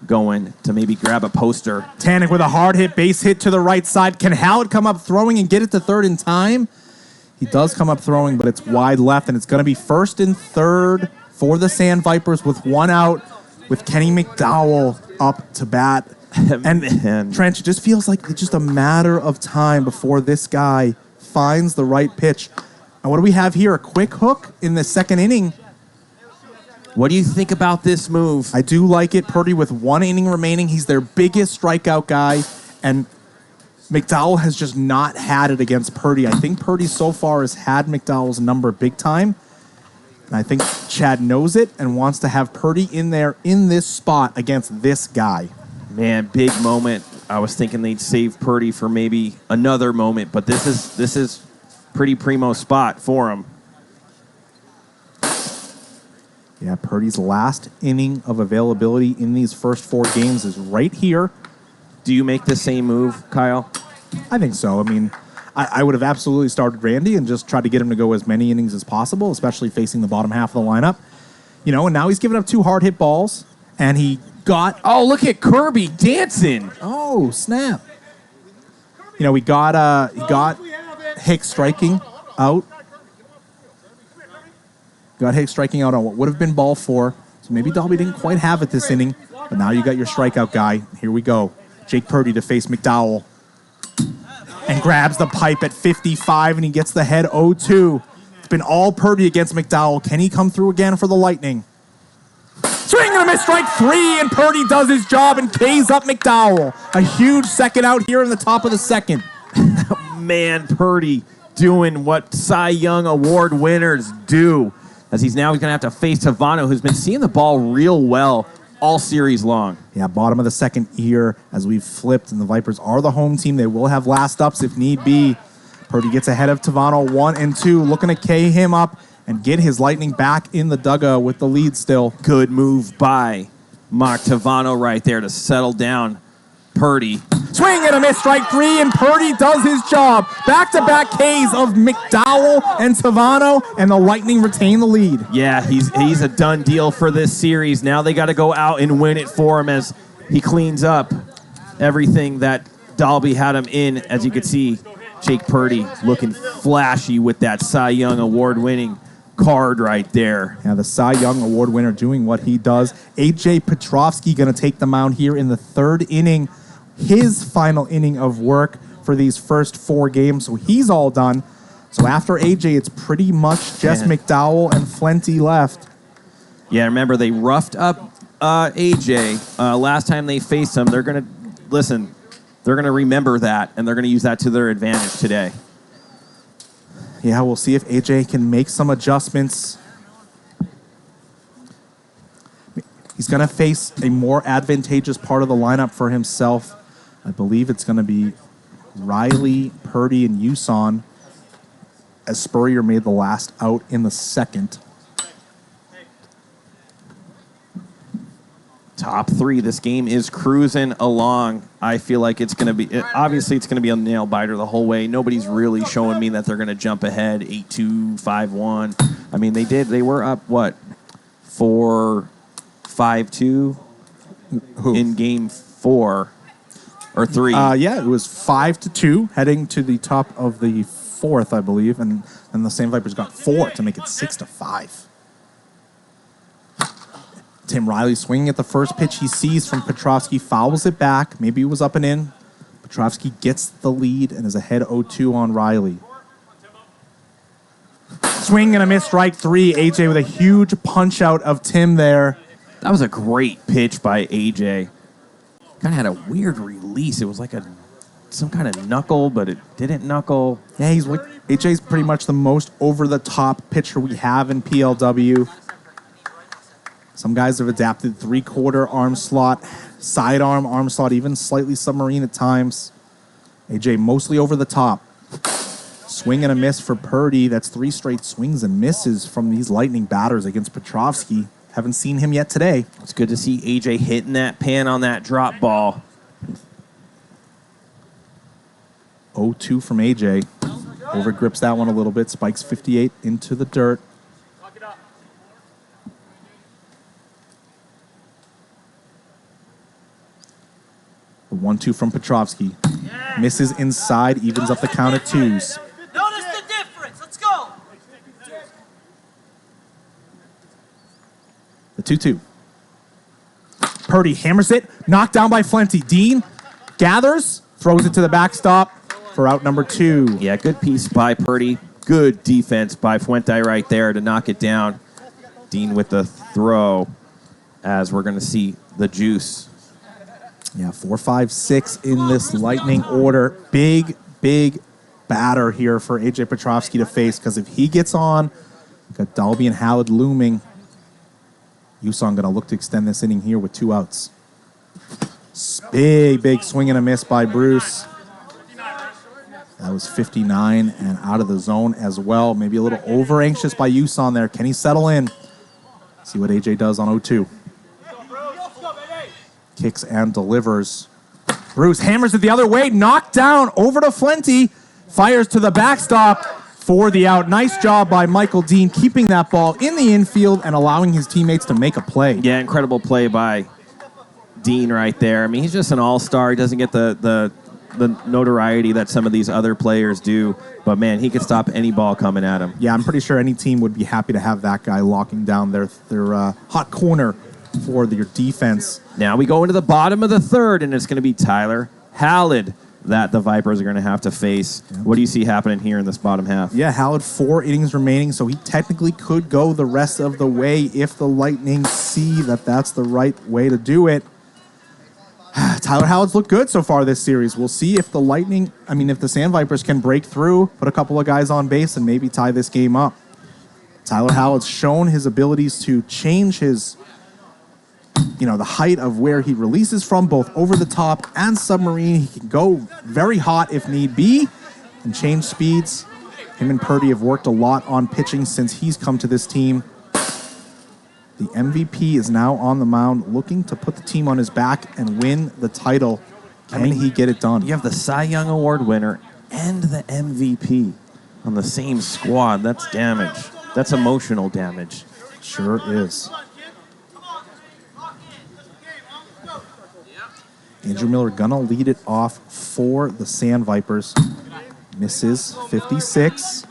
going to maybe grab a poster.
Tanek with a hard hit, base hit to the right side. Can Howard come up throwing and get it to third in time? He does come up throwing, but it's wide left, and it's going to be first and third for the Sandvipers with one out, with Kenny McDowell up to bat. And Trench, it just feels like it's just a matter of time before this guy finds the right pitch. And what do we have here? A quick hook in the second inning.
What do you think about this move?
I do like it. Purdy with 1 inning remaining. He's their biggest strikeout guy, and McDowell has just not had it against Purdy. I think Purdy so far has had McDowell's number big time. And I think Chad knows it and wants to have Purdy in there in this spot against this guy.
Man, big moment. I was thinking they'd save Purdy for maybe another moment, but this is pretty primo spot for him.
Yeah, Purdy's last inning of availability in these first 4 games is right here.
Do you make the same move, Kyle?
I think so. I mean, I would have absolutely started Randy and just tried to get him to go as many innings as possible, especially facing the bottom half of the lineup. You know, and now he's given up 2 hard hit balls, and he got...
Oh, look at Kirby dancing.
Oh, snap. You know, he got Hicks striking out. Got Hicks striking out on what would have been ball 4. So maybe Dalby didn't quite have it this inning, but now you got your strikeout guy. Here we go. Jake Purdy to face McDowell. And grabs the pipe at 55, and he gets the head 0-2. It's been all Purdy against McDowell. Can he come through again for the Lightning? Swing and a miss, strike 3, and Purdy does his job and K's up McDowell. A huge second out here in the top of the second.
Man, Purdy doing what Cy Young Award winners do, as he's going to have to face Tavano, who's been seeing the ball real well all series long.
Yeah, bottom of the second here as we've flipped, and the Vipers are the home team. They will have last ups if need be. Purdy gets ahead of Tavano 1 and 2, looking to K him up and get his Lightning back in the dugout with the lead still.
Good move by Mark Tavano right there to settle down Purdy.
Swing and a miss, strike 3, and Purdy does his job. Back-to-back Ks of McDowell and Tavano, and the Lightning retain the lead.
Yeah, he's a done deal for this series. Now they got to go out and win it for him as he cleans up everything that Dalby had him in. As you can see, Jake Purdy looking flashy with that Cy Young Award-winning card right there.
Yeah, the Cy Young Award winner doing what he does. A.J. Petrovsky going to take the mound here in the 3rd inning. His final inning of work for these first 4 games, so he's all done. So after AJ, it's pretty much just McDowell and Flenty left.
Yeah, remember they roughed up AJ last time they faced him. They're gonna remember that, and they're gonna use that to their advantage today.
Yeah, we'll see if AJ can make some adjustments. He's going to face a more advantageous part of the lineup for himself. I believe it's going to be Riley, Purdy, and Yuson, as Spurrier made the last out in the 2nd.
Top 3. This game is cruising along. I feel like it's going to be, obviously it's going to be a nail biter the whole way. Nobody's really showing me that they're going to jump ahead 8-2, 5-1. I mean, they were up, 5-2 in game 4 or 3.
Yeah, it was 5-2 heading to the top of the 4th, I believe, and then the Sandvipers got 4 to make it 6-5. Tim Riley swinging at the first pitch he sees from Petrovsky, fouls it back. Maybe it was up and in. Petrovsky gets the lead and is ahead 0-2 on Riley. Swing and a miss, strike three. AJ with a huge punch out of Tim there.
That was a great pitch by AJ. Kind of had a weird release. It was like some kind of knuckle, but it didn't knuckle.
Yeah, AJ's pretty much the most over-the-top pitcher we have in PLW. Some guys have adapted three-quarter arm slot, sidearm arm slot, even slightly submarine at times. AJ mostly over the top. Swing and a miss for Purdy. That's 3 straight swings and misses from these Lightning batters against Petrovsky. Haven't seen him yet today.
It's good to see AJ hitting that pan on that drop ball.
0-2 from AJ. Over grips that one a little bit. Spikes 58 into the dirt. The 1-2 from Petrovsky. Misses inside, evens up the count at 2s.
Notice the difference. Let's go.
The 2-2. Purdy hammers it, knocked down by Flenty. Dean gathers, throws it to the backstop for out number 2.
Yeah, good piece by Purdy. Good defense by Fuente right there to knock it down. Dean with the throw as we're going to see the juice.
Yeah, 4, 5, 6 in this Lightning order. Big batter here for AJ Petrovsky to face, because if he gets on, got Dalby and Howard looming. Yuson going to look to extend this inning here with 2 outs. Big swing and a miss by Bruce. That was 59 and out of the zone as well. Maybe a little over anxious by Yuson there. Can he settle in? See what AJ does on 0-2. Kicks and delivers. Bruce hammers it the other way. Knocked down over to Flenty. Fires to the backstop for the out. Nice job by Michael Dean keeping that ball in the infield and allowing his teammates to make a play.
Yeah, incredible play by Dean right there. I mean, he's just an all-star. He doesn't get the notoriety that some of these other players do. But, man, he could stop any ball coming at him.
Yeah, I'm pretty sure any team would be happy to have that guy locking down their hot corner for your defense.
Now we go into the bottom of the third, and it's going to be Tyler Hallett that the Vipers are going to have to face. Yeah. What do you see happening here in this bottom half?
Yeah, Hallett, 4 innings remaining, so he technically could go the rest of the way if the Lightning see that that's the right way to do it. Tyler Hallett's looked good so far this series. We'll see if the Sandvipers can break through, put a couple of guys on base, and maybe tie this game up. Tyler Hallett's shown his abilities to change his the height of where he releases from, both over the top and submarine. He can go very hot if need be and change speeds. Him and Purdy have worked a lot on pitching since he's come to this team. The MVP is now on the mound, looking to put the team on his back and win the title. Can he get it done?
You have the Cy Young Award winner and the MVP on the same squad. That's damage. That's emotional damage.
Sure is. Andrew Miller gonna lead it off for the Sandvipers. Misses 56.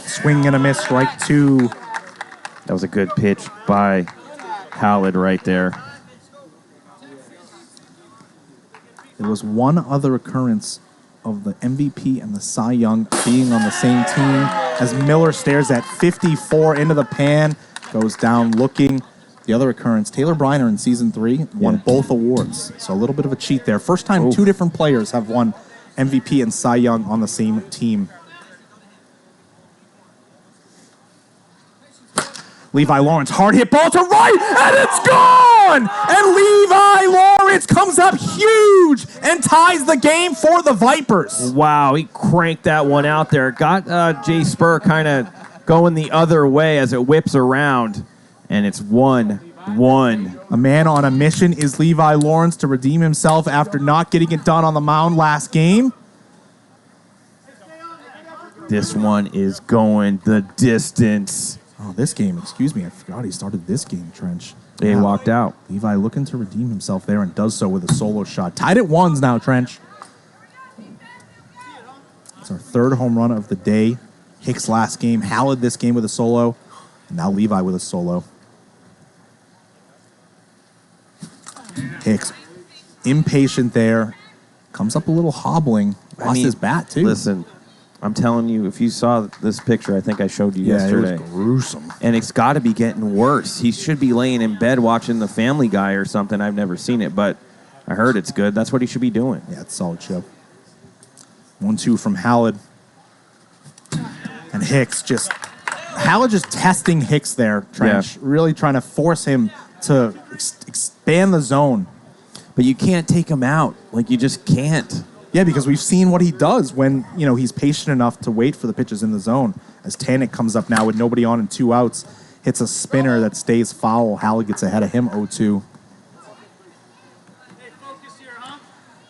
Swing and a miss, strike 2.
That was a good pitch by Hallett right there.
There was one other occurrence of the MVP and the Cy Young being on the same team as Miller stares at 54 into the pan, goes down looking. The other occurrence, Taylor Briner in Season 3 won both awards. So a little bit of a cheat there. First time 2 different players have won MVP and Cy Young on the same team. Levi Lawrence, hard hit ball to right, and it's gone! And Levi Lawrence comes up huge and ties the game for the Vipers.
Wow, he cranked that one out there. Got Jay Spur kind of going the other way as it whips around. And it's 1-1.
A man on a mission is Levi Lawrence to redeem himself after not getting it done on the mound last game.
This one is going the distance.
Oh, this game, excuse me. I forgot he started this game, Trench.
He walked out.
Levi looking to redeem himself there and does so with a solo shot. Tied at 1s now, Trench. It's our 3rd home run of the day Hicks last game, Hallett this game with a solo, and now Levi with a solo. Hicks, impatient there, comes up a little hobbling, lost his bat too.
Listen, I'm telling you, if you saw this picture, I think I showed you yesterday.
It was gruesome.
And it's got to be getting worse. He should be laying in bed watching The Family Guy or something. I've never seen it, but I heard it's good. That's what he should be doing.
Yeah, it's a solid show. 1-2 from Hallett. And Hicks Hallett just testing Hicks there, Trench. Yeah. Really trying to force him to expand the zone.
But you can't take him out. Like, you just can't.
Yeah, because we've seen what he does when, he's patient enough to wait for the pitches in the zone. As Tanek comes up now with nobody on and 2 outs, hits a spinner that stays foul. Hallett gets ahead of him 0-2.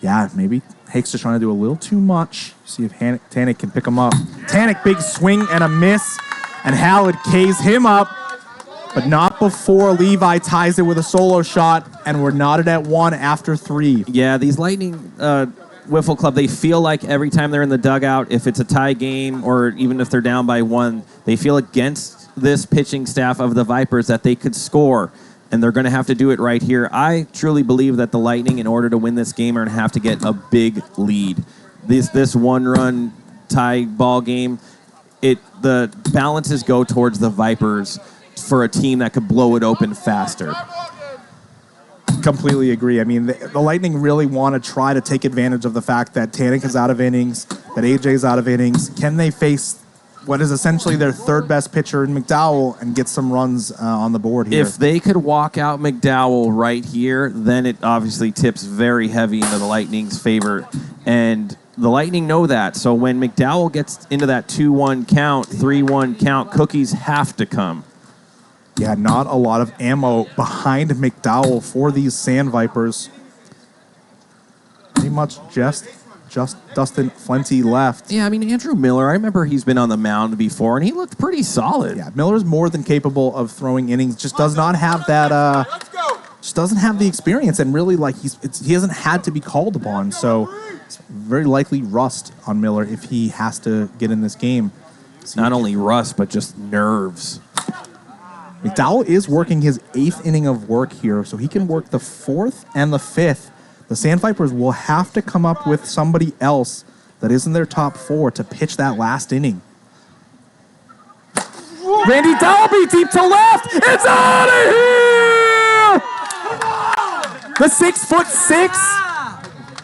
Yeah, maybe Hicks just trying to do a little too much. See if Tanek can pick him up. Tanek, big swing and a miss, and Hallett K's him up, but not before Levi ties it with a solo shot, and we're knotted at 1 after 3.
Yeah, these Lightning Wiffle Club, they feel like every time they're in the dugout, if it's a tie game or even if they're down by 1, they feel against this pitching staff of the Vipers that they could score, and they're going to have to do it right here. I truly believe that the Lightning, in order to win this game, are going to have to get a big lead. This one-run tie ball game, the balances go towards the Vipers for a team that could blow it open faster.
Completely agree. I mean, the Lightning really want to try to take advantage of the fact that Tanek is out of innings, that AJ's out of innings. Can they face what is essentially their third best pitcher in McDowell and get some runs on the board here?
If they could walk out McDowell right here, then it obviously tips very heavy into the Lightning's favor. And the Lightning know that. So when McDowell gets into that 2-1 count, 3-1 count, cookies have to come.
Yeah, not a lot of ammo behind McDowell for these Sandvipers. Pretty much just Dustin Flenty left.
Yeah, I mean, Andrew Miller, I remember he's been on the mound before, and he looked pretty solid.
Yeah, Miller's more than capable of throwing innings. Just does not have that. Just doesn't have the experience, and really, he hasn't had to be called upon. So it's very likely rust on Miller if he has to get in this game.
Not only rust, but just nerves.
McDowell is working his 8th inning of work here, so he can work the 4th and the 5th. The Sandvipers will have to come up with somebody else that is in their top 4 to pitch that last inning. Randy Dalby deep to left. It's out of here! The 6'6"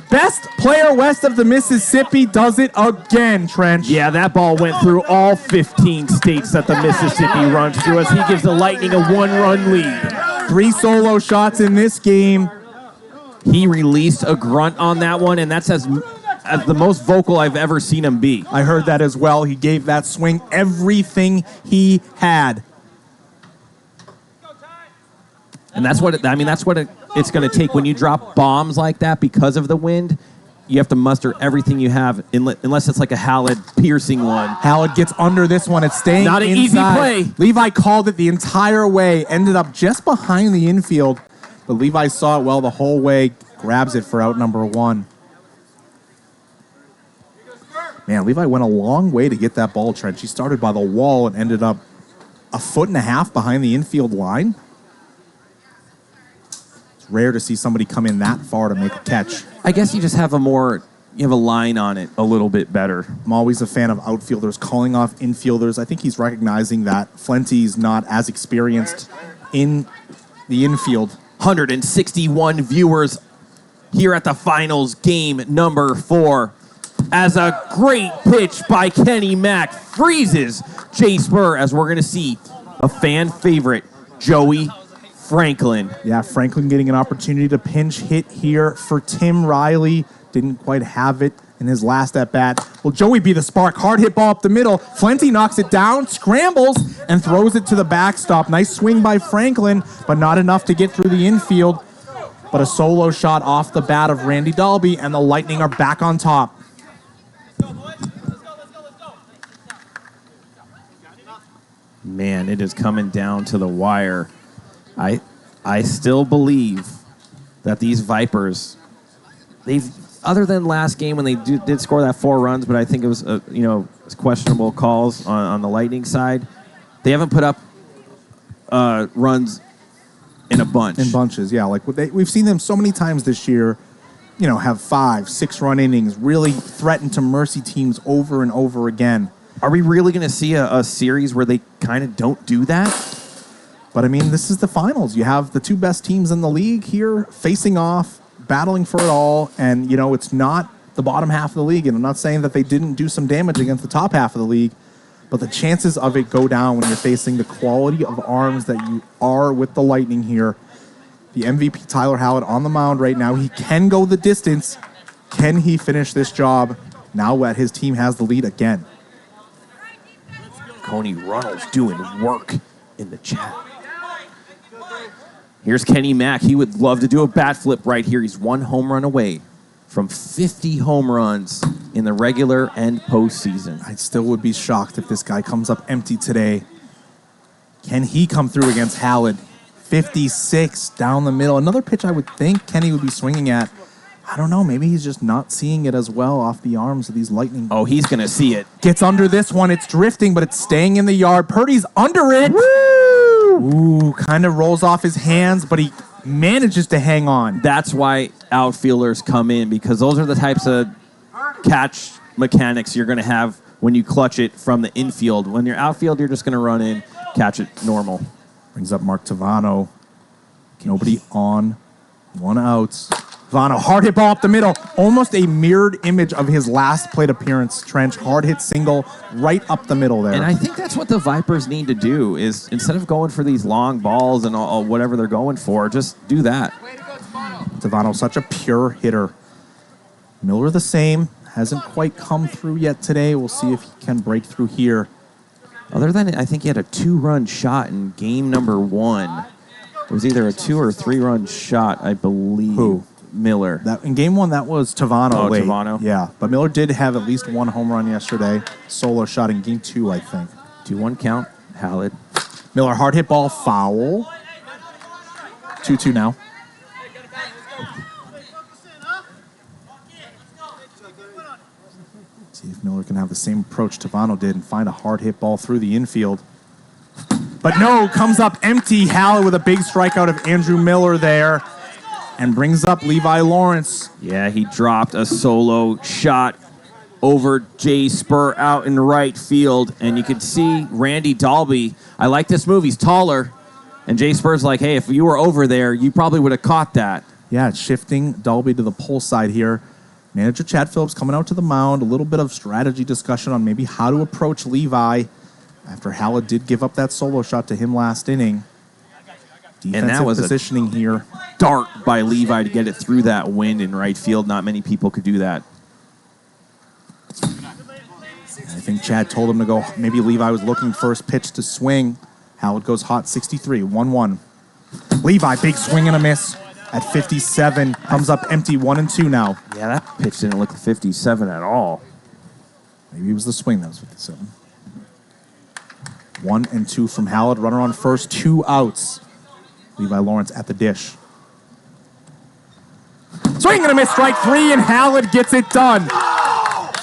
best player west of the Mississippi does it again, Trench.
Yeah, that ball went through all 15 states that the Mississippi runs through as he gives the Lightning a 1-run lead.
3 solo shots in this game.
He released a grunt on that one, and that's as the most vocal I've ever seen him be.
I heard that as well. He gave that swing everything he had.
And that's what it's going to take when you drop bombs like that because of the wind. You have to muster everything you have, unless it's like a Hallett piercing one.
Hallett gets under this one. It's staying
Not an
inside.
easy play.
Levi called it the entire way. Ended up just behind the infield. But Levi saw it well the whole way. Grabs it for out number 1. Man, Levi went a long way to get that ball, Trent. He started by the wall and ended up 1.5 feet behind the infield line. It's rare to see somebody come in that far to make a catch.
I guess you just have a line on it a little bit better.
I'm always a fan of outfielders calling off infielders. I think he's recognizing that Flenty's not as experienced in the infield.
161 viewers here at the finals, game number 4. As a great pitch by Kenny Mack freezes Jay Spur, as we're going to see a fan favorite, Joey Franklin.
Yeah, Franklin getting an opportunity to pinch hit here for Tim Riley. Didn't quite have it in his last at-bat. Will Joey be the spark? Hard hit ball up the middle. Flenty knocks it down, scrambles, and throws it to the backstop. Nice swing by Franklin, but not enough to get through the infield. But a solo shot off the bat of Randy Dalby, and the Lightning are back on top.
Man, it is coming down to the wire. I still believe that these Vipers, other than last game when they did score that 4 runs, but I think it was questionable calls on the Lightning side. They haven't put up runs in a bunch.
In bunches, yeah. Like we've seen them so many times this year, have 5, 6 run innings, really threaten to mercy teams over and over again.
Are we really going to see a series where they kind of don't do that?
But I mean, this is the finals. You have the 2 best teams in the league here facing off, battling for it all, and it's not the bottom half of the league. And I'm not saying that they didn't do some damage against the top half of the league, but the chances of it go down when you're facing the quality of arms that you are with the Lightning here. The MVP Tyler Hallett on the mound right now. He can go the distance. Can he finish this job now that his team has the lead again?
Coney Runnels doing work in the chat. Here's Kenny Mack. He would love to do a bat flip right here. He's 1 home run away from 50 home runs in the regular and postseason.
I still would be shocked if this guy comes up empty today. Can he come through against Hallett? 56 down the middle. Another pitch I would think Kenny would be swinging at. I don't know. Maybe he's just not seeing it as well off the arms of these Lightning.
Oh, he's going to see it.
Gets under this one. It's drifting, but it's staying in the yard. Purdy's under it.
Woo!
Ooh, kind of rolls off his hands, but he manages to hang on.
That's why outfielders come in, because those are the types of catch mechanics you're going to have when you clutch it from the infield. When you're outfield, you're just going to run in, catch it normal.
Brings up Mark Tavano. Nobody on. 1 out. Tavano, hard hit ball up the middle. Almost a mirrored image of his last plate appearance. Trench, hard hit single right up the middle there.
And I think that's what the Vipers need to do is instead of going for these long balls and all whatever they're going for, just do that.
Tavano, such a pure hitter. Miller the same. Hasn't quite come through yet today. We'll see if he can break through here.
Other than I think he had a 2-run shot in game number 1. It was either a 2 or 3-run shot, I believe.
Who?
Miller.
That in game 1, that was Tavano.
Oh, Tavano?
Yeah, but Miller did have at least 1 home run yesterday. Solo shot in game 2, I think.
2-1 count. Hallett.
Miller, hard hit ball, foul. 2-2 now. See if Miller can have the same approach Tavano did and find a hard hit ball through the infield. But no, comes up empty. Hallett with a big strikeout of Andrew Miller there and brings up Levi Lawrence.
Yeah, he dropped a solo shot over Jay Spur out in right field. And you can see Randy Dalby. I like this move. He's taller. And Jay Spur's like, hey, if you were over there, you probably would have caught that.
Yeah, it's shifting Dalby to the pull side here. Manager Chad Phillips coming out to the mound. A little bit of strategy discussion on maybe how to approach Levi after Hallett did give up that solo shot to him last inning. Defensive
And that was
positioning here.
Dart by Levi to get it through that wind in right field. Not many people could do that.
I think Chad told him to go. Maybe Levi was looking first pitch to swing. Hallett goes hot 63, 1-1. Levi, big swing and a miss at 57. Comes up empty, 1-2 now.
Yeah, that pitch didn't look 57 at all.
Maybe it was the swing that was 57. 1-2 from Hallett. Runner on first, 2 outs. Levi Lawrence at the dish. Swing and a miss, strike 3, and Hallett gets it done.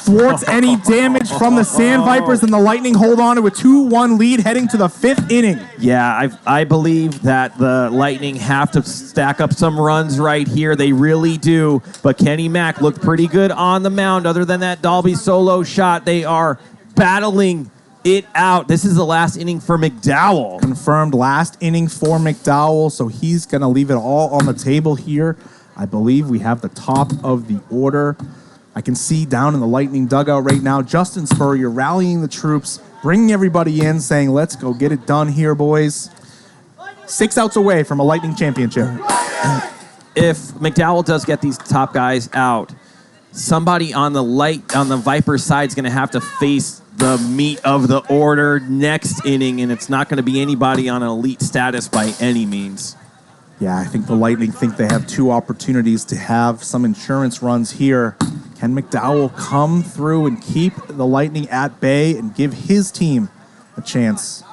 Thwarts any damage from the Sandvipers, and the Lightning hold on to a 2-1 lead heading to the 5th inning.
Yeah, I believe that the Lightning have to stack up some runs right here. They really do. But Kenny Mack looked pretty good on the mound. Other than that Dalby solo shot, they are battling it out. This is the last inning for McDowell.
Confirmed last inning for McDowell, so he's going to leave it all on the table here. I believe we have the top of the order. I can see down in the Lightning dugout right now, Justin Spur, you're rallying the troops, bringing everybody in, saying, let's go get it done here, boys. 6 outs away from a Lightning championship.
If McDowell does get these top guys out, somebody on the Viper side is going to have to face the meat of the order next inning, and it's not going to be anybody on an elite status by any means.
Yeah, I think the Lightning think they have 2 opportunities to have some insurance runs here. Can McDowell come through and keep the Lightning at bay and give his team a chance?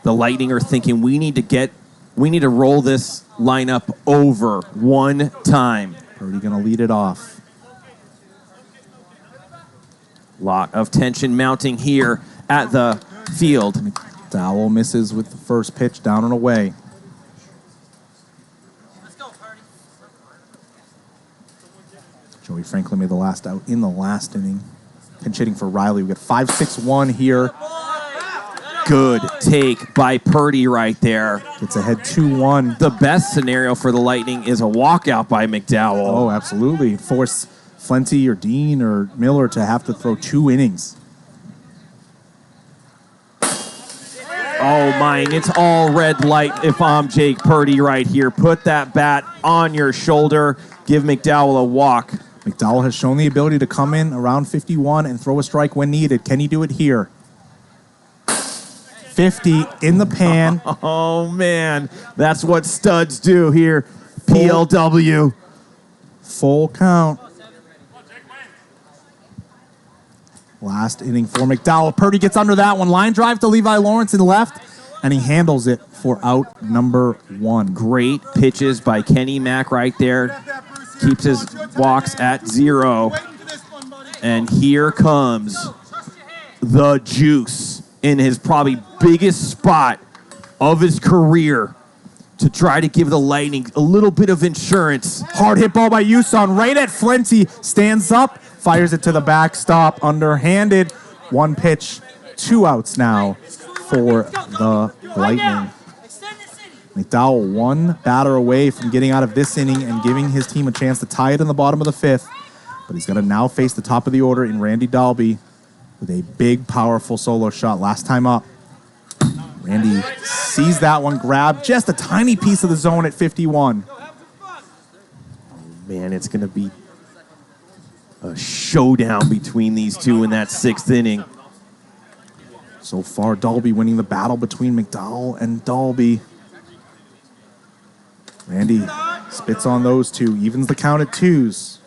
The Lightning are thinking we need to roll this lineup over one time.
Purdy going to lead it off.
Lot of tension mounting here at the field.
McDowell misses with the first pitch, down and away. Joey Franklin made the last out in the last inning. Pinch hitting for Riley. We got 5-6-1 here.
Good take by Purdy right there.
Gets ahead 2-1.
The best scenario for the Lightning is a walkout by McDowell.
Oh, absolutely. Force Flenty or Dean or Miller to have to throw 2 innings.
Oh, mine. It's all red light if I'm Jake Purdy right here. Put that bat on your shoulder. Give McDowell a walk.
McDowell has shown the ability to come in around 51 and throw a strike when needed. Can he do it here? 50 in the pan.
Oh, man. That's what studs do here. PLW.
Full count. Last inning for McDowell. Purdy gets under that one. Line drive to Levi Lawrence in left, and he handles it for out number 1.
Great pitches by Kenny Mack right there. Keeps his walks at 0. And here comes the juice in his probably biggest spot of his career to try to give the Lightning a little bit of insurance.
Hard hit ball by Yuson right at Flenty. Stands up, fires it to the backstop, underhanded. 1 pitch, 2 outs now for the Lightning. McDowell 1 batter away from getting out of this inning and giving his team a chance to tie it in the bottom of the 5th. But he's going to now face the top of the order in Randy Dalby with a big, powerful solo shot. Last time up, Randy sees that one, grabbed just a tiny piece of the zone at 51.
Man, it's going to be a showdown between these two in that 6th inning.
So far, Dalby winning the battle between McDowell and Dalby. Randy spits on those 2, evens the count at 2s.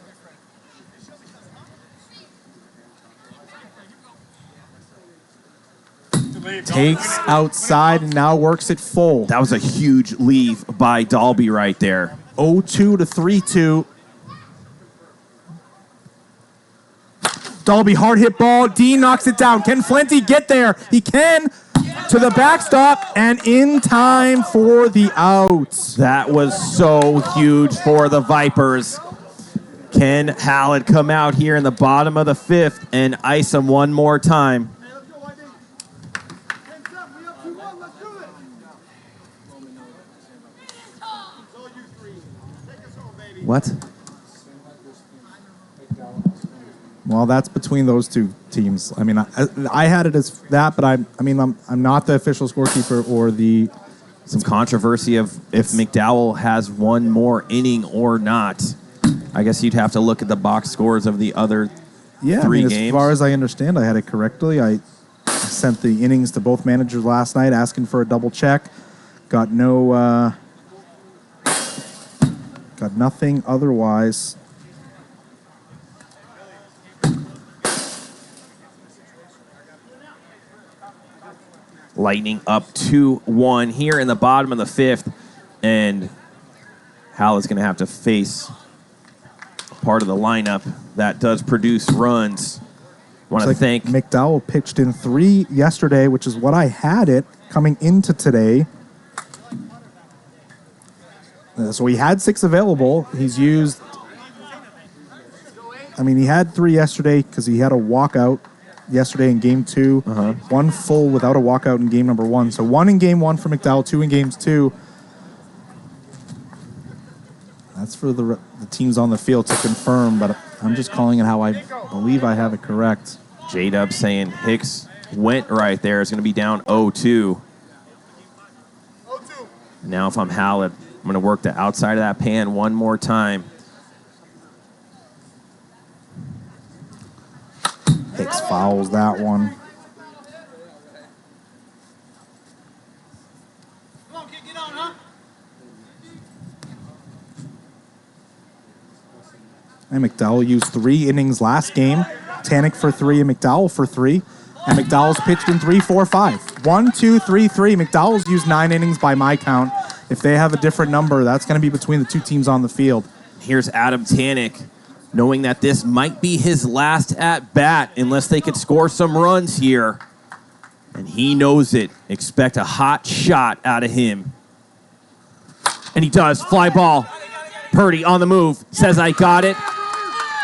Takes outside and now works it full.
That was a huge leave by Dalby right there.
0-2 to 3-2. Dalby hard hit ball. Dean knocks it down. Can Flenty get there? He can. To the backstop and in time for the outs.
That was so huge for the Vipers. Can Hallett come out here in the bottom of the 5th and ice him one more time? What?
Well, that's between those 2 teams. I mean, I had it as that, but I'm not the official scorekeeper or the.
Some controversy of if McDowell has one more inning or not. I guess you'd have to look at the box scores of the other 3 games.
As far as I understand, I had it correctly. I sent the innings to both managers last night, asking for a double check. Got no. Got nothing otherwise.
Lightning up 2-1 here in the bottom of the 5th. And Hallett's going to have to face part of the lineup that does produce runs. Want to thank
McDowell pitched in 3 yesterday, which is what I had it coming into today. So he had 6 available. He's used. I mean, he had 3 yesterday because he had a walkout yesterday in game 2. 1 full without a walkout in game number 1. So 1 in game 1 for McDowell, 2 in games 2. That's for the teams on the field to confirm, but I'm just calling it how I believe I have it correct.
J-Dub saying Hicks went right there. It's going to be down 0-2. Now if I'm Hallett, I'm going to work the outside of that pan one more time.
Hicks fouls that one. And McDowell used 3 innings last game. Tanek for 3 and McDowell for 3. And McDowell's pitched in 3, 4, 5. 1, 2, 3, 3. McDowell's used 9 innings by my count. If they have a different number, that's going to be between the 2 teams on the field.
Here's Adam Tanek knowing that this might be his last at-bat unless they could score some runs here. And he knows it. Expect a hot shot out of him. And he does. Fly ball. Purdy on the move. Says, I got it.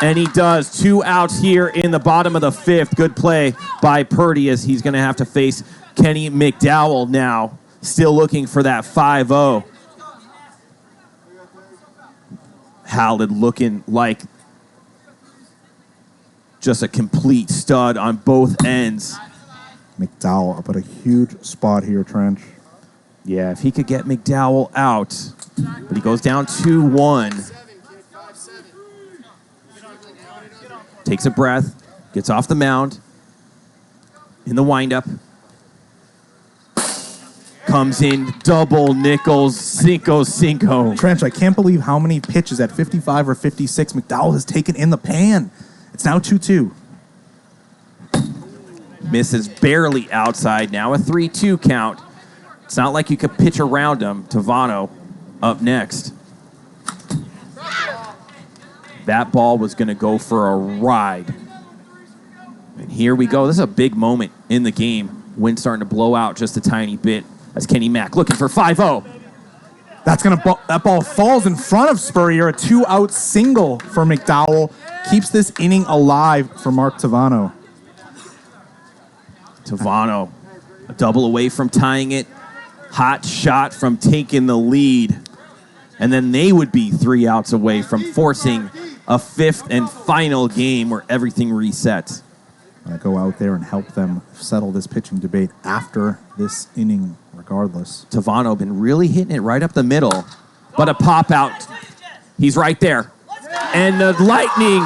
And he does. 2 outs here in the bottom of the 5th. Good play by Purdy as he's going to have to face Kenny McDowell now. Still looking for that 5-0. Howlett looking like just a complete stud on both ends.
McDowell up at a huge spot here, Trench.
Yeah, if he could get McDowell out, but he goes down 2-1. Takes a breath, gets off the mound. In the windup. Comes in, double nickels, cinco.
Trench, I can't believe how many pitches at 55 or 56 McDowell has taken in the pan. It's now 2-2.
Misses barely outside. Now a 3-2 count. It's not like you could pitch around him. Tavano up next. That ball was going to go for a ride. And here we go. This is a big moment in the game. Wind starting to blow out just a tiny bit. That's Kenny Mack looking for 5-0.
That ball falls in front of Spurrier. A 2-out single for McDowell. Keeps this inning alive for Mark Tavano.
Tavano, a double away from tying it. Hot shot from taking the lead. And then they would be 3 outs away from forcing a 5th and final game where everything resets.
I go out there and help them settle this pitching debate after this inning, regardless.
Tavano been really hitting it right up the middle, but a pop out. He's right there. And the Lightning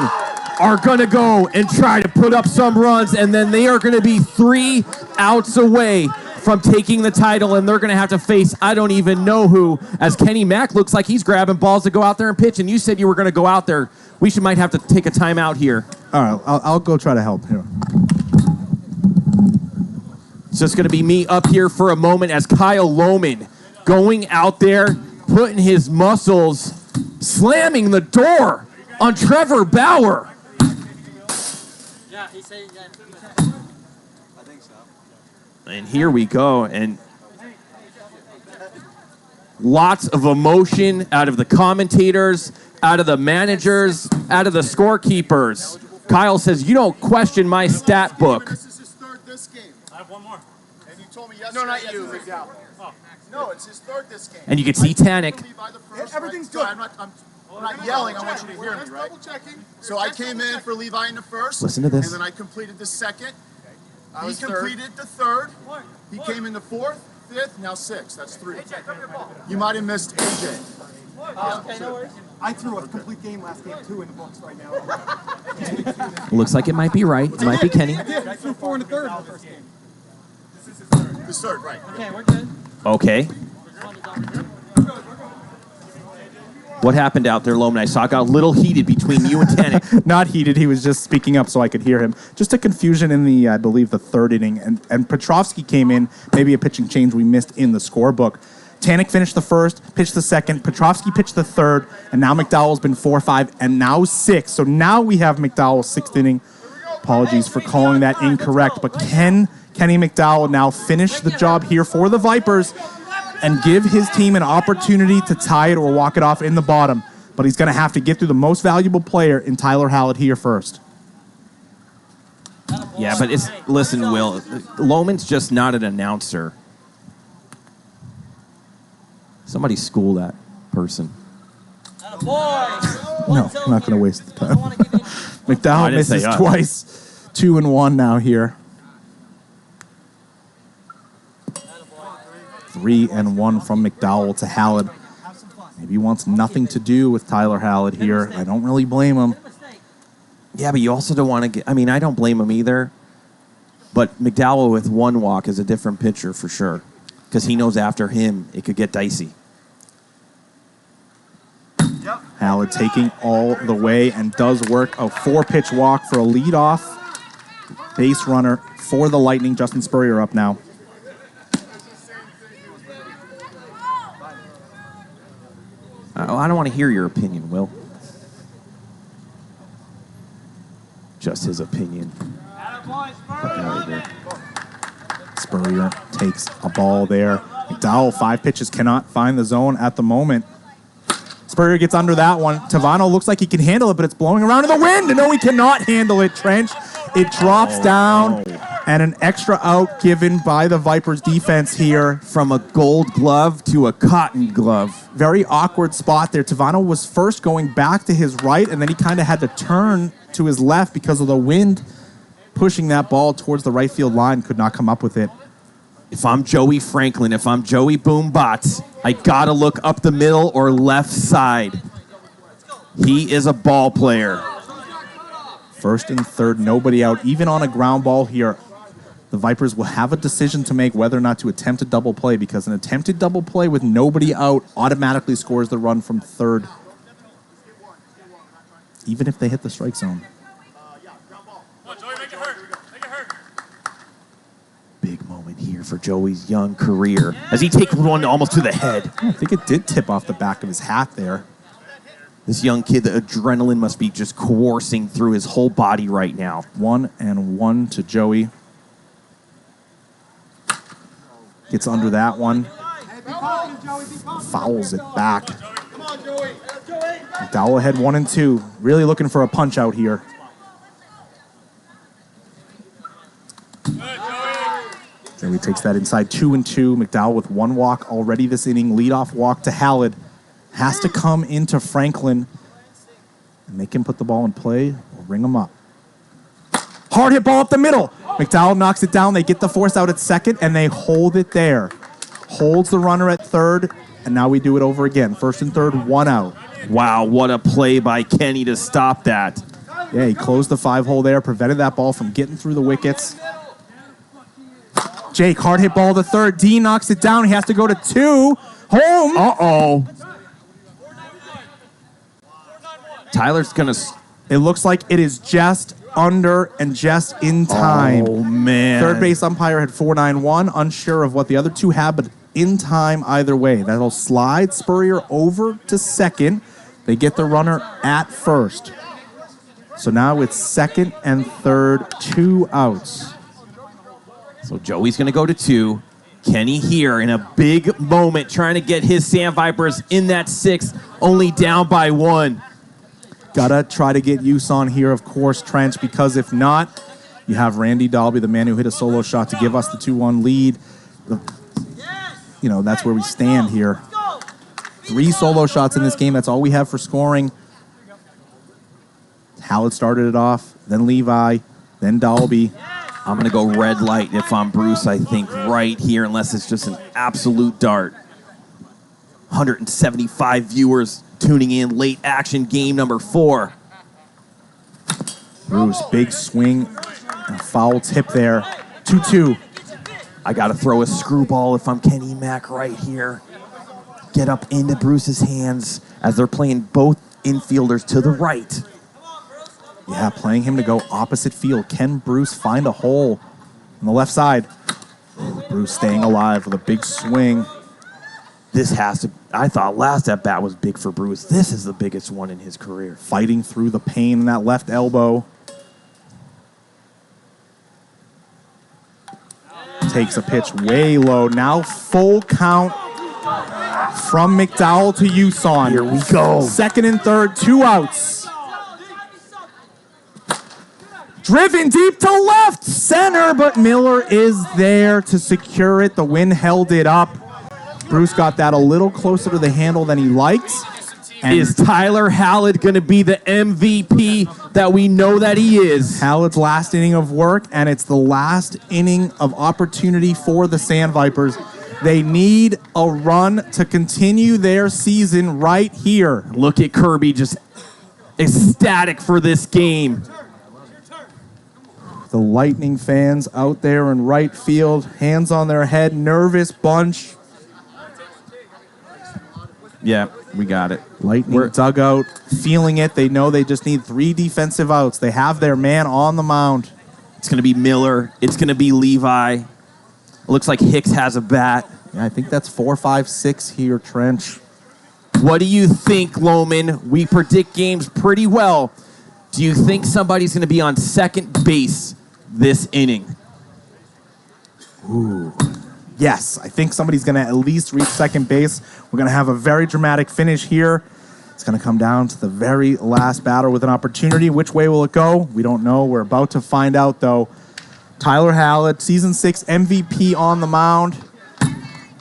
are going to go and try to put up some runs, and then they are going to be 3 outs away from taking the title, and they're going to have to face I don't even know who, as Kenny Mack looks like he's grabbing balls to go out there and pitch, and you said you were going to go out there. We might have to take a timeout here.
All right, I'll go try to help here.
It's just going to be me up here for a moment as Kyle Lohman going out there, putting his muscles, slamming the door on Trevor Bauer.
Yeah, he said that. I think so.
And here we go, and lots of emotion out of the commentators, out of the managers, out of the scorekeepers. Kyle says, you don't question my stat book.
This is his 3rd this game.
I have one more.
And you told me yesterday. No, not you, McDowell. Oh. No, it's his 3rd this game.
And you can see Tanik.
Everything's good. I'm not yelling. I want you to hear me, right? So I came in for Levi in the 1st.
Listen to this.
And then I completed the 2nd. He completed the 3rd. He came in the 4th, 5th, now 6th. That's 3. You might have missed AJ.
Okay, no worries.
I threw a complete game last game, 2 in the books right now.
Looks like it might be right. It might be Kenny.
I did. I threw 4 in the 3rd in the first game.
His 3rd, right.
Okay, we're good.
Okay. What happened out there, Lohman? I saw it got a little heated between you and Tanik.
Not heated. He was just speaking up so I could hear him. Just a confusion in the, I believe, the 3rd inning. And Petrovsky came in, maybe a pitching change we missed in the scorebook. Tanik finished the 1st, pitched the 2nd. Petrovsky pitched the 3rd. And now McDowell's been 4, 5, and now 6. So now we have McDowell's 6th inning. Apologies for calling that incorrect. But can Kenny McDowell now finish the job here for the Vipers and give his team an opportunity to tie it or walk it off in the bottom? But he's going to have to get through the most valuable player in Tyler Hallett here first.
Yeah, but listen, Will, Lohman's just not an announcer. Somebody school that person.
No, I'm not going to waste the time. McDowell misses twice. 2-1 now here. 3-1 from McDowell to Hallett. Maybe he wants nothing to do with Tyler Hallett here. I don't really blame him.
Yeah, but you also don't want to get... I mean, I don't blame him either. But McDowell with 1 walk is a different pitcher for sure. Because he knows after him, it could get dicey.
Hallett taking all the way and does work a 4-pitch walk for a leadoff base runner for the Lightning. Justin Spurrier up now.
I don't want to hear your opinion, Will. just his opinion.
Spurrier takes a ball there. McDowell, 5 pitches, cannot find the zone at the moment. Spurrier gets under that one. Tavano looks like he can handle it, but it's blowing around in the wind. No, he cannot handle it, Trench. It drops down, and an extra out given by the Vipers defense here.
From a gold glove to a cotton glove.
Very awkward spot there. Tavano was first going back to his right, and then he kind of had to turn to his left because of the wind pushing that ball towards the right field line. Could not come up with it.
If I'm Joey Franklin, if I'm Joey Boombots, I gotta look up the middle or left side. He is a ball player.
First and third, nobody out. Even on a ground ball here, the Vipers will have a decision to make whether or not to attempt a double play, because an attempted double play with nobody out automatically scores the run from third, even if they hit the strike zone.
Big moment here for Joey's young career as he takes one almost to the head.
I think it did tip off the back of his hat there.
This young kid, the adrenaline must be just coursing through his whole body right now.
1-1 to Joey. Gets under that one. Fouls it back. McDowell ahead 1-2. Really looking for a punch out here. Joey takes that inside 2-2. McDowell with 1 walk already this inning. Leadoff walk to Hallett. Has to come into Franklin and make him put the ball in play or ring him up. Hard hit ball up the middle. McDowell knocks it down. They get the force out at second, and they hold it there. Holds the runner at third, and now we do it over again. First and third, 1 out.
Wow, what a play by Kenny to stop that.
Yeah, he closed the 5-hole there, prevented that ball from getting through the wickets. Jake, hard hit ball to third. D knocks it down. He has to go to 2. Home.
Uh-oh. Tyler's going to...
It looks like it is just under and just in time.
Oh, man.
Third base umpire had 4-9-1. Unsure of what the other two had, but in time either way. That'll slide Spurrier over to second. They get the runner at first. So now it's second and third, 2 outs.
So Joey's going to go to 2. Kenny here in a big moment trying to get his Sandvipers in that 6th, only down by 1.
Gotta try to get use on here, of course, Trench, because if not, you have Randy Dalby, the man who hit a solo shot to give us the 2-1 lead. You know, that's where we stand here. 3 solo shots in this game. That's all we have for scoring. Hallett started it off, then Levi, then Dalby.
I'm going to go red light if I'm Bruce, I think, right here, unless it's just an absolute dart. 175 viewers tuning in. Late action game number 4.
Bruce, big swing, and a foul tip there. 2-2.
I got to throw a screwball if I'm Kenny Mack right here. Get up into Bruce's hands as they're playing both infielders to the right.
Yeah, playing him to go opposite field. Can Bruce find a hole on the left side? Bruce staying alive with a big swing.
This has to... I thought last at-bat was big for Bruce. This is the biggest one in his career.
Fighting through the pain in that left elbow. Takes a pitch way low. Now full count from McDowell to Uson.
Here we go.
Second and third, 2 outs. Driven deep to left center, but Miller is there to secure it. The wind held it up. Bruce got that a little closer to the handle than he liked.
And is Tyler Hallett going to be the MVP that we know that he is?
Hallett's last inning of work, and it's the last inning of opportunity for the Sandvipers. They need a run to continue their season right here.
Look at Kirby just ecstatic for this game.
The Lightning fans out there in right field, hands on their head, nervous bunch.
Yeah, we got it.
Lightning dugout, feeling it. They know they just need 3 defensive outs. They have their man on the mound.
It's going to be Miller. It's going to be Levi. It looks like Hicks has a bat.
Yeah, I think that's 4, 5, 6 here, Trench.
What do you think, Lohman? We predict games pretty well. Do you think somebody's going to be on second base this inning?
Ooh. Yes, I think somebody's going to at least reach second base. We're going to have a very dramatic finish here. It's going to come down to the very last batter with an opportunity. Which way will it go? We don't know. We're about to find out, though. Tyler Hallett, Season 6 MVP on the mound.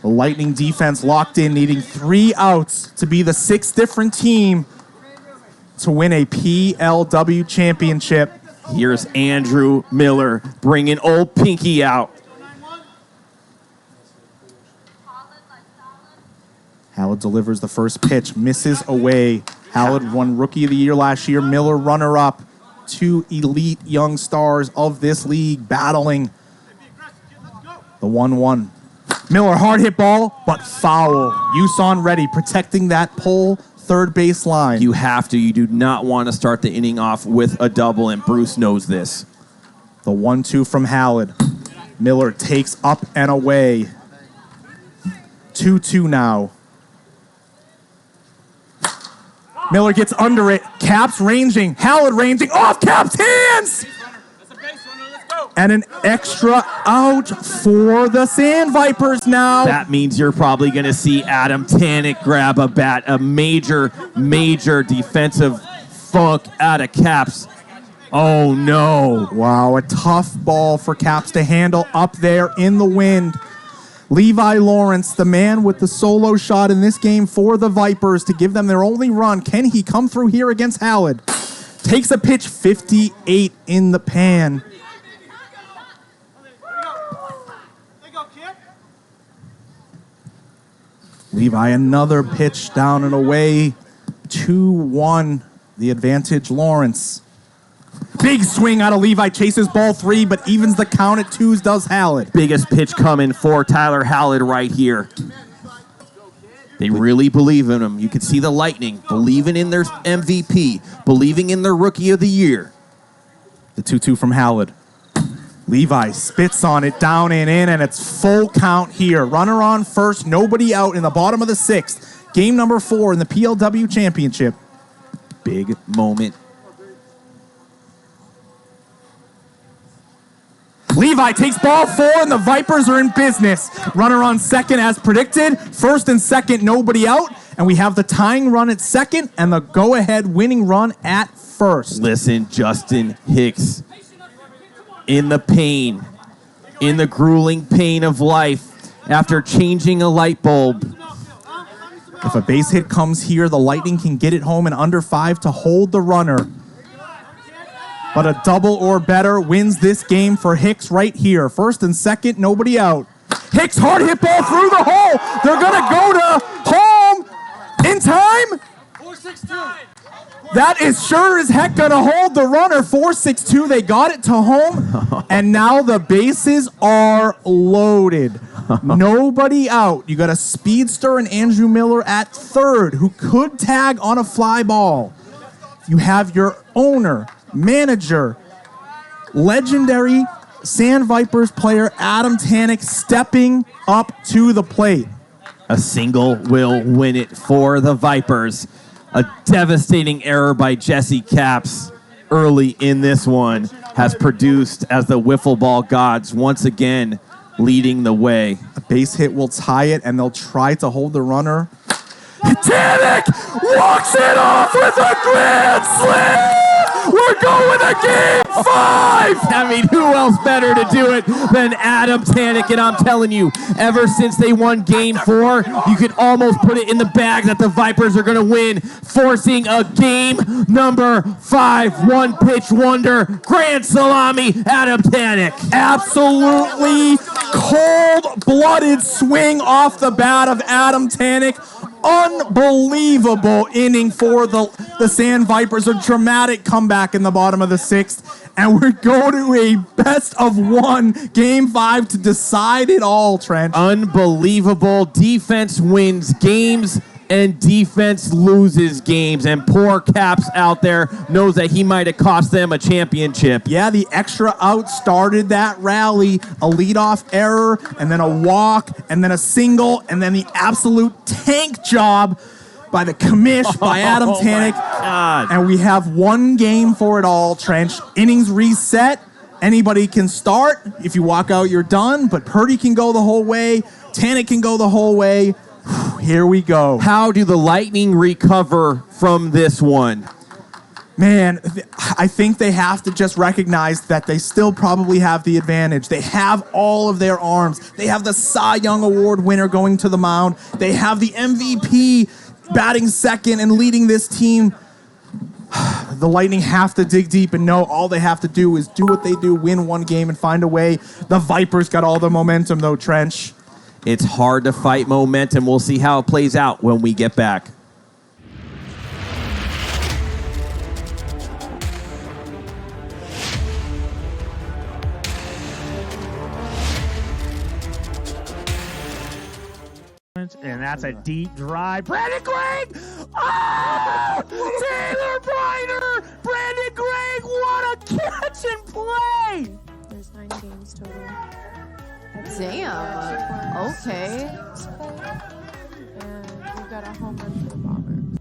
The Lightning defense locked in, needing 3 outs to be the 6th different team to win a PLW championship.
Here's Andrew Miller bringing old Pinky out.
Hallett delivers the first pitch, misses away. Hallett won Rookie of the Year last year. Miller runner-up. 2 elite young stars of this league battling the 1-1. Miller, hard hit ball, but foul. Yuson ready, protecting that pole third base line.
You have to. You do not want to start the inning off with a double, and Bruce knows this.
The 1-2 from Hallett. Miller takes up and away. 2-2 now. Miller gets under it. Caps ranging. Hallett ranging off Caps' hands! And an extra out for the Sandvipers now.
That means you're probably going to see Adam Tanek grab a bat. A major, major defensive funk out of Caps. Oh, no.
Wow, a tough ball for Caps to handle up there in the wind. Levi Lawrence, the man with the solo shot in this game for the Vipers to give them their only run. Can he come through here against Hallett? Takes a pitch, 58 in the pan. Levi, another pitch down and away. 2-1, the advantage, Lawrence. Big swing out of Levi, chases ball 3, but evens the count at 2s, does Hallett.
Biggest pitch coming for Tyler Hallett right here. They really believe in him. You can see the Lightning believing in their MVP, believing in their Rookie of the Year.
The 2-2 from Hallett. Levi spits on it, down and in, and it's full count here. Runner on first, nobody out in the bottom of the 6th. Game number 4 in the PLW championship.
Big moment.
Levi takes ball 4, and the Vipers are in business. Runner on second as predicted. First and second, nobody out. And we have the tying run at second and the go-ahead winning run at first.
Listen, Justin Hicks, in the pain, in the grueling pain of life, after changing a light bulb.
If a base hit comes here, the Lightning can get it home in under 5 to hold the runner. But a double or better wins this game for Hicks right here. First and second, nobody out. Hicks, hard hit ball through the hole. They're going to go to home in time.
4-6-2.
That is sure as heck going to hold the runner. 4-6-2. They got it to home. And now the bases are loaded. Nobody out. You got a speedster and Andrew Miller at third who could tag on a fly ball. You have your owner, manager, legendary Sandvipers player Adam Tanek stepping up to the plate.
A single will win it for the Vipers. A devastating error by Jesse Caps early in this one has produced as the wiffle ball gods once again leading the way.
A base hit will tie it, and they'll try to hold the runner. Tanek walks it off with a grand slam! We're going to game 5!
I mean, who else better to do it than Adam Tanek? And I'm telling you, ever since they won game 4, you could almost put it in the bag that the Vipers are going to win, forcing a game number 5 one-pitch wonder, grand salami, Adam Tanek.
Absolutely cold-blooded swing off the bat of Adam Tanek. Unbelievable inning for the Sandvipers. A dramatic comeback in the bottom of the 6th. And we're going to a best-of-1 game 5 to decide it all, Trent.
Unbelievable. Defense wins games and defense loses games. And poor Caps out there knows that he might have cost them a championship.
Yeah, the extra out started that rally. A leadoff error, and then a walk, and then a single, and then the absolute tank job by the commish, by Adam Tanek.
God.
And we have one game for it all, Trench. Innings reset. Anybody can start. If you walk out, you're done. But Purdy can go the whole way. Tanek can go the whole way. Here we go.
How do the Lightning recover from this one?
Man, I think they have to just recognize that they still probably have the advantage. They have all of their arms. They have the Cy Young Award winner going to the mound. They have the MVP batting second and leading this team. The Lightning have to dig deep and know all they have to do is do what they do, win one game and find a way. The Vipers got all the momentum though, Trench.
It's hard to fight momentum. We'll see how it plays out when we get back.
And that's a deep drive. Brandon Gregg! Oh! Taylor Briner! Brandon Gregg, what a catch and play!
There's 9 games total.
Damn. Okay.
And we've got a home run for the Bombers.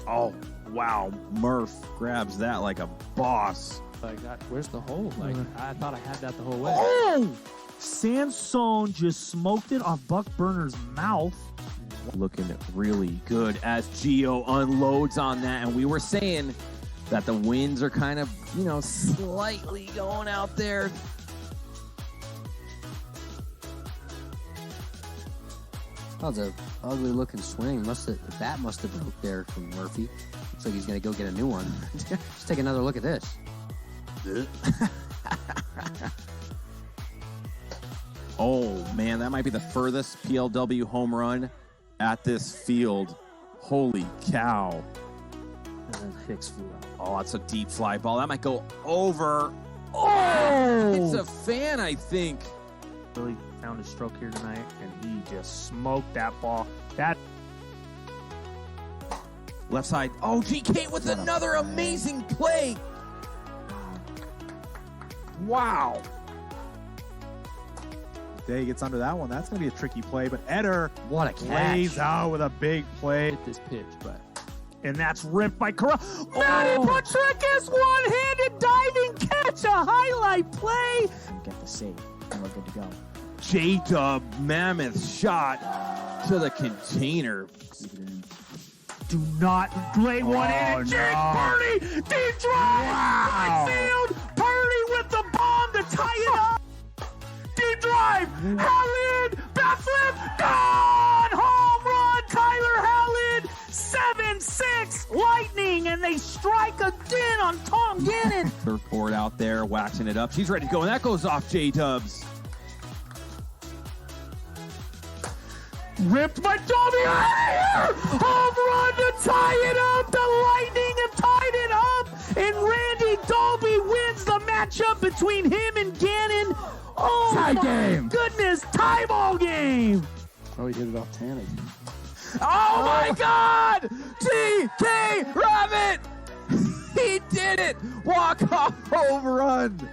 Oh, wow. Murph grabs that like a boss.
Where's the hole? I thought I had that the whole way.
Oh! Sansone just smoked it off Buck Burner's mouth.
Looking really good as Gio unloads on that. And we were saying that the winds are kind of, slightly going out there.
That was a ugly looking swing. The bat must have broke there from Murphy. Looks like he's gonna go get a new one. Let's take another look at this.
Oh, man, that might be the furthest PLW home run at this field. Holy cow.
And then Hicks flew out.
Oh, that's a deep fly ball. That might go over. Oh! It's a fan, I think.
Really found his stroke here tonight, and he just smoked that ball. That
Left side. Oh, GK with another amazing play. Wow.
Day gets under that one. That's going to be a tricky play, but Eder
What a catch.
lays out with a big play.
Hit this pitch, but
and that's ripped by Corral. Manny Patricus, one-handed diving catch, a highlight play.
get the save, and we're good to go.
J-Dub, mammoth shot to the container.
Keep it in.
Do not lay one in. Jake Purdy, deep drive, right field. Purdy with the bomb to tie it up. Deep drive, Howland, bat flip, gone! Home run, Tyler Howland, 7-6, Lightning, and they strike again on Tom Gannon.
Third board out there, waxing it up. She's ready to go, and that goes off J-Dubs.
Ripped by Dolby here! Home run to tie it up! The Lightning have tied it up! And Randy Dolby wins the matchup between him and Gannon. Oh
Tie
my
game.
goodness, tie ball game!
Oh, he hit it off Tanek.
Oh my God! TK Rabbit! He did it! Walk-off home run!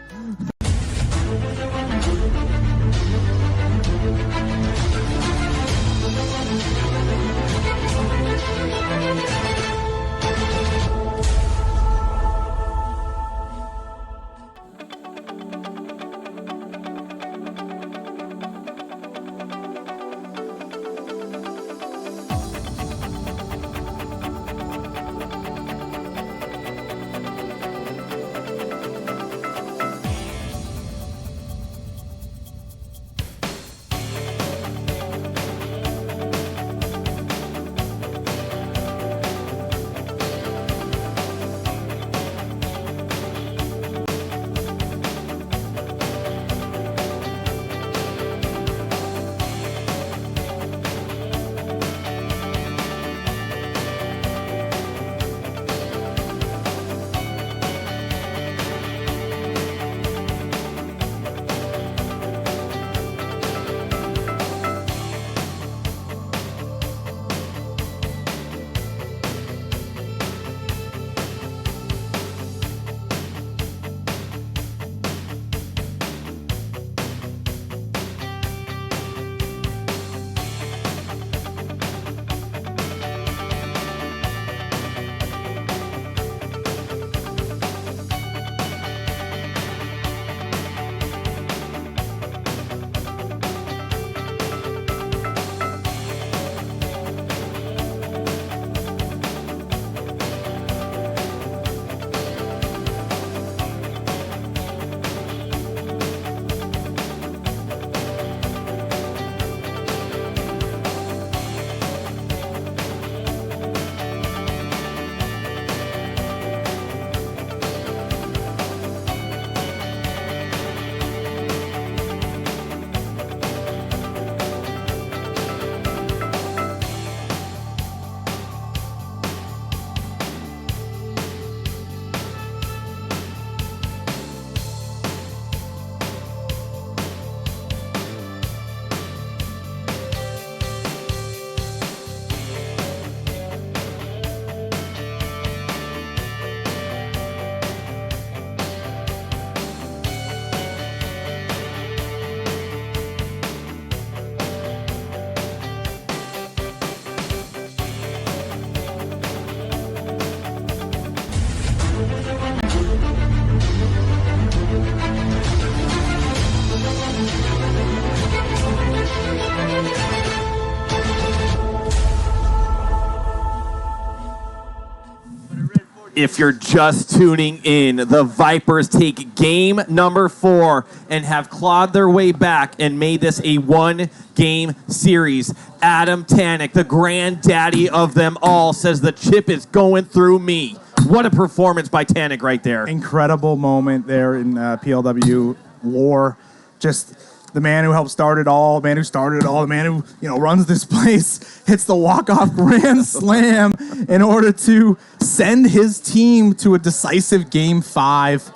If you're just tuning in, the Vipers take game number 4 and have clawed their way back and made this a one-game series. Adam Tanek, the granddaddy of them all, says the chip is going through me. What a performance by Tanek right there.
Incredible moment there in PLW lore. Just the man who helped start it all, the man who started it all, the man who runs this place, hits the walk-off grand slam in order to send his team to a decisive Game 5.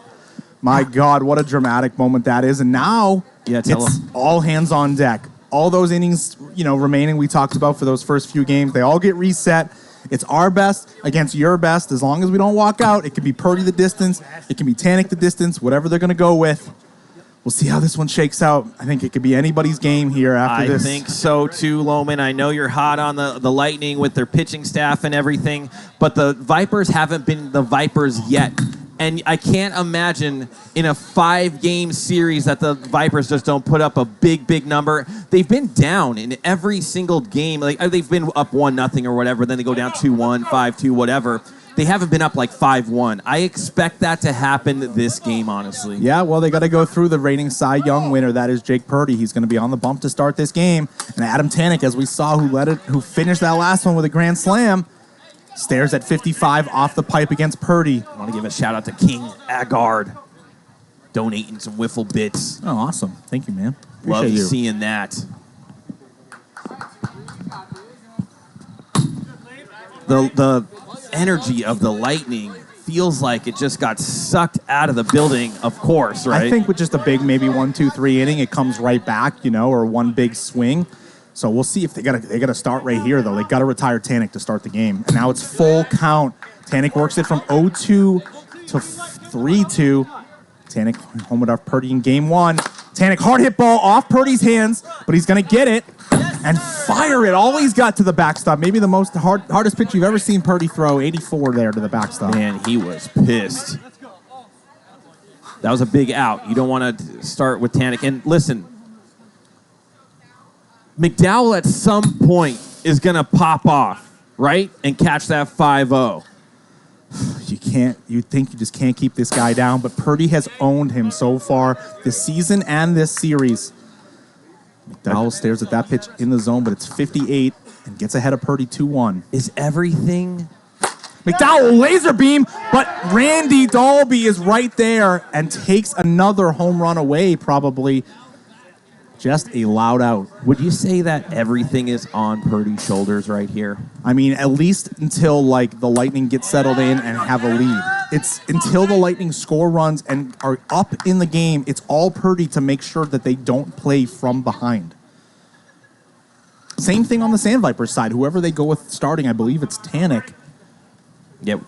My God, what a dramatic moment that is. And now it's all hands on deck. All those innings, remaining we talked about for those first few games, they all get reset. It's our best against your best. As long as we don't walk out, it can be Purdy the distance, it can be Tanek the distance, whatever they're going to go with. We'll see how this one shakes out. I think it could be anybody's game here after this.
I think so too, Loman. I know you're hot on the Lightning with their pitching staff and everything, but the Vipers haven't been the Vipers yet. And I can't imagine in a 5-game series that the Vipers just don't put up a big number. They've been down in every single game. Like they've been up 1-0 or whatever, then they go down 2-1, 5-2, whatever. They haven't been up like 5-1. I expect that to happen this game, honestly.
Yeah, well, they got to go through the reigning Cy Young winner. That is Jake Purdy. He's going to be on the bump to start this game. And Adam Tanek, as we saw, who finished that last one with a grand slam, stares at 55 off the pipe against Purdy.
I want to give a shout out to King Agard, donating some wiffle bits.
Oh, awesome. Thank you, man.
Love seeing that. The energy of the Lightning feels like it just got sucked out of the building, of course, right?
I think with just a big maybe 1, 2, 3 inning, it comes right back, or one big swing. So we'll see if they got to start right here, though. They got to retire Tanek to start the game. And now it's full count. Tanek works it from 0-2 to 3-2. Tanek home with Purdy in game 1. Tanek hard hit ball off Purdy's hands, but he's going to get it and fire it. All he's got to the backstop. Maybe the most hardest pitch you've ever seen Purdy throw. 84 there to the backstop.
Man, he was pissed. That was a big out. You don't want to start with Tanek. And listen, McDowell at some point is going to pop off, right? And catch that 5-0.
You think you just can't keep this guy down, but Purdy has owned him so far this season and this series. McDowell stares at that pitch in the zone, but it's 58 and gets ahead of Purdy 2-1.
Is everything...
McDowell laser beam, but Randy Dalby is right there and takes another home run away, probably. Just a loud out.
Would you say that everything is on Purdy's shoulders right here?
I mean, at least until the Lightning get settled in and have a lead. It's until the Lightning score runs and are up in the game, it's all Purdy to make sure that they don't play from behind. Same thing on the Sandvipers side. Whoever they go with starting, I believe it's Tanek.
Yep,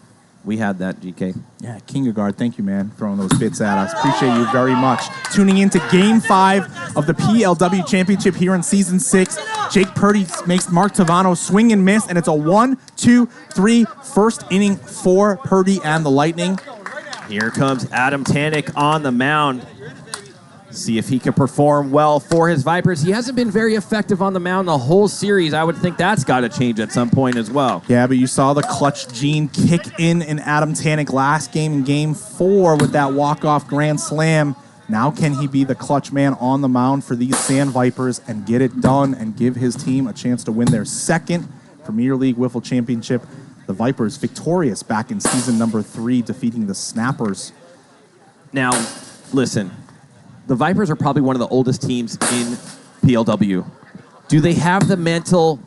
we had that, GK.
Yeah, Kingegard, thank you, man, throwing those bits at us. Appreciate you very much. Tuning into Game 5 of the PLW Championship here in Season 6. Jake Purdy makes Mark Tavano swing and miss, and it's a 1-2-3 first inning for Purdy and the Lightning.
Here comes Adam Tanek on the mound. See if he can perform well for his Vipers. He hasn't been very effective on the mound the whole series. I would think that's got to change at some point as well.
Yeah, but you saw the clutch gene kick in Adam Tanek last game in Game 4 with that walk-off grand slam. Now can he be the clutch man on the mound for these Sandvipers and get it done and give his team a chance to win their second Premier League Wiffle Championship? The Vipers victorious back in season number 3, defeating the Snappers.
Now, listen. The Vipers are probably one of the oldest teams in PLW. Do they have the mental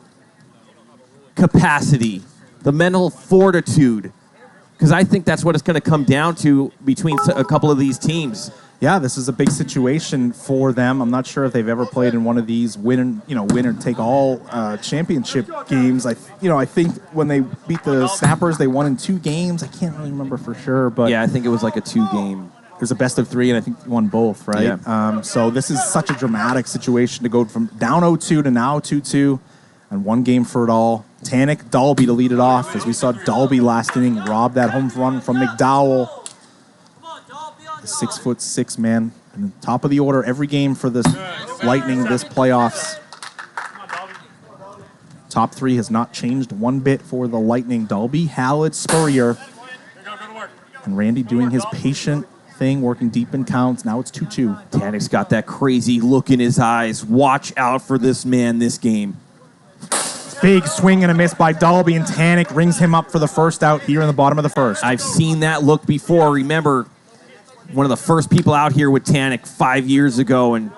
capacity, the mental fortitude? Because I think that's what it's going to come down to between a couple of these teams.
Yeah, this is a big situation for them. I'm not sure if they've ever played in one of these winner-take-all championship games. I think when they beat the Snappers, they won in 2 games. I can't really remember for sure, but
yeah, I think it was like a 2-game.
There's a best of 3, and I think they won both, right?
Yeah.
So this is such a dramatic situation to go from down 0-2 to now 2-2, and 1 game for it all. Tanek, Dalby to lead it off, as we saw Dalby last inning rob that home run from McDowell. The 6'6" man, in the top of the order every game for the Lightning this playoffs. Top 3 has not changed one bit for the Lightning. Dalby, Hallett, Spurrier. And Randy doing his patient thing, working deep in counts. Now it's 2-2.
Tanek's got that crazy look in his eyes. Watch out for this man this game.
Big swing and a miss by Dalby, and Tanek rings him up for the first out here in the bottom of the first.
I've seen that look before. Remember, one of the first people out here with Tanek 5 years ago, and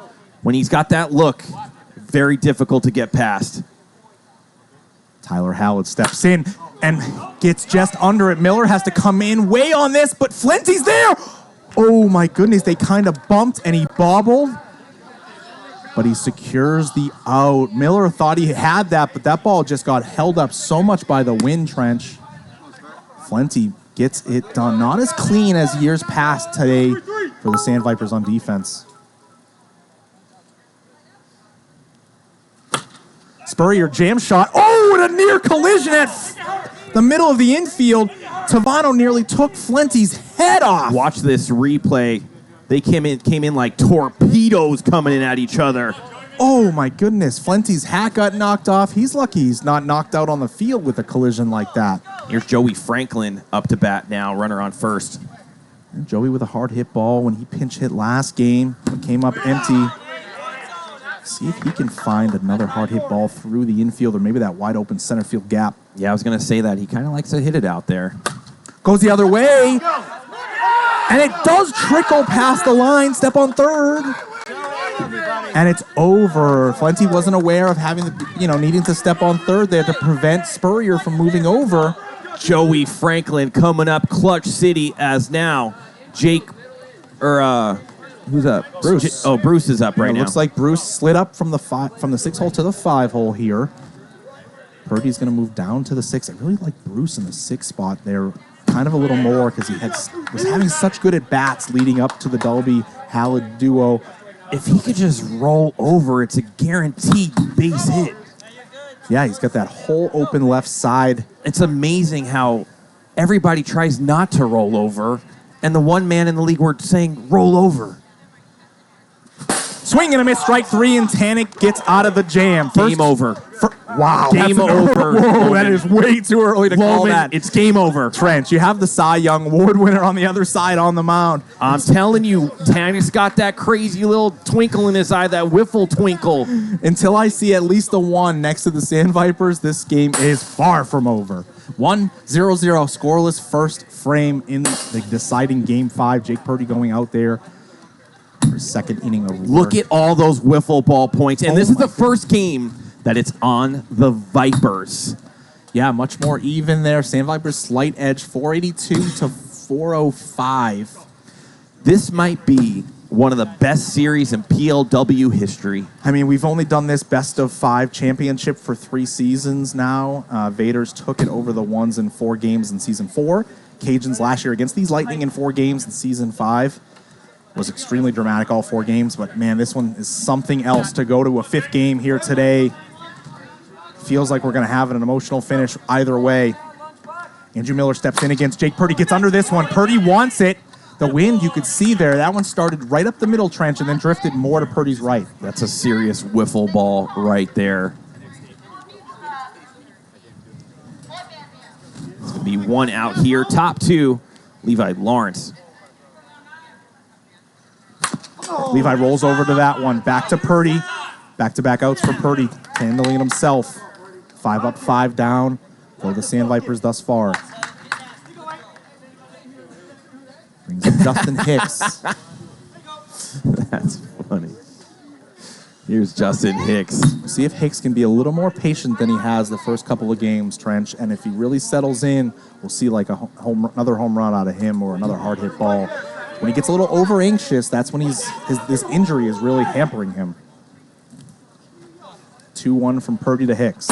when he's got that look, very difficult to get past.
Tyler Howard steps in and gets just under it. Miller has to come in way on this, but Flinty's there. Oh my goodness, they kind of bumped and he bobbled, but he secures the out. Miller thought he had that, but that ball just got held up so much by the wind, Trench. Flinty gets it done. Not as clean as years past today for the Sandvipers on defense. Spurrier jam shot. Oh, and a near collision at the middle of the infield. Tavano nearly took Flinty's head off.
Watch this replay. They came in like torpedoes coming in at each other.
Oh my goodness, Flinty's hat got knocked off. He's lucky he's not knocked out on the field with a collision like that.
Here's Joey Franklin up to bat now, runner on first.
And Joey with a hard hit ball when he pinch hit last game. It came up empty. See if he can find another hard hit ball through the infield or maybe that wide open center field gap.
Yeah, I was going to say that. He kind of likes to hit it out there.
Goes the other way. And it does trickle past the line. Step on third. And it's over. Flinty wasn't aware of having needing to step on third there to prevent Spurrier from moving over.
Joey Franklin coming up clutch city as now Jake, who's up?
Bruce.
Bruce is up right now.
Looks like Bruce slid up from the 6 hole to the 5 hole here. Purdy's going to move down to the 6. I really like Bruce in the 6 spot there. Kind of a little more because he was having such good at bats leading up to the Dalby Hallett duo.
If he could just roll over, it's a guaranteed base hit.
Yeah, he's got that whole open left side.
It's amazing how everybody tries not to roll over, and the one man in the league we're saying roll over.
Swing and a miss, strike 3, and Tanek gets out of the jam.
Game over.
Wow.
Game over.
Whoa, that is way too early to call that.
It's game over.
Trench, you have the Cy Young Award winner on the other side on the mound.
I'm telling you, Tanek's got that crazy little twinkle in his eye, that wiffle twinkle.
Until I see at least a 1 next to the Sandvipers, this game is far from over. 1-0-0, scoreless first frame in the deciding Game 5. Jake Purdy going out there for second inning of work.
Look at all those wiffle ball points. And this is the first game that it's on the Vipers.
Yeah, much more even there. Sandvipers slight edge, 482 to 405.
This might be one of the best series in PLW history.
I mean, we've only done this best of 5 championship for 3 seasons now. Vaders took it over the Ones in 4 games in season 4. Cajuns last year against these Lightning in 4 games in season 5. Was extremely dramatic all 4 games, but man, this one is something else to go to a 5th game here today. Feels like we're going to have an emotional finish either way. Andrew Miller steps in against Jake Purdy, gets under this one. Purdy wants it. The wind you could see there, that one started right up the middle trench and then drifted more to Purdy's right.
That's a serious wiffle ball right there. It's going to be 1 out here. Top 2, Levi Lawrence.
Levi rolls over to that one. Back to Purdy. Back-to-back outs for Purdy. Handling it himself. 5 up, 5 down for the Sandvipers thus far. Brings in Justin Hicks.
That's funny. Here's Justin Hicks.
See if Hicks can be a little more patient than he has the first couple of games, Trench. And if he really settles in, we'll see like another home run out of him or another hard hit ball. When he gets a little over anxious, that's when this injury is really hampering him. 2-1 from Purdy to Hicks.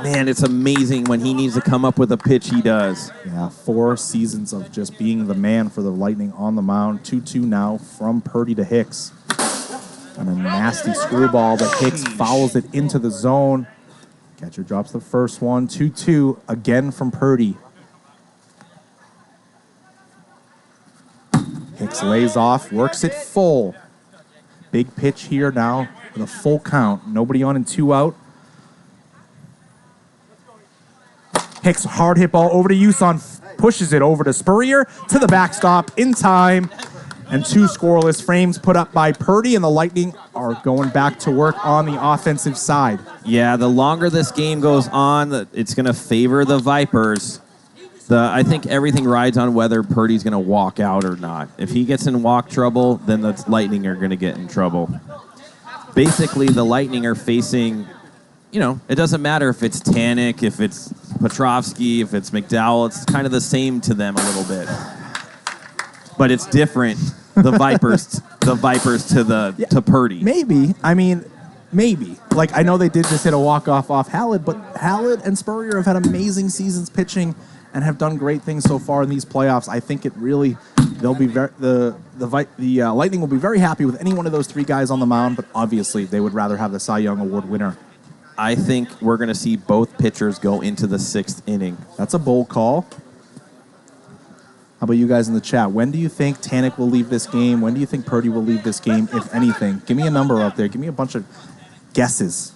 Man, it's amazing when he needs to come up with a pitch, he does.
Yeah, 4 seasons of just being the man for the Lightning on the mound. 2-2 now from Purdy to Hicks. And a nasty screwball, but Hicks fouls it into the zone. Catcher drops the first one. 2-2 again from Purdy. Hicks lays off, works it full. Big pitch here now with a full count. Nobody on and 2 out. Hicks hard hit ball over to Uson. pushes it over to Spurrier to the backstop in time. And 2 scoreless frames put up by Purdy, and the Lightning are going back to work on the offensive side.
Yeah, the longer this game goes on, it's going to favor the Vipers. I think everything rides on whether Purdy's going to walk out or not. If he gets in walk trouble, then the Lightning are going to get in trouble. Basically, the Lightning are facing, it doesn't matter if it's Tanek, if it's Petrovsky, if it's McDowell. It's kind of the same to them a little bit. But it's different. The Vipers to Purdy.
Maybe. Maybe. Like, I know they did just hit a walk-off off Hallett, but Hallett and Spurrier have had amazing seasons pitching and have done great things so far in these playoffs. I think they'll be the Lightning will be very happy with any one of those 3 guys on the mound, but obviously they would rather have the Cy Young Award winner.
I think we're going to see both pitchers go into the 6th inning.
That's a bold call. How about you guys in the chat? When do you think Tanek will leave this game? When do you think Purdy will leave this game, if anything? Give me a number out there. Give me a bunch of guesses.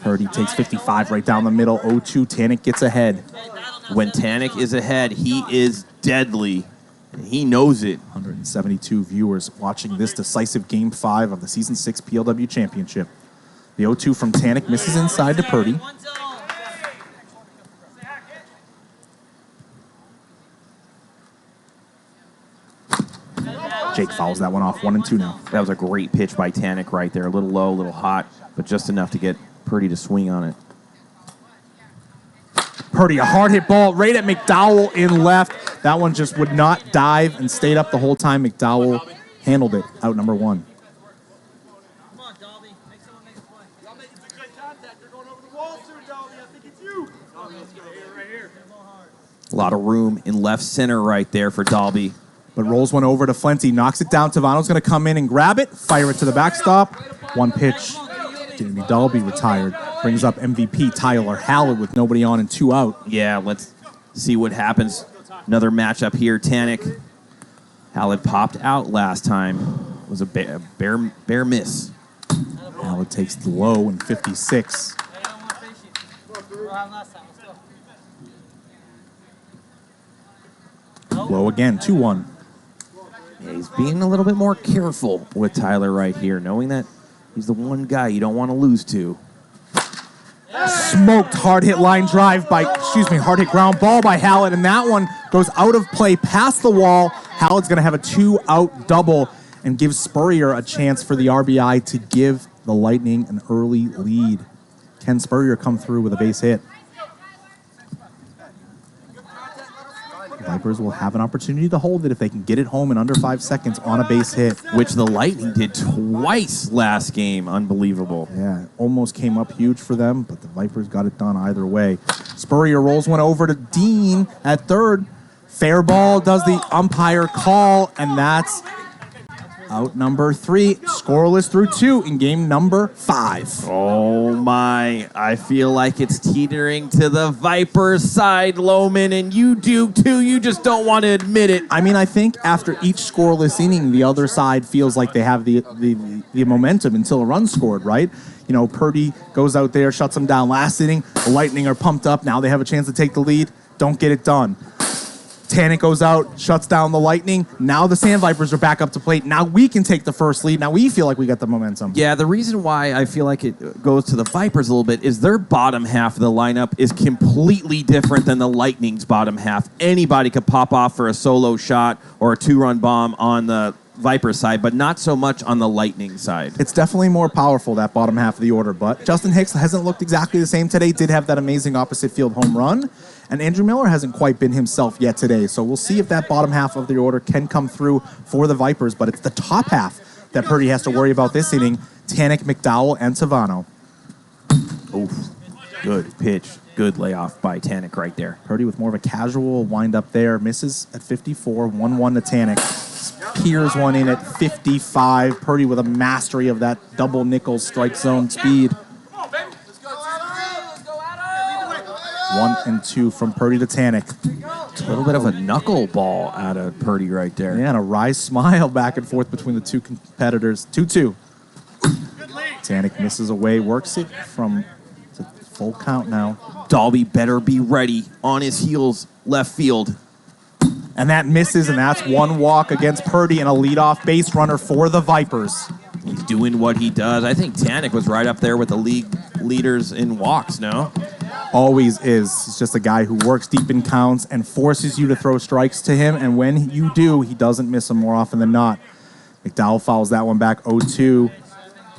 Purdy takes 55 right down the middle. 0-2. Tanek gets ahead.
When Tanek is ahead, he is deadly. And he knows it.
172 viewers watching this decisive Game 5 of the Season 6 PLW Championship. The 0-2 from Tanek misses inside to Purdy. Jake fouls that one off. 1-2 now.
That was a great pitch by Tanek right there. A little low, a little hot, but just enough to get Purdy to swing on it.
Purdy, a hard hit ball right at McDowell in left. That one just would not dive and stayed up the whole time. McDowell handled it. Out number 1.
Come on, Dalby. Make someone make a play. Y'all making some good contact. They're going over the wall soon, Dalby. I think it's you. Oh, let's go. Right here.
A lot of room in left center right there for Dalby.
But rolls one over to Flenty, knocks it down. Tavano's going to come in and grab it, fire it to the backstop. 1 pitch. Jamie Dalby retired. Brings up MVP Tyler Hallett with nobody on and 2 out.
Yeah, let's see what happens. Another matchup here. Tanek. Hallett popped out last time. It was a bare miss.
Hallett takes the low in 56. Low again, 2-1.
Yeah, he's being a little bit more careful with Tyler right here, knowing that he's the one guy you don't want to lose to.
Smoked hard hit line drive hard hit ground ball by Hallett, and that one goes out of play past the wall. Hallett's going to have a 2-out double and gives Spurrier a chance for the RBI to give the Lightning an early lead. Can Spurrier come through with a base hit? The Vipers will have an opportunity to hold it if they can get it home in under 5 seconds on a base hit.
Which the Lightning did twice last game. Unbelievable.
Yeah, almost came up huge for them, but the Vipers got it done either way. Spurrier rolls one over to Dean at third. Fair ball does the umpire call, and that's out number 3. Scoreless through 2 in game number 5.
Oh my, I feel like it's teetering to the Vipers side, Lohman, and you do too. You just don't want to admit it.
I think after each scoreless inning, the other side feels like they have the momentum until a run scored, right? Purdy goes out there, shuts them down last inning. The Lightning are pumped up. Now they have a chance to take the lead. Don't get it done. Tanek goes out, shuts down the Lightning. Now the Sandvipers are back up to plate. Now we can take the first lead. Now we feel like we got the momentum.
Yeah, the reason why I feel like it goes to the Vipers a little bit is their bottom half of the lineup is completely different than the Lightning's bottom half. Anybody could pop off for a solo shot or a 2-run bomb on the Viper side, but not so much on the Lightning side.
It's definitely more powerful, that bottom half of the order, but Justin Hicks hasn't looked exactly the same today. Did have that amazing opposite field home run, and Andrew Miller hasn't quite been himself yet today, so we'll see if that bottom half of the order can come through for the Vipers, but it's the top half that Purdy has to worry about this inning. Tanek, McDowell, and Tavano.
Oof. Good pitch. Good layoff by Tanek right there.
Purdy with more of a casual wind-up there. Misses at 54, 1-1 to Tanek. Peers one in at 55. Purdy with a mastery of that double nickel strike zone speed. 1 and 2 from Purdy to Tanek.
A little bit of a knuckleball out of Purdy right there.
Yeah, and a wry smile back and forth between the two competitors. 2-2. Tanek misses away, works it from Full count now.
Dalby better be ready on his heels, left field.
And that misses, and that's one walk against Purdy and a leadoff base runner for the Vipers.
He's doing what he does. I think Tanek was right up there with the league leaders in walks, no?
Always is. He's just a guy who works deep in counts and forces you to throw strikes to him, and when you do, he doesn't miss them more often than not. McDowell fouls that one back 0-2.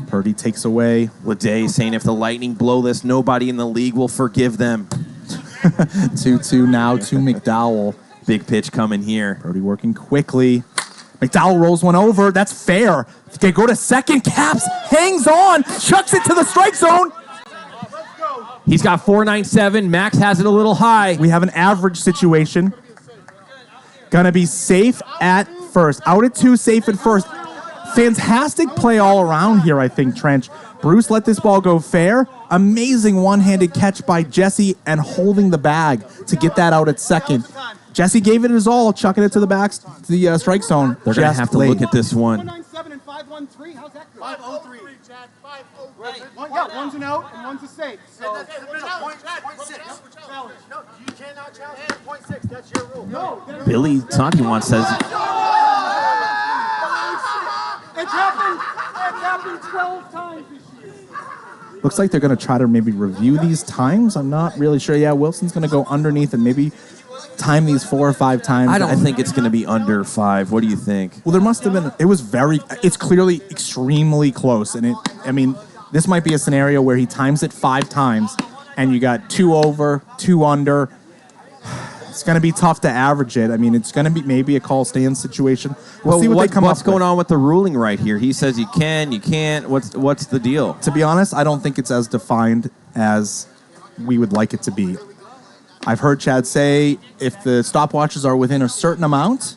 Purdy takes away.
Leday saying if the Lightning blow this, nobody in the league will forgive them.
2-2 now to McDowell.
Big pitch coming here.
Purdy working quickly. McDowell rolls one over. That's fair. They go to second. Caps hangs on. Chucks it to the strike zone.
He's got 497. Max has it a little high.
We have an average situation. Gonna be safe at first. Out at 2, safe at first. Fantastic play all around here, I think, Trench. Bruce let this ball go fair. Amazing one-handed catch by Jesse and holding the bag to get that out at second. Jesse gave it his all, chucking it to the strike zone.
They're going to have to look at this one.
497 and 513. How's that?
503. Chad, 503.
Yeah, one's an out and one's a safe. So
Point 6. No, you cannot challenge 0.6. That's your rule.
no,
Billy Tontiwan says
it's happened 12 times this year.
Looks like they're going to try to maybe review these times. I'm not really sure. Yeah, Wilson's going to go underneath and maybe time these 4 or 5 times.
I think it's going to be under 5. What do you think?
Well, there must have been. It's clearly extremely close. And this might be a scenario where he times it 5 times and you got 2 over, 2 under. It's going to be tough to average it. I mean, it's going to be maybe a call stand situation. We'll see what they come up with.
What's going on with the ruling right here? He says you can, you can't. What's the deal?
To be honest, I don't think it's as defined as we would like it to be. I've heard Chad say if the stopwatches are within a certain amount,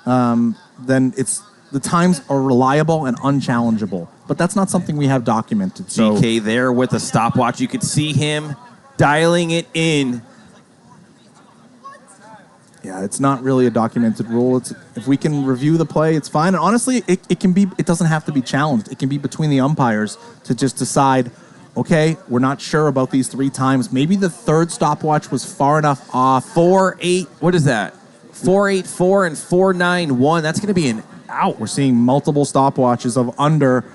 then the times are reliable and unchallengeable. But that's not something we have documented. So
GK there with the stopwatch. You could see him dialing it in.
yeah, it's not really a documented rule. If we can review the play, it's fine. And honestly, it doesn't have to be challenged. It can be between the umpires to just decide, okay, we're not sure about these 3 times. Maybe the third stopwatch was far enough off.
4-8. What is that? 4-8-4 and 4-9-1. That's going to be an out.
We're seeing multiple stopwatches of under.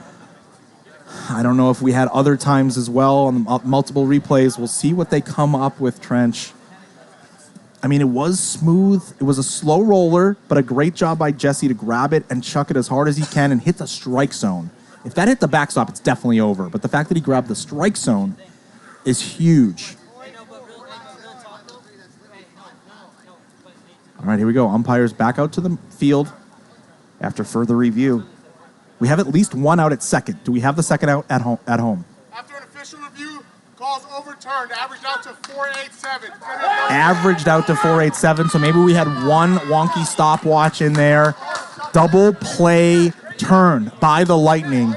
I don't know if we had other times as well on multiple replays. We'll see what they come up with, Trench. I mean, it was smooth. It was a slow roller, but a great job by Jesse to grab it and chuck it as hard as he can and hit the strike zone. If that hit the backstop, it's definitely over. But the fact that he grabbed the strike zone is huge. All right, here we go. Umpires back out to the field after further review. We have at least 1 out at second. Do we have the second out at home?
After an official review, calls overturned, averaged out to 487.
Averaged out to 487, so maybe we had 1 wonky stopwatch in there. Double play turned by the Lightning.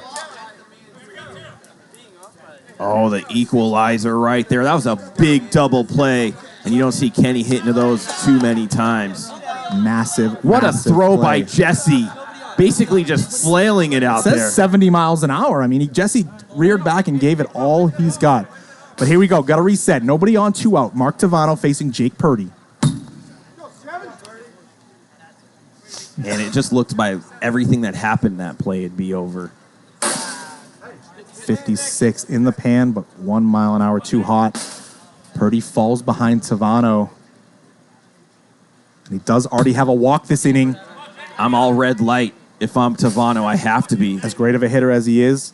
Oh, the equalizer right there. That was a big double play, and you don't see Kenny hitting those too many times.
Massive.
What
massive
a throw
play
by Jesse. Basically just flailing it out
there. It
there.
says 70 miles an hour. I mean, Jesse reared back and gave it all he's got. But here we go. Got to reset. Nobody on 2 out. Mark Tavano facing Jake Purdy.
And it just looked by everything that happened that play, it'd be over.
56 in the pan, but 1 mile an hour too hot. Purdy falls behind Tavano. And he does already have a walk this inning.
I'm all red light. If I'm Tavano, I have to be.
As great of a hitter as he is,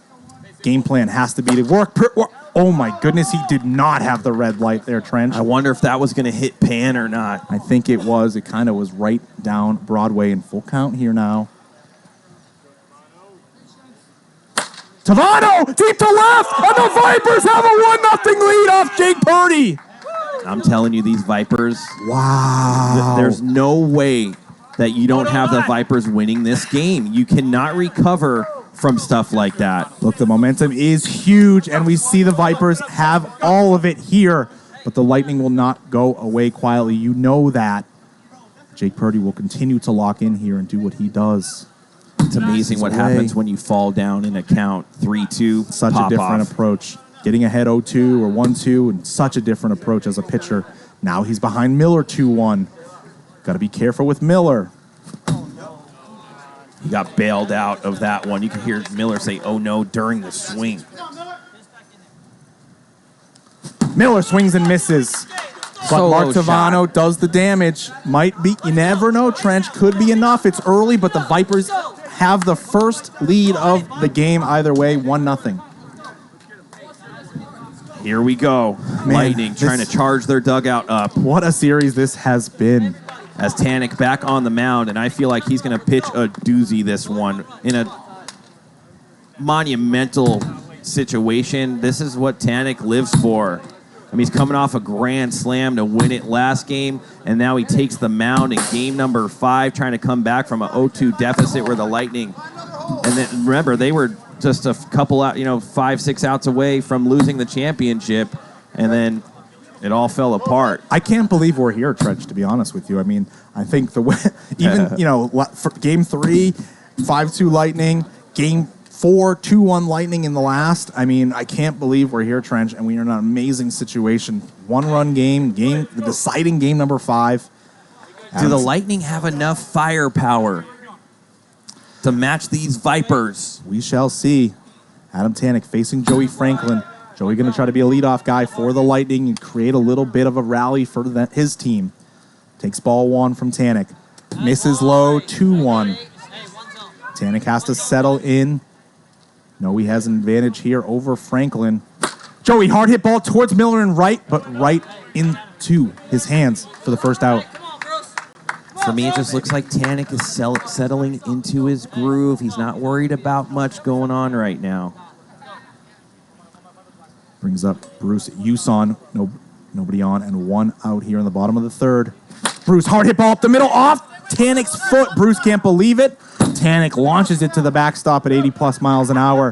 game plan has to be to work. Oh my goodness, he did not have the red light there, Trench.
I wonder if that was going to hit pan or not.
I think it was. It kind of was right down Broadway in full count here now. Tavano, deep to left, and the Vipers have a 1-0 lead off Jake Purdy.
I'm telling you, these Vipers.
Wow.
There's no way that you don't have the Vipers winning this game. You cannot recover from stuff like that.
Look, the momentum is huge, and we see the Vipers have all of it here. But the Lightning will not go away quietly. You know that. Jake Purdy will continue to lock in here and do what he does.
It's amazing what happens when you fall down in a count 3-2.
Such a different approach. getting ahead 0-2 or 1-2, and such a different approach as a pitcher. Now he's behind Miller 2-1. Got to be careful with Miller.
He got bailed out of that one. You can hear Miller say, "Oh no," during the swing.
Miller swings and misses. But
Solo
Mark Tavano
shot.
does the damage. Might be, you never know, Trench. Could be enough. It's early, but the Vipers have the first lead of the game either way, 1-0.
Here we go.
Man,
Lightning trying to charge their dugout up.
What a series this has been.
As Tanek back on the mound, and I feel like he's going to pitch a doozy this one in a monumental situation. This is what Tanek lives for. I mean, he's coming off a grand slam to win it last game, and now he takes the mound in game number 5, trying to come back from an 0-2 deficit where the Lightning, and then remember, they were just a couple out, 5-6 outs away from losing the championship, and then it all fell apart.
I can't believe we're here, Trench, to be honest with you. I mean, I think the way, even, for game 3, 5-2 Lightning, game 4, 2-1 Lightning in the last. I mean, I can't believe we're here, Trench, and we are in an amazing situation. 1-run game, the deciding game number 5.
Do the Lightning have enough firepower to match these Vipers?
We shall see. Adam Tanek facing Joey Franklin. Joey going to try to be a leadoff guy for the Lightning and create a little bit of a rally for his team. Takes ball 1 from Tanek. Misses low, 2-1. Tanek has to settle in. No, he has an advantage here over Franklin. Joey, hard hit ball towards Miller and right, but right into his hands for the first out.
For me, it just looks like Tanek is settling into his groove. He's not worried about much going on right now.
Brings up Bruce Uson. Nobody on, and 1 out here in the bottom of the 3rd. Bruce, hard hit ball up the middle, off Tanek's foot. Bruce can't believe it. Tanek launches it to the backstop at 80+ miles an hour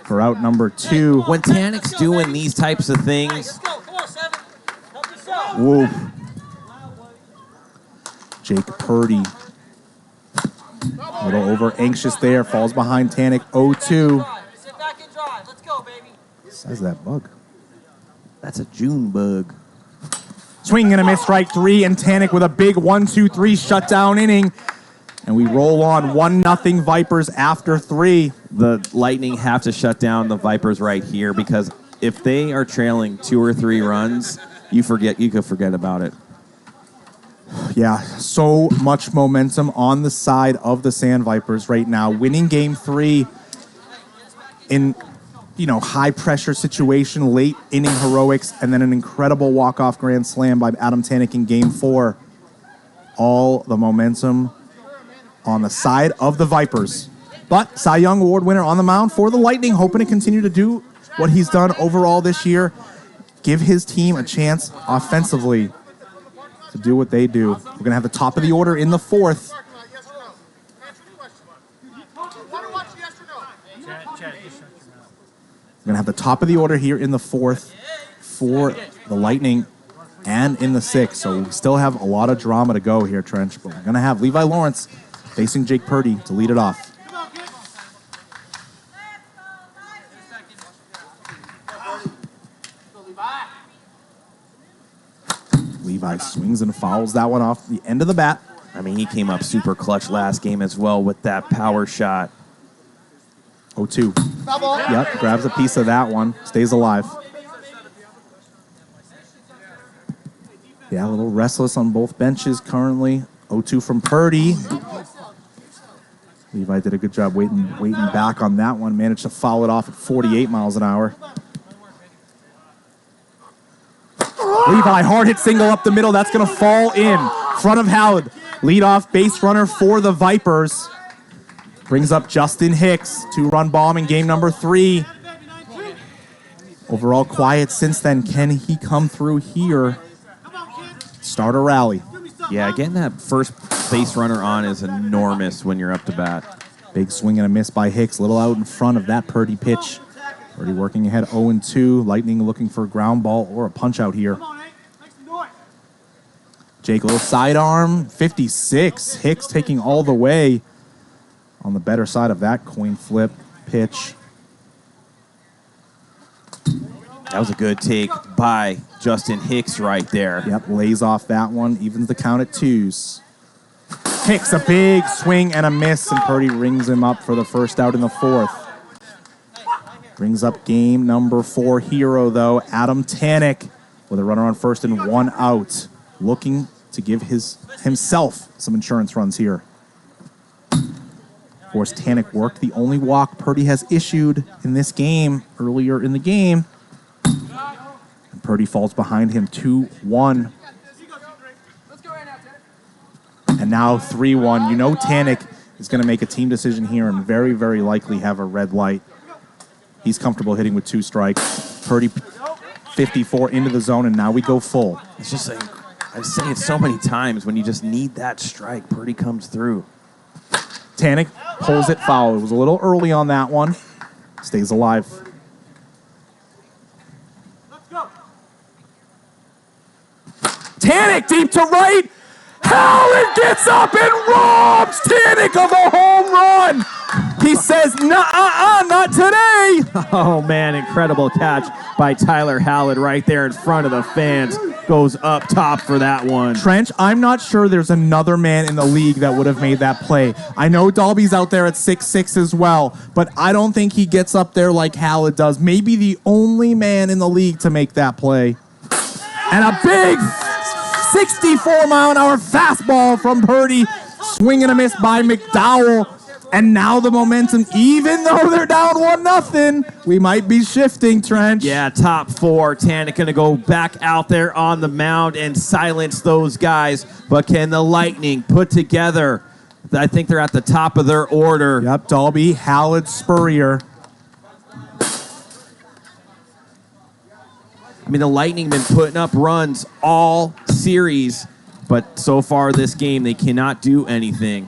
for out number 2.
When Tanek's doing these types of things,
whoa. Jake Purdy, a little over anxious there, falls behind Tanek 0-2. Says that bug.
that's a June bug.
Swing and a miss, strike 3, and Tanek with a big 1-2-3 shutdown inning. And we roll on 1-0 Vipers after 3.
The Lightning have to shut down the Vipers right here, because if they are trailing 2 or 3 runs, you could forget about it.
Yeah, so much momentum on the side of the Sandvipers right now. Winning game 3 in, high pressure situation, late inning heroics, and then an incredible walk-off grand slam by Adam Tanek in game 4. All the momentum on the side of the Vipers. But Cy Young Award winner on the mound for the Lightning, hoping to continue to do what he's done overall this year. Give his team a chance offensively to do what they do. We're going to have the top of the order in the 4th. We're going to have the top of the order here in the 4th for the Lightning and in the 6th. So we still have a lot of drama to go here, Trench. But we're going to have Levi Lawrence facing Jake Purdy to lead it off. Levi swings and fouls that one off the end of the bat.
I mean, he came up super clutch last game as well with that power shot.
0-2. Yep, grabs a piece of that one. Stays alive. Yeah, a little restless on both benches currently. 0-2 from Purdy. Levi did a good job waiting back on that one. Managed to foul it off at 48 miles an hour. Levi, hard hit single up the middle. That's going to fall in front of Howard. Leadoff base runner for the Vipers. Brings up Justin Hicks. 2-run bomb in game number 3. Overall quiet since then. Can he come through here? Start a rally.
Yeah, getting that first base runner on is enormous when you're up to bat.
Big swing and a miss by Hicks. Little out in front of that Purdy pitch. Purdy working ahead 0-2. Lightning looking for a ground ball or a punch out here. Jake, little sidearm. 56. Hicks taking all the way on the better side of that coin flip pitch.
That was a good take by Justin Hicks right there.
Yep, lays off that one, evens the count at 2s. Hicks a big swing and a miss, and Purdy rings him up for the first out in the 4th. Brings up game number 4 hero, though, Adam Tanek, with a runner on first and 1 out. Looking to give himself some insurance runs here. Of course, Tanek worked the only walk Purdy has issued in this game earlier in the game. And Purdy falls behind him 2-1. And now 3-1. You know Tanek is going to make a team decision here and very, very likely have a red light. He's comfortable hitting with 2 strikes. Purdy 54 into the zone, and now we go full.
It's just like, I say it so many times, when you just need that strike, Purdy comes through.
Tanek pulls it foul. It was a little early on that one. Stays alive. Tanek deep to right. Howard gets up and robs Tanek of a home run. He says, not today.
Oh, man, incredible catch by Tyler Hallett right there in front of the fans. Goes up top for that one.
Trench, I'm not sure there's another man in the league that would have made that play. I know Dalby's out there at 6'6" as well, but I don't think he gets up there like Hallett does. Maybe the only man in the league to make that play. And a big 64-mile-an-hour fastball from Purdy. Swing and a miss by McDowell. And now the momentum, even though they're down 1-0, we might be shifting, Trench.
Yeah, top 4. Tanek going to go back out there on the mound and silence those guys. But can the Lightning put together? I think they're at the top of their order.
Yep, Dalby, Hallett, Spurrier.
I mean, the Lightning been putting up runs all series, but so far this game, they cannot do anything.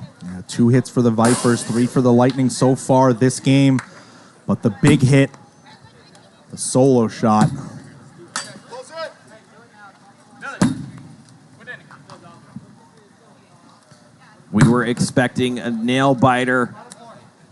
2 hits for the Vipers, 3 for the Lightning so far this game. But the big hit, the solo shot.
We were expecting a nail biter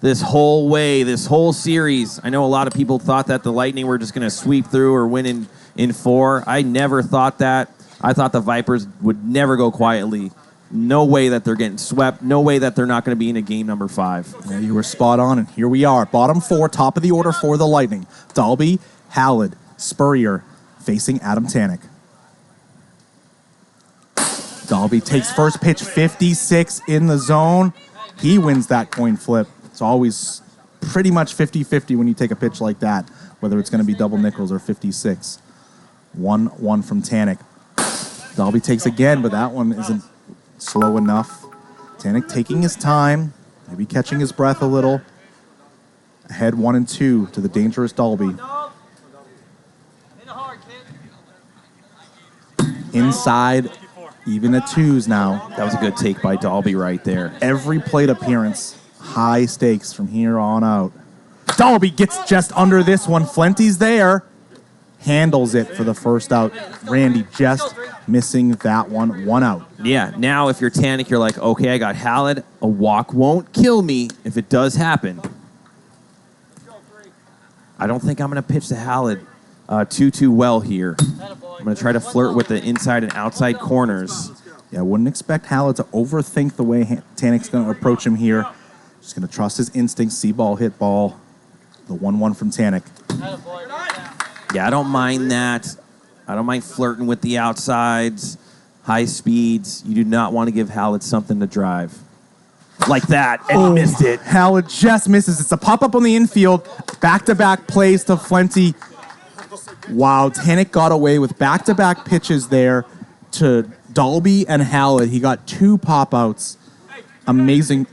this whole way, this whole series. I know a lot of people thought that the Lightning were just going to sweep through or win in 4. I never thought that. I thought the Vipers would never go quietly. No way that they're getting swept. No way that they're not going to be in a game number 5.
Yeah, you were spot on, and here we are. Bottom 4, top of the order for the Lightning. Dalby, Hallett, Spurrier facing Adam Tanek. Dalby takes first pitch, 56 in the zone. He wins that coin flip. It's always pretty much 50-50 when you take a pitch like that, whether it's going to be double nickels or 56. 1-1 from Tanek. Dalby takes again, but that one isn't slow enough. Tanek taking his time, maybe catching his breath a little. Ahead 1-2 to the dangerous Dalby. Inside, even at 2s now.
That was a good take by Dalby right there.
Every plate appearance, high stakes from here on out. Dalby gets just under this one. Flenty's there. Handles it for the first out. Randy just missing that one. 1 out.
Yeah, now if you're Tanek, you're like, okay, I got Hallett. A walk won't kill me if it does happen. I don't think I'm going to pitch to Hallett too well here. I'm going to try to flirt with the inside and outside corners.
Yeah, I wouldn't expect Hallett to overthink the way Tanek's going to approach him here. Just going to trust his instincts. See ball, hit ball. The 1-1 from Tanek.
Yeah, I don't mind that. I don't mind flirting with the outsides, high speeds. You do not want to give Hallett something to drive. Like that, and he missed it.
Hallett just misses. It's a pop-up on the infield. Back-to-back plays to Flenty. Wow, Tanek got away with back-to-back pitches there to Dalby and Hallett. He got 2 pop-outs. Amazing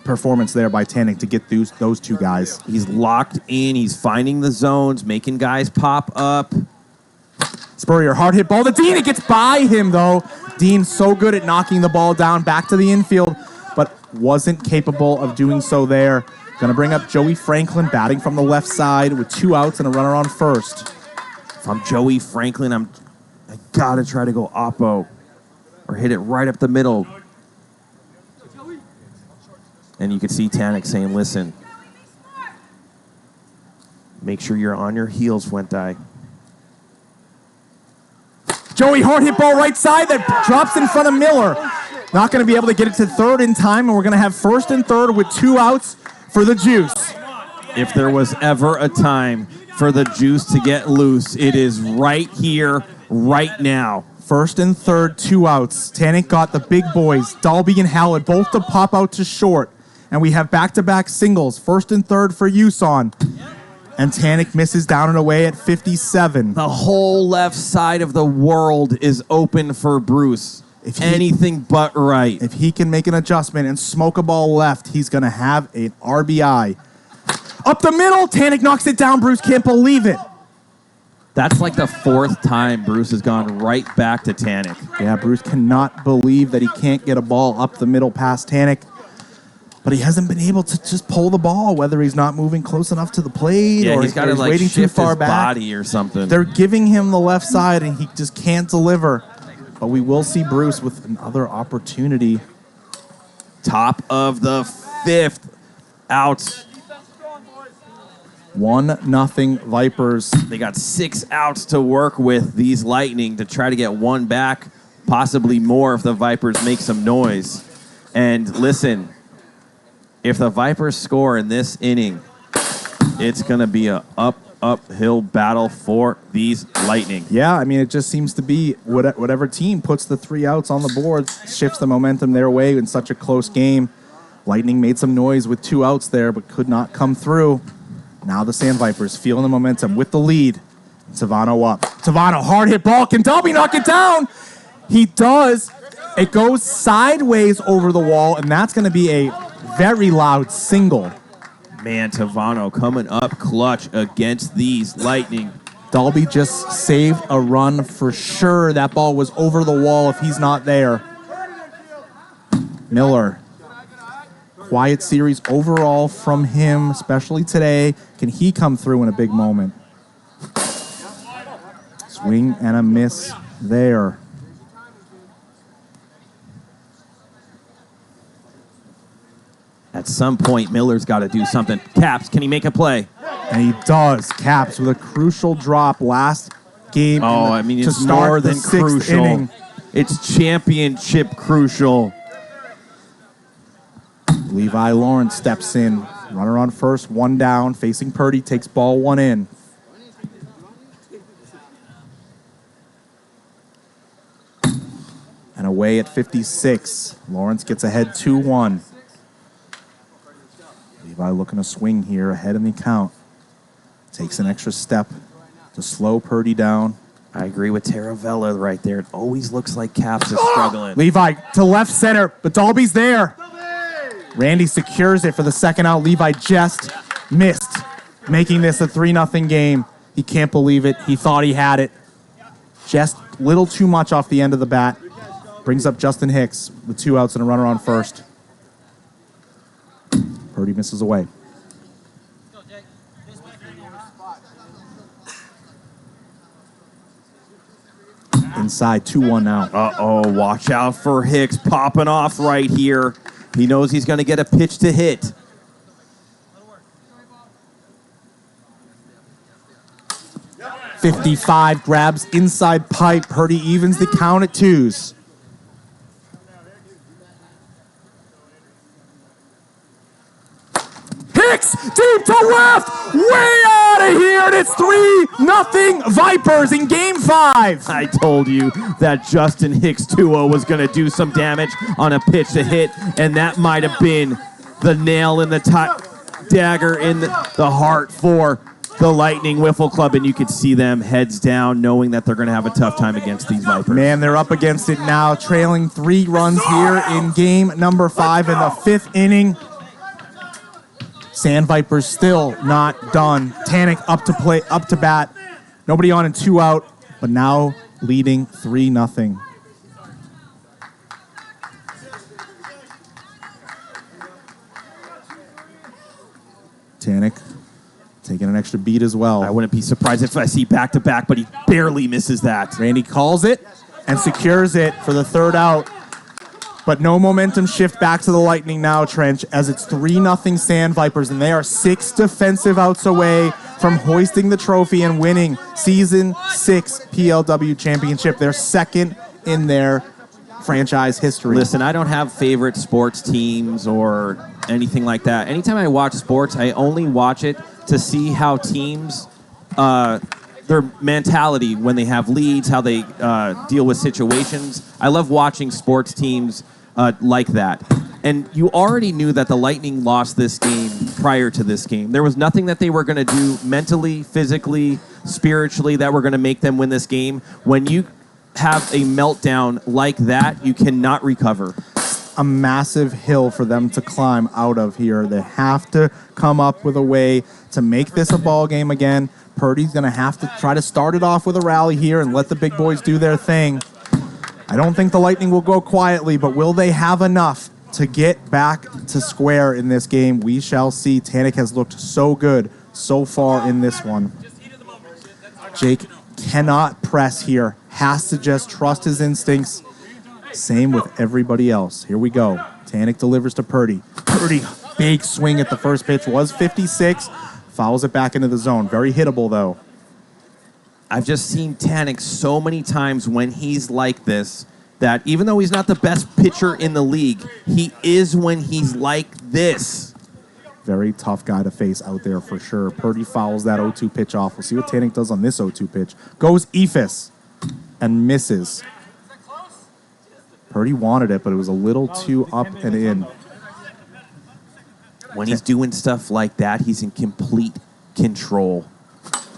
performance there by Tanek to get those 2 guys.
He's locked in. He's finding the zones, making guys pop up.
Spurrier, hard hit ball to Dean. It gets by him, though. Dean so good at knocking the ball down back to the infield, but wasn't capable of doing so there. Going to bring up Joey Franklin, batting from the left side with 2 outs and a runner on first.
If I'm Joey Franklin, I got to try to go oppo or hit it right up the middle. And you can see Tanek saying, listen, Make sure you're on your heels, Fuente.
Joey, hard hit ball right side that drops in front of Miller. Not going to be able to get it to third in time, and we're going to have first and third with 2 outs for the Juice.
If there was ever a time for the Juice to get loose, it is right here, right now.
First and third, 2 outs. Tanek got the big boys, Dalby and Howard, both to pop out to short. And we have back-to-back singles, first and third for Yuson. And Tanek misses down and away at 57.
The whole left side of the world is open for Bruce. Anything but right.
If he can make an adjustment and smoke a ball left, he's going to have an RBI. Up the middle, Tanek knocks it down. Bruce can't believe it.
That's like the 4th time Bruce has gone right back to Tanek.
Yeah, Bruce cannot believe that he can't get a ball up the middle past Tanek. But he hasn't been able to just pull the ball, whether he's not moving close enough to the plate or
he's got to like
waiting too
shift
far
his
back.
body or something.
They're giving him the left side, and he just can't deliver. But we will see Bruce with another opportunity.
Top of the 5th. Outs.
1-0 Vipers.
They got 6 outs to work with, these Lightning, to try to get 1 back, possibly more if the Vipers make some noise. And listen, if the Vipers score in this inning, it's going to be a uphill battle for these Lightning.
Yeah, I mean, it just seems to be whatever team puts the 3 outs on the board shifts the momentum their way in such a close game. Lightning made some noise with 2 outs there, but could not come through. Now the Sandvipers feeling the momentum with the lead. Tavano up. Tavano, hard hit ball. Can Dalby knock it down? He does. It goes sideways over the wall, and that's going to be a very loud single.
Man, Tavano coming up clutch against these Lightning.
Dalby just saved a run for sure. That ball was over the wall if he's not there. Miller. Quiet series overall from him, especially today. Can he come through in a big moment? Swing and a miss there.
At some point, Miller's got to do something. Caps, can he make a play?
And he does. Caps with a crucial drop last game.
It's more than crucial.
Inning.
It's championship crucial.
Levi Lawrence steps in. Runner on first, 1 down. Facing Purdy, takes ball 1 in. And away at 56. Lawrence gets ahead 2-1. Levi looking to swing here, ahead in the count. Takes an extra step to slow Purdy down.
I agree with Taravella right there. It always looks like Caps is struggling.
Levi to left center, but Dalby's there. Randy secures it for the 2nd out. Levi just missed, making this a 3-0 game. He can't believe it. He thought he had it. Just a little too much off the end of the bat. Brings up Justin Hicks with 2 outs and a runner on first. Purdy misses away. Inside, 2-1 now.
Uh-oh, watch out for Hicks popping off right here. He knows he's going to get a pitch to hit.
.55 grabs inside pipe. Purdy evens the count at 2s. Hicks deep to left, way out of here, and it's 3-0 Vipers in Game 5.
I told you that Justin Hicks 2-0 was going to do some damage on a pitch to hit, and that might have been the nail in the dagger in the heart for the Lightning Wiffle Club, and you could see them heads down, knowing that they're going to have a tough time against these Vipers.
Man, they're up against it now, trailing 3 runs here in game number 5 in the 5th inning. Sandvipers still not done. Tanek up to bat. Nobody on and 2 out, but now leading 3-0. Tanek taking an extra beat as well.
I wouldn't be surprised if I see back-to-back, but he barely misses that.
Randy calls it and secures it for the 3rd out. But no momentum shift back to the Lightning now, Trench, as it's 3-0 Sandvipers, and they are 6 defensive outs away from hoisting the trophy and winning Season 6 PLW Championship, their second in their franchise history.
Listen, I don't have favorite sports teams or anything like that. Anytime I watch sports, I only watch it to see how teams, their mentality when they have leads, how they deal with situations. I love watching sports teams like that. And you already knew that the Lightning lost this game prior to this game. There was nothing that they were going to do mentally, physically, spiritually that were going to make them win this game. When you have a meltdown like that, you cannot recover.
A massive hill for them to climb out of here. They have to come up with a way to make this a ball game again. Purdy's going to have to try to start it off with a rally here and let the big boys do their thing. I don't think the Lightning will go quietly, but will they have enough to get back to square in this game? We shall see. Tanek has looked so good so far in this one. Jake cannot press here. Has to just trust his instincts. Same with everybody else. Here we go. Tanek delivers to Purdy. Purdy, big swing at the first pitch. Was 56. Fouls it back into the zone. Very hittable, though.
I've just seen Tanek so many times when he's like this that even though he's not the best pitcher in the league, he is when he's like this.
Very tough guy to face out there for sure. Purdy fouls that 0-2 pitch off. We'll see what Tanek does on this 0-2 pitch. Goes Ephus and misses. Purdy wanted it, but it was a little too up and in.
When he's doing stuff like that, he's in complete control.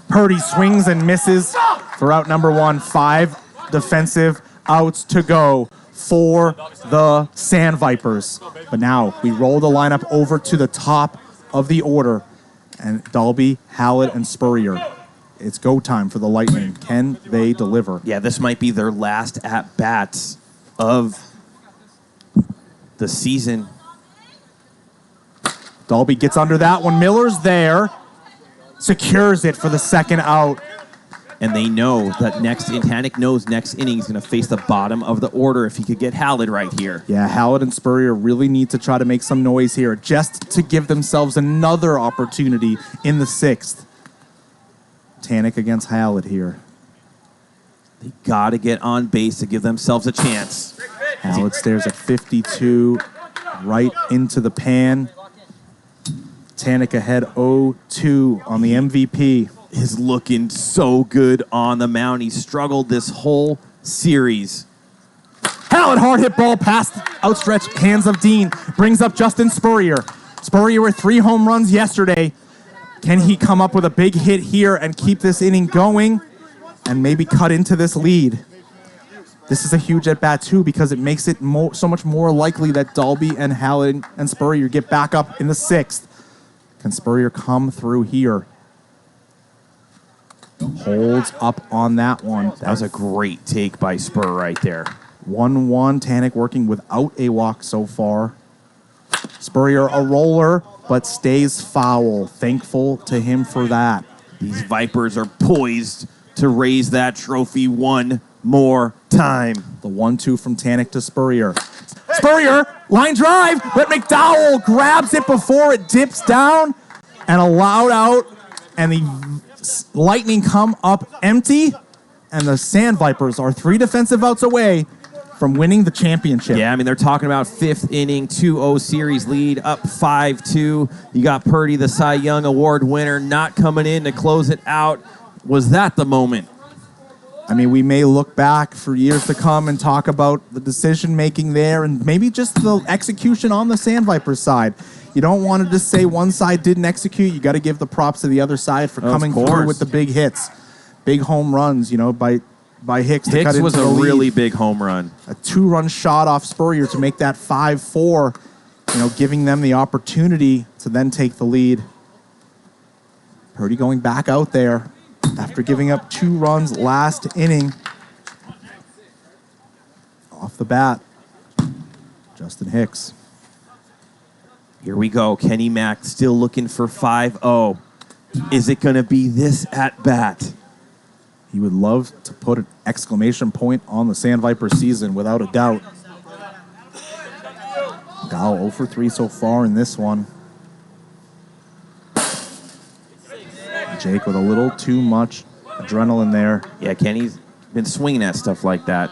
Purdy swings and misses for out number one. 5 defensive outs to go for the Sandvipers. But now we roll the lineup over to the top of the order. And Dalby, Hallett, and Spurrier. It's go time for the Lightning. Can they deliver?
Yeah, this might be their last at-bats of the season.
Dalby gets under that one. Miller's there. Secures it for the second out.
And they know that Tanek knows next inning he's going to face the bottom of the order if he could get Hallett right here.
Yeah, Hallett and Spurrier really need to try to make some noise here just to give themselves another opportunity in the 6th. Tanek against Hallett here.
They got to get on base to give themselves a chance.
Hallett stares at 52 right into the pan. Tanek ahead 0-2 on the MVP.
Is looking so good on the mound. He struggled this whole series.
Hallett, hard hit ball past outstretched hands of Dean. Brings up Justin Spurrier. Spurrier with 3 home runs yesterday. Can he come up with a big hit here and keep this inning going and maybe cut into this lead? This is a huge at-bat, too, because it makes it so much more likely that Dalby and Hallett and Spurrier get back up in the 6th. Can Spurrier come through here? Holds up on that one.
That was a great take by Spur right there.
1-1. Tanek working without a walk so far. Spurrier a roller, but stays foul. Thankful to him for that.
These Vipers are poised to raise that trophy one more time.
The 1-2 from Tanek to Spurrier. Spurrier, line drive, but McDowell grabs it before it dips down and allowed out, and the Lightning come up empty, and the Sandvipers are 3 defensive outs away from winning the championship.
Yeah, I mean, they're talking about 5th inning, 2-0 series lead, up 5-2. You got Purdy, the Cy Young Award winner, not coming in to close it out. Was that the moment?
I mean, we may look back for years to come and talk about the decision-making there and maybe just the execution on the Sandvipers side. You don't want to just say one side didn't execute. You got to give the props to the other side for coming through with the big hits. Big home runs, by Hicks.
Hicks was a really big home run.
A 2-run shot off Spurrier to make that 5-4, giving them the opportunity to then take the lead. Purdy going back out there after giving up 2 runs last inning. Off the bat, Justin Hicks.
Here we go. Kenny Mack still looking for 5-0. Is it going to be this at-bat?
He would love to put an exclamation point on the Sandviper season, without a doubt. Gal 0 for 3 so far in this one. Jake with a little too much adrenaline there.
Yeah, Kenny's been swinging at stuff like that.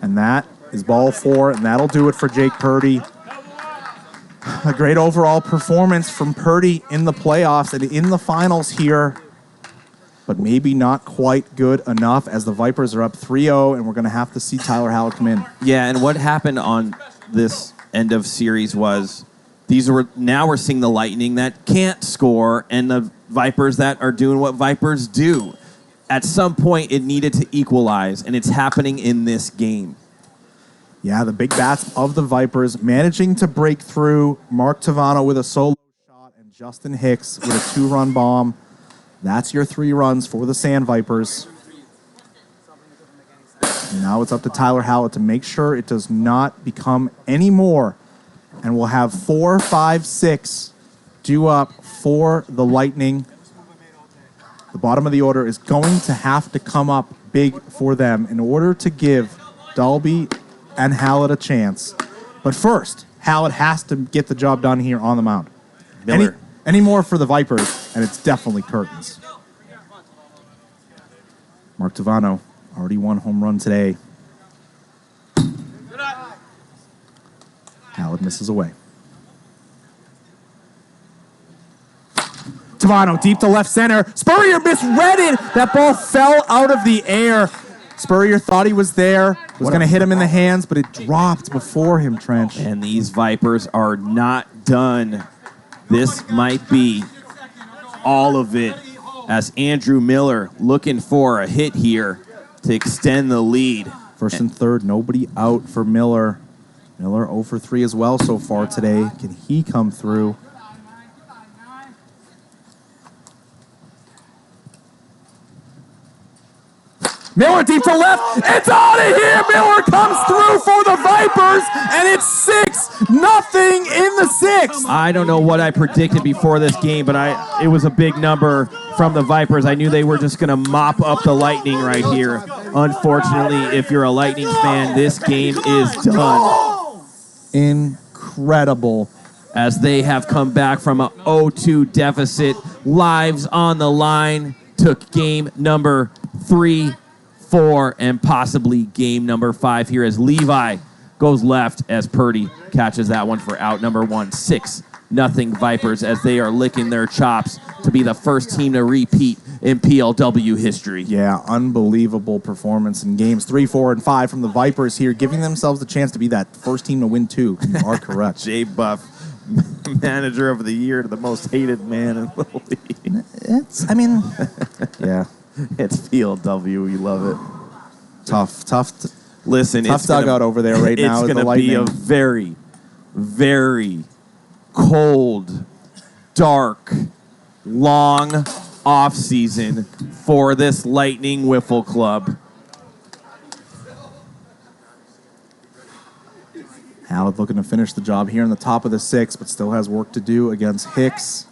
And that is ball 4, and that'll do it for Jake Purdy. A great overall performance from Purdy in the playoffs and in the finals here, but maybe not quite good enough as the Vipers are up 3-0, and we're going to have to see Tyler Hallett come in.
Yeah, and what happened on this end of series was now we're seeing the Lightning that can't score and the Vipers that are doing what Vipers do. At some point, it needed to equalize, and it's happening in this game.
Yeah, the big bats of the Vipers managing to break through. Mark Tavano with a solo shot and Justin Hicks with a 2-run bomb. That's your 3 runs for the Sandvipers. And now it's up to Tyler Hallett to make sure it does not become any more. And we'll have 4, 5, 6 due up for the Lightning. The bottom of the order is going to have to come up big for them in order to give Dalby and Hallett a chance. But first, Hallett has to get the job done here on the mound. Any more for the Vipers, and it's definitely curtains. Mark Tavano, already 1 home run today. Hallett misses away. Tavano deep to left center. Spurrier misread it. That ball fell out of the air. Spurrier thought he was there, was going to hit him in the hands, but it dropped before him, Trench.
And these Vipers are not done. This might be all of it as Andrew Miller looking for a hit here to extend the lead.
First and third, nobody out for Miller. Miller 0 for 3 as well so far today. Can he come through? Miller deep to left. It's out of here. Miller comes through for the Vipers, and it's 6-0 in the 6th.
I don't know what I predicted before this game, but it was a big number from the Vipers. I knew they were just going to mop up the Lightning right here. Unfortunately, if you're a Lightning fan, this game is done.
Incredible.
As they have come back from a 0-2 deficit. Lives on the line. Took game number 3, 4, and possibly game number 5 here as Levi goes left as Purdy catches that one for out number 1. 6-0 Vipers as they are licking their chops to be the first team to repeat in PLW history.
Yeah, unbelievable performance in games 3, 4, and 5 from the Vipers here, giving themselves the chance to be that first team to win 2. You are correct.
Jay Buff, manager of the year to the most hated man in the league.
Yeah.
It's PLW. We love it.
Tough
Listen,
tough dugout over there right now.
It's going to be a very, very cold, dark, long off season for this Lightning Wiffle Club.
Hallett looking to finish the job here in the top of the 6th, but still has work to do against Hicks.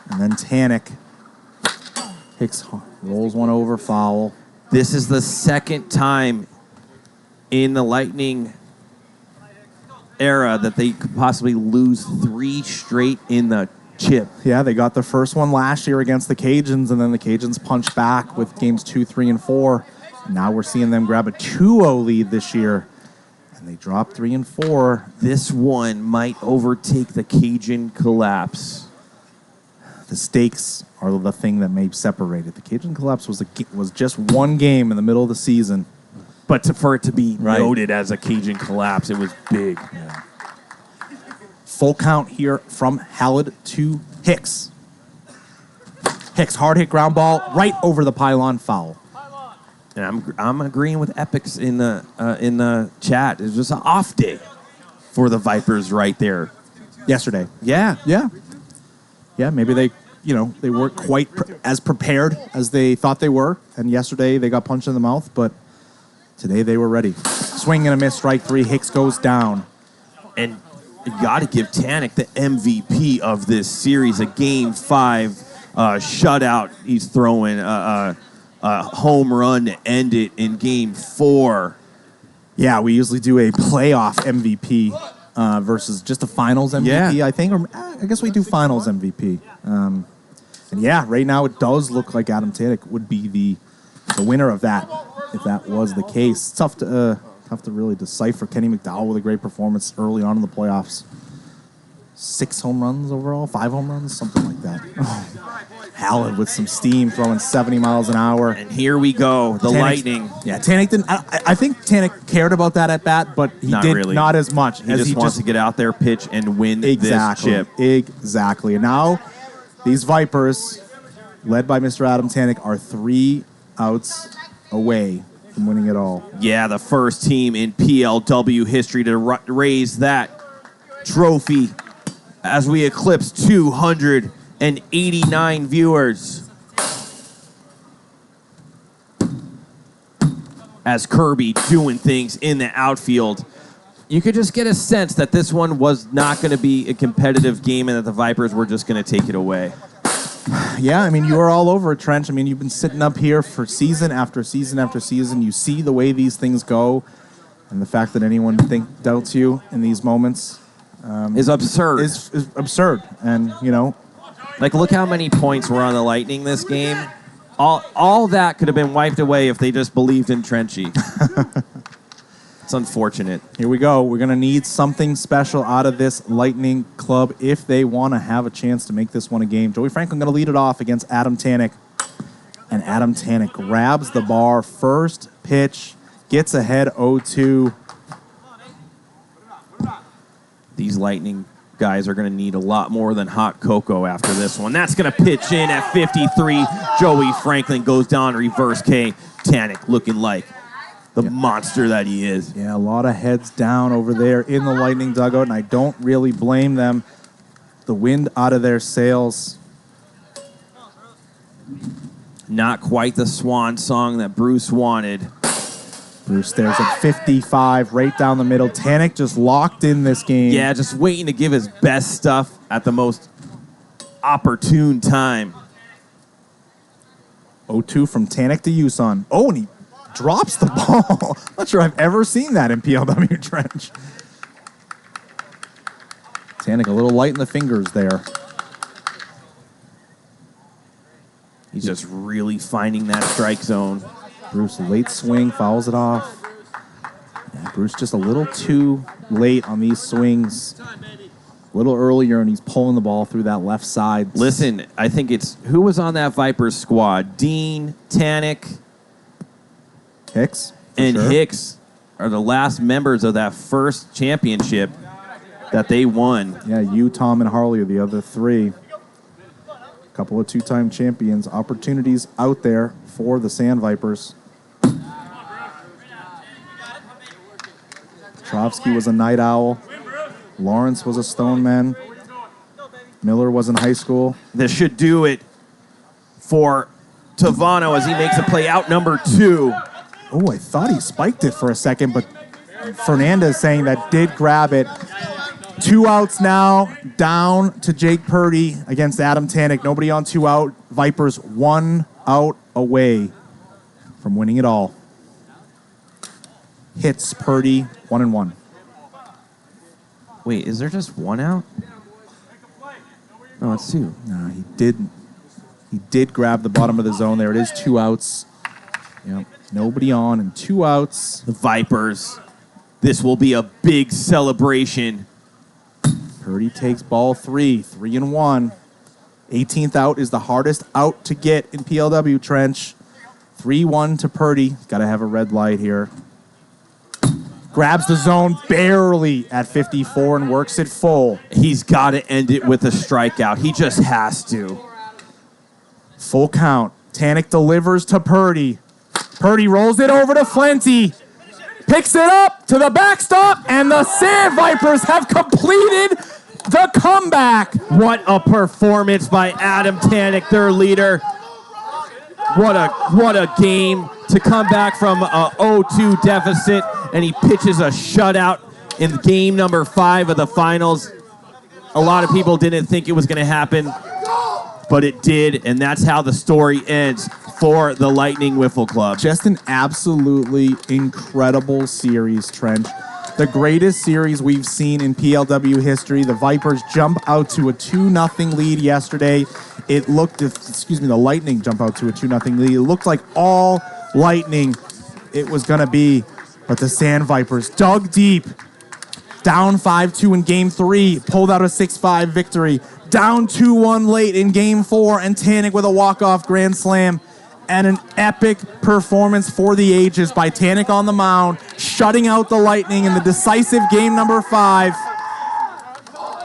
And then Tanek. Hicks rolls one over, foul.
This is the second time in the Lightning era that they could possibly lose 3 straight in the chip.
Yeah, they got the first one last year against the Cajuns, and then the Cajuns punched back with games 2, 3, and 4. And now we're seeing them grab a 2-0 lead this year. And they dropped 3 and 4.
This one might overtake the Cajun collapse.
The stakes are the thing that may separate it. The Cajun collapse was just one game in the middle of the season.
But for it to be noted as a Cajun collapse, it was big.
Yeah. Full count here from Hallett to Hicks. Hicks, hard hit ground ball right over the pylon, foul.
And I'm agreeing with Epics in the chat. It was just an off day for the Vipers right there.
Yesterday.
Yeah.
Yeah, maybe they weren't quite as prepared as they thought they were. And yesterday they got punched in the mouth, but today they were ready. Swing and a miss, strike 3. Hicks goes down.
And you got to give Tanek the MVP of this series, a Game 5 shutout. He's throwing a home run to end it in Game 4.
Yeah, we usually do a playoff MVP versus just a finals MVP, I think. Or I guess we do finals MVP. And yeah, right now it does look like Adam Tanek would be the winner of that, if that was the case. It's tough to really decipher. Kenny McDowell with a great performance early on in the playoffs. 6 home runs overall, 5 home runs, something like that. Hallett with some steam, throwing 70 miles an hour.
And here we go, the Lightning.
Yeah, Tanek didn't. I think Tanek cared about that at bat, but he did
really.
not as much.
He just wants to get out there, pitch, and win this chip.
Exactly. And now these Vipers, led by Mr. Adam Tanek, are 3 outs away from winning it all.
Yeah, the first team in PLW history to raise that trophy as we eclipse 289 viewers. As Kirby doing things in the outfield. You could just get a sense that this one was not going to be a competitive game and that the Vipers were just going to take it away.
Yeah, I mean, you are all over it, Trench. I mean, you've been sitting up here for season after season after season. You see the way these things go, and the fact that anyone doubts you in these moments
is absurd.
Is absurd. And, you know,
like, look how many points were on the Lightning this game. All that could have been wiped away if they just believed in Trenchy. It's unfortunate.
Here we go. We're going to need something special out of this Lightning club if they want to have a chance to make this one a game. Joey Franklin going to lead it off against Adam Tanek. And Adam Tanek grabs the bar. First pitch, gets ahead 0-2.
These Lightning guys are going to need a lot more than hot cocoa after this one. That's going to pitch in at 53. Joey Franklin goes down reverse K. Tanek looking like the monster that he is.
Yeah, a lot of heads down over there in the Lightning dugout, and I don't really blame them. The wind out of their sails.
Not quite the swan song that Bruce wanted.
Bruce stares at 55, right down the middle. Tanek just locked in this game.
Yeah, just waiting to give his best stuff at the most opportune time.
0-2 from Tanek to Yuson. Oh, and he drops the ball. I'm not sure I've ever seen that in PLW Trench. Tanek a little light in the fingers there.
He's just really finding that strike zone.
Bruce, late swing, fouls it off. Yeah, Bruce just a little too late on these swings. A little earlier, and he's pulling the ball through that left side.
Listen, I think it's, who was on that Vipers squad? Dean, Tanek,
Hicks.
And sure. Hicks are the last members of that first championship that they won.
Yeah, you, Tom, and Harley are the other 3. A couple of 2-time champions. Opportunities out there for the Sandvipers. Petrovsky was a night owl. Lawrence was a stone man. Miller was in high school.
This should do it for Tavano as he makes a play out number 2.
Oh, I thought he spiked it for a second, but Fernandez saying that did grab it. 2 outs now, down to Jake Purdy against Adam Tanek. Nobody on 2 out. Vipers 1 out away from winning it all. Hits Purdy 1-1.
Wait, is there just 1 out? No, it's 2.
No, he didn't. He did grab the bottom of the zone there. It is 2 outs. Yep. Nobody on and 2 outs.
The Vipers. This will be a big celebration.
Purdy takes ball 3, 3-1. 18th out is the hardest out to get in PLW Trench. 3-1 to Purdy. Got to have a red light here. Grabs the zone barely at 54 and works it full.
He's got to end it with a strikeout. He just has to.
Full count. Tanek delivers to Purdy. Purdy rolls it over to Flenty. Picks it up to the backstop, and the Sandvipers have completed the comeback.
What a performance by Adam Tanek, their leader. What a game to come back from a 0-2 deficit, and he pitches a shutout in game number 5 of the finals. A lot of people didn't think it was going to happen, but it did, and that's how the story ends for the Lightning Wiffle Club.
Just an absolutely incredible series, Trench. The greatest series we've seen in PLW history. The Vipers jump out to a 2-0 lead yesterday it looked, the Lightning jump out to a 2-0 lead. It looked like all Lightning it was going to be, but the Sandvipers dug deep. Down 5-2 in Game 3, pulled out a 6-5 victory. Down 2-1 late in Game 4, and Tanek with a walk-off grand slam. And an epic performance for the ages by Tanek on the mound, shutting out the Lightning in the decisive Game number 5.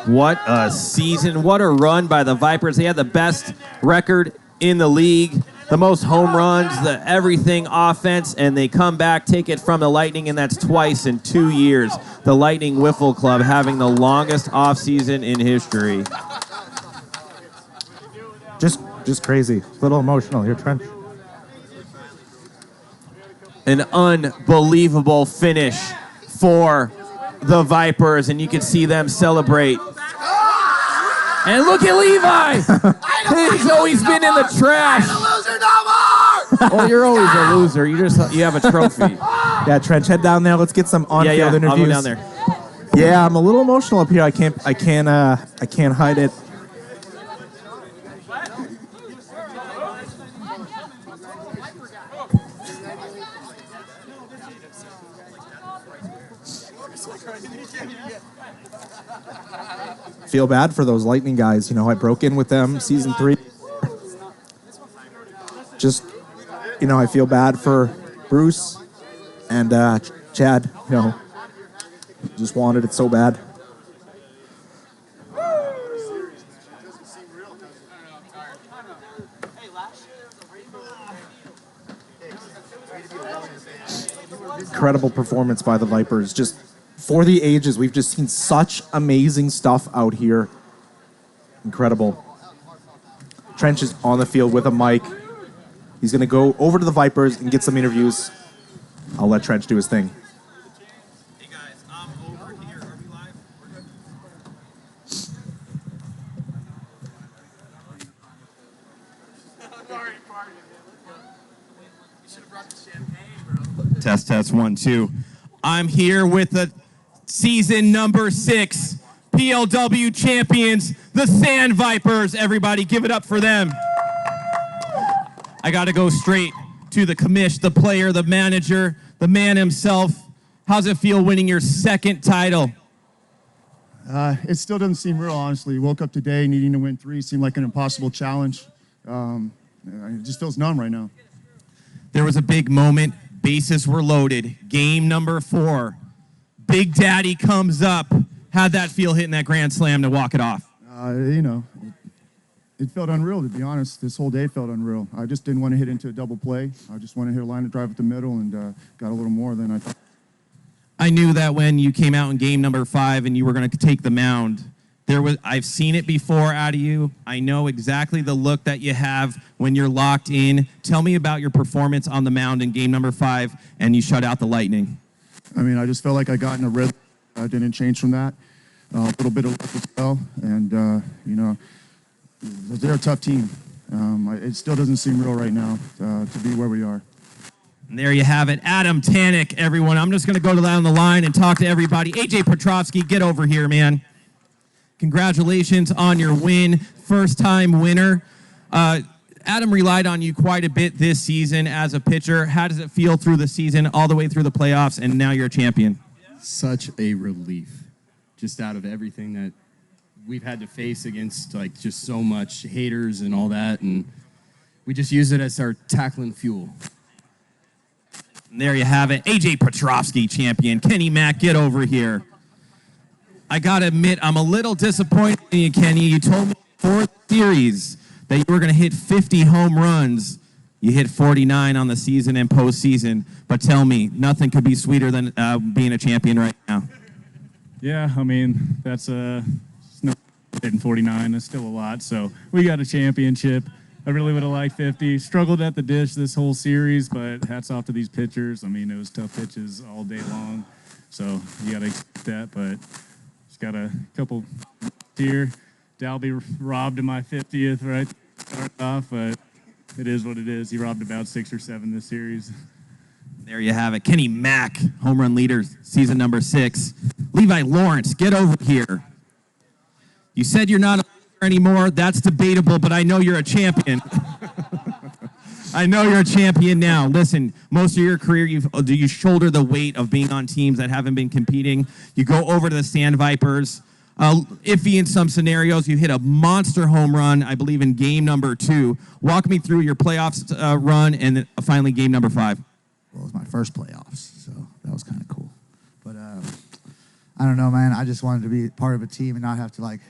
What a season. What a run by the Vipers. They had the best record in the league, the most home runs, the everything offense, and they come back, take it from the Lightning, and that's twice in 2 years. The Lightning Wiffle Club having the longest offseason in history.
Just crazy. A little emotional here, Trench.
An unbelievable finish for the Vipers, and you can see them celebrate. And look at Levi! He's always been in the trash. Well, you're always a loser. You have a trophy.
Yeah, Trench, head down there. Let's get some on-field interviews.
I'll go down there.
Yeah, I'm a little emotional up here. I can't hide it. Feel bad for those Lightning guys. You know, I broke in with them season 3. Just, I feel bad for Bruce and Chad. Just wanted it so bad. Incredible performance by the Vipers. Just for the ages, we've just seen such amazing stuff out here. Incredible. Trench is on the field with a mic. He's going to go over to the Vipers and get some interviews. I'll let Trench do his thing.
Hey guys, I'm over here. Are we live? We're good. Test 1 2. I'm here with the season number 6 PLW champions, the Sandvipers. Everybody, give it up for them. I got to go straight to the commish, the player, the manager, the man himself. How's it feel winning your second title?
It still doesn't seem real, honestly. Woke up today needing to win 3. Seemed like an impossible challenge. It just feels numb right now.
There was a big moment. Bases were loaded. Game number 4. Big Daddy comes up. How'd that feel hitting that grand slam to walk it off?
It felt unreal, to be honest. This whole day felt unreal. I just didn't want to hit into a double play. I just wanted to hit a line of drive at the middle and got a little more than I thought.
I knew that when you came out in game number 5 and you were going to take the mound, I've seen it before out of you. I know exactly the look that you have when you're locked in. Tell me about your performance on the mound in game number 5 and you shut out the Lightning.
I just felt like I got in a rhythm. I didn't change from that. A little bit of luck as well. And, they're a tough team. It still doesn't seem real right now to be where we are.
And there you have it. Adam Tanek, everyone. I'm just going to go down the line and talk to everybody. AJ Petrovsky, get over here, man. Congratulations on your win. First-time winner. Adam relied on you quite a bit this season as a pitcher. How does it feel through the season, all the way through the playoffs, and now you're a champion?
Such a relief. Just out of everything that we've had to face against, just so much haters and all that, and we just use it as our tackling fuel.
And there you have it. AJ Petrovsky, champion. Kenny Mack, get over here. I got to admit, I'm a little disappointed in you, Kenny. You told me before the series that you were going to hit 50 home runs. You hit 49 on the season and postseason. But tell me, nothing could be sweeter than being a champion right now.
Yeah, that's hitting 49. That's still a lot. So we got a championship. I really would have liked 50. Struggled at the dish this whole series, but hats off to these pitchers. It was tough pitches all day long. So you got to expect that, but just got a couple here. Dalby robbed in my 50th, right? Started off, but it is what it is. He robbed about 6 or 7 this series.
There you have it. Kenny Mack, home run leader, season number 6. Levi Lawrence, get over here. You said you're not a anymore. That's debatable, but I know you're a champion. I know you're a champion now. Listen, most of your career, you shoulder the weight of being on teams that haven't been competing. You go over to the Sandvipers. Iffy in some scenarios. You hit a monster home run, I believe, in game number 2. Walk me through your playoffs run and then finally game number 5.
Well, it was my first playoffs, so that was kind of cool. But I don't know, man. I just wanted to be part of a team and not have to, like,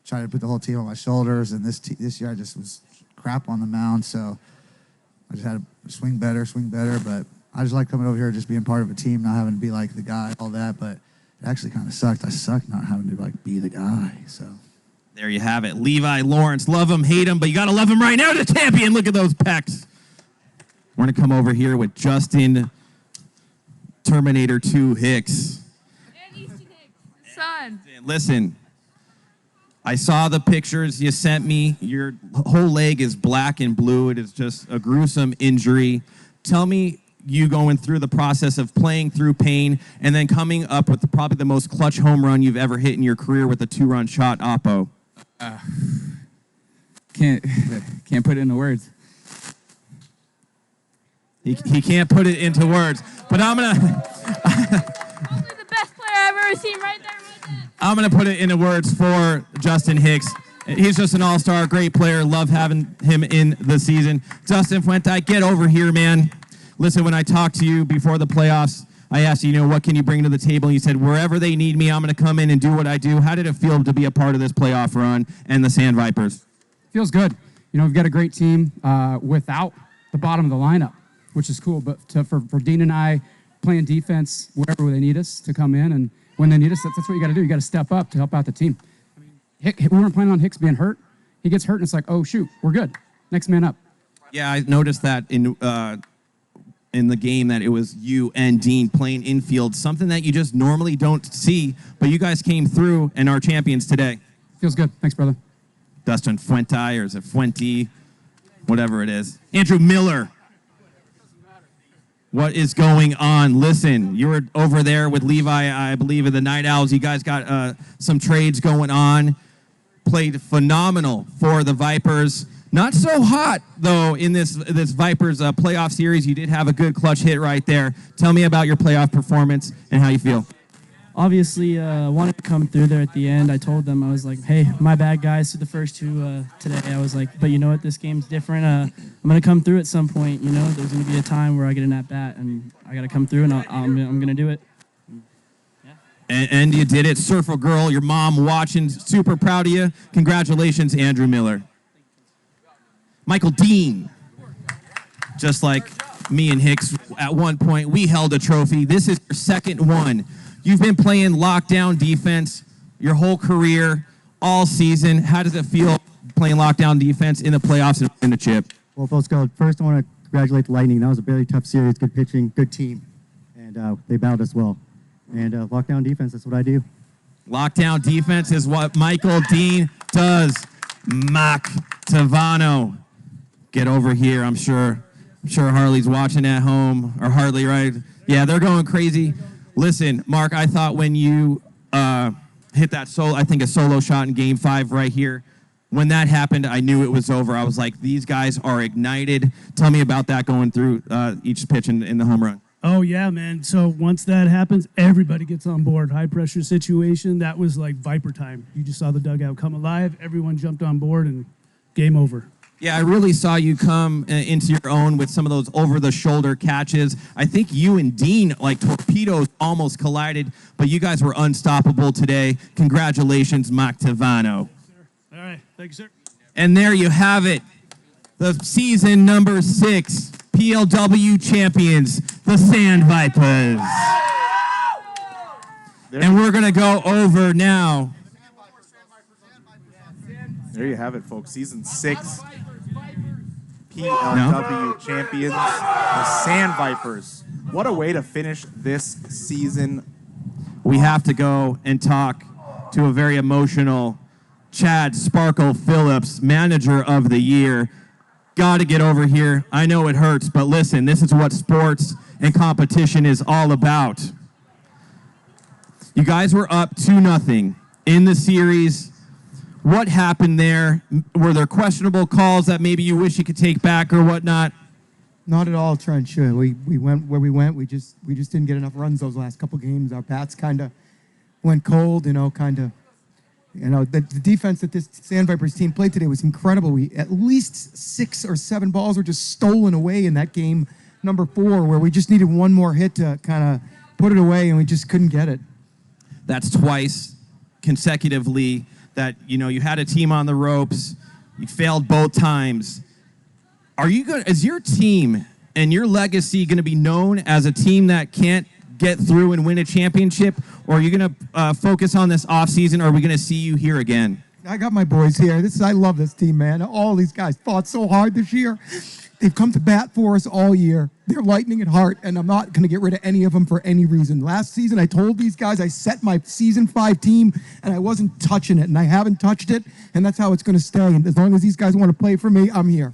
try to put the whole team on my shoulders. And this year I just was crap on the mound, so I just had to swing better. But I just like coming over here and just being part of a team, not having to be, like, the guy, all that. But it actually kind of sucked. I sucked not having to, like, be the guy, so.
There you have it. Levi Lawrence, love him, hate him, but you got to love him right now. The champion. Look at those pecs. We're going to come over here with Justin Terminator 2 Hicks.
And Easton Hicks, son.
Listen, I saw the pictures you sent me. Your whole leg is black and blue. It is just a gruesome injury. Tell me, you going through the process of playing through pain and then coming up with probably the most clutch home run you've ever hit in your career with a 2-run shot, Oppo.
Can't put it into words.
He can't put it into words, but I'm gonna.
Probably the best player I've ever seen right there.
I'm gonna put it into words for Justin Hicks. He's just an all-star, great player. Love having him in the season. Justin Fuente, get over here, man. Listen, when I talked to you before the playoffs, I asked you, what can you bring to the table? And you said, wherever they need me, I'm going to come in and do what I do. How did it feel to be a part of this playoff run and the Sandvipers?
Feels good. We've got a great team without the bottom of the lineup, which is cool. But for Dean and I playing defense wherever they need us to come in, and when they need us, that's what you got to do. You got to step up to help out the team. We weren't planning on Hicks being hurt. He gets hurt, and it's like, oh, shoot, we're good. Next man up.
Yeah, I noticed that in the game that it was you and Dean playing infield, something that you just normally don't see, but you guys came through and are champions today.
Feels good. Thanks, brother.
Dustin Fuente, or is it Fuente? Whatever it is. Andrew Miller. What is going on? Listen, you were over there with Levi, I believe, in the Night Owls. You guys got some trades going on. Played phenomenal for the Vipers. Not so hot, though, in this Vipers playoff series. You did have a good clutch hit right there. Tell me about your playoff performance and how you feel.
Obviously, wanted to come through there at the end. I told them, I was like, hey, my bad, guys, through the first 2 today. I was like, but you know what? This game's different. I'm going to come through at some point. There's going to be a time where I get an at-bat, and I got to come through, and I'm going to do it.
And you did it. Surfer Girl, your mom watching, super proud of you. Congratulations, Andrew Miller. Michael Dean, just like me and Hicks at one point, we held a trophy. This is your second one. You've been playing lockdown defense your whole career, all season. How does it feel playing lockdown defense in the playoffs and in the chip?
Well, folks, first I want to congratulate the Lightning. That was a very tough series, good pitching, good team, and they battled us well. And lockdown defense, that's what I do.
Lockdown defense is what Michael Dean does. Mac Tavano. Get over here, I'm sure Harley's watching at home, or Harley, right? Yeah, they're going crazy. Listen, Mark, I thought when you hit that a solo shot in Game 5 right here, when that happened, I knew it was over. I was like, these guys are ignited. Tell me about that going through each pitch in the home run.
Oh, yeah, man. So once that happens, everybody gets on board. High-pressure situation, that was like Viper time. You just saw the dugout come alive. Everyone jumped on board, and game over.
Yeah, I really saw you come into your own with some of those over-the-shoulder catches. I think you and Dean, like torpedoes, almost collided, but you guys were unstoppable today. Congratulations, Mac Tavano.
All right. Thank you, sir. And
there you have it. The season number 6 PLW champions, the Sandvipers. And we're going to go over now.
There you have it, folks. Season 6 PLW champions, the Sandvipers. What a way to finish this season.
We have to go and talk to a very emotional Chad Sparkle Phillips, Manager of the Year. Got to get over here. I know it hurts, but listen, this is what sports and competition is all about. You guys were up 2-0 in the series. What happened there? Were there questionable calls that maybe you wish you could take back or whatnot?
Not at all, Trench. We went where we went. We just didn't get enough runs those last couple games. Our bats kind of went cold, the defense that this Sandvipers team played today was incredible. We at least 6 or 7 balls were just stolen away in that game number 4, where we just needed one more hit to kind of put it away, and we just couldn't get it.
That's twice consecutively that you had a team on the ropes. You failed both times. Are you going? Is your team and your legacy going to be known as a team that can't get through and win a championship, or are you going to focus on this offseason, or are we going to see you here again?
I got my boys here. I love this team, man. All these guys fought so hard this year. They've come to bat for us all year. They're lightning at heart, and I'm not going to get rid of any of them for any reason. Last season, I told these guys I set my season 5 team, and I wasn't touching it, and I haven't touched it, and that's how it's going to stay. And as long as these guys want to play for me, I'm here.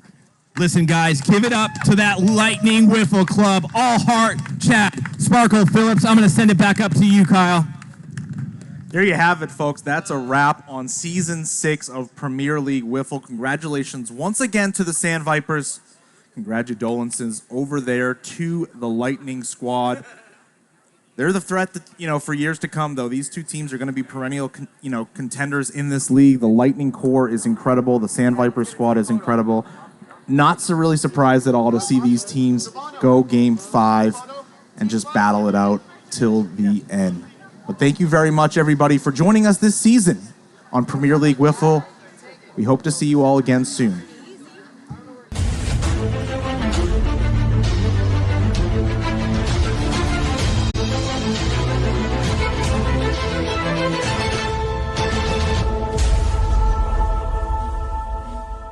Listen, guys, give it up to that Lightning Wiffle Club. All heart, chat, Sparkle Phillips. I'm going to send it back up to you, Kyle.
There you have it, folks. That's a wrap on Season 6 of Premier League Wiffle. Congratulations once again to the Sandvipers. Congratulations over there to the Lightning squad. They're the threat that, for years to come, though. These two teams are going to be perennial, contenders in this league. The Lightning core is incredible. The Sandvipers squad is incredible. Not so really surprised at all to see these teams go Game 5 and just battle it out till the end. But thank you very much, everybody, for joining us this season on Premier League Wiffle. We hope to see you all again soon.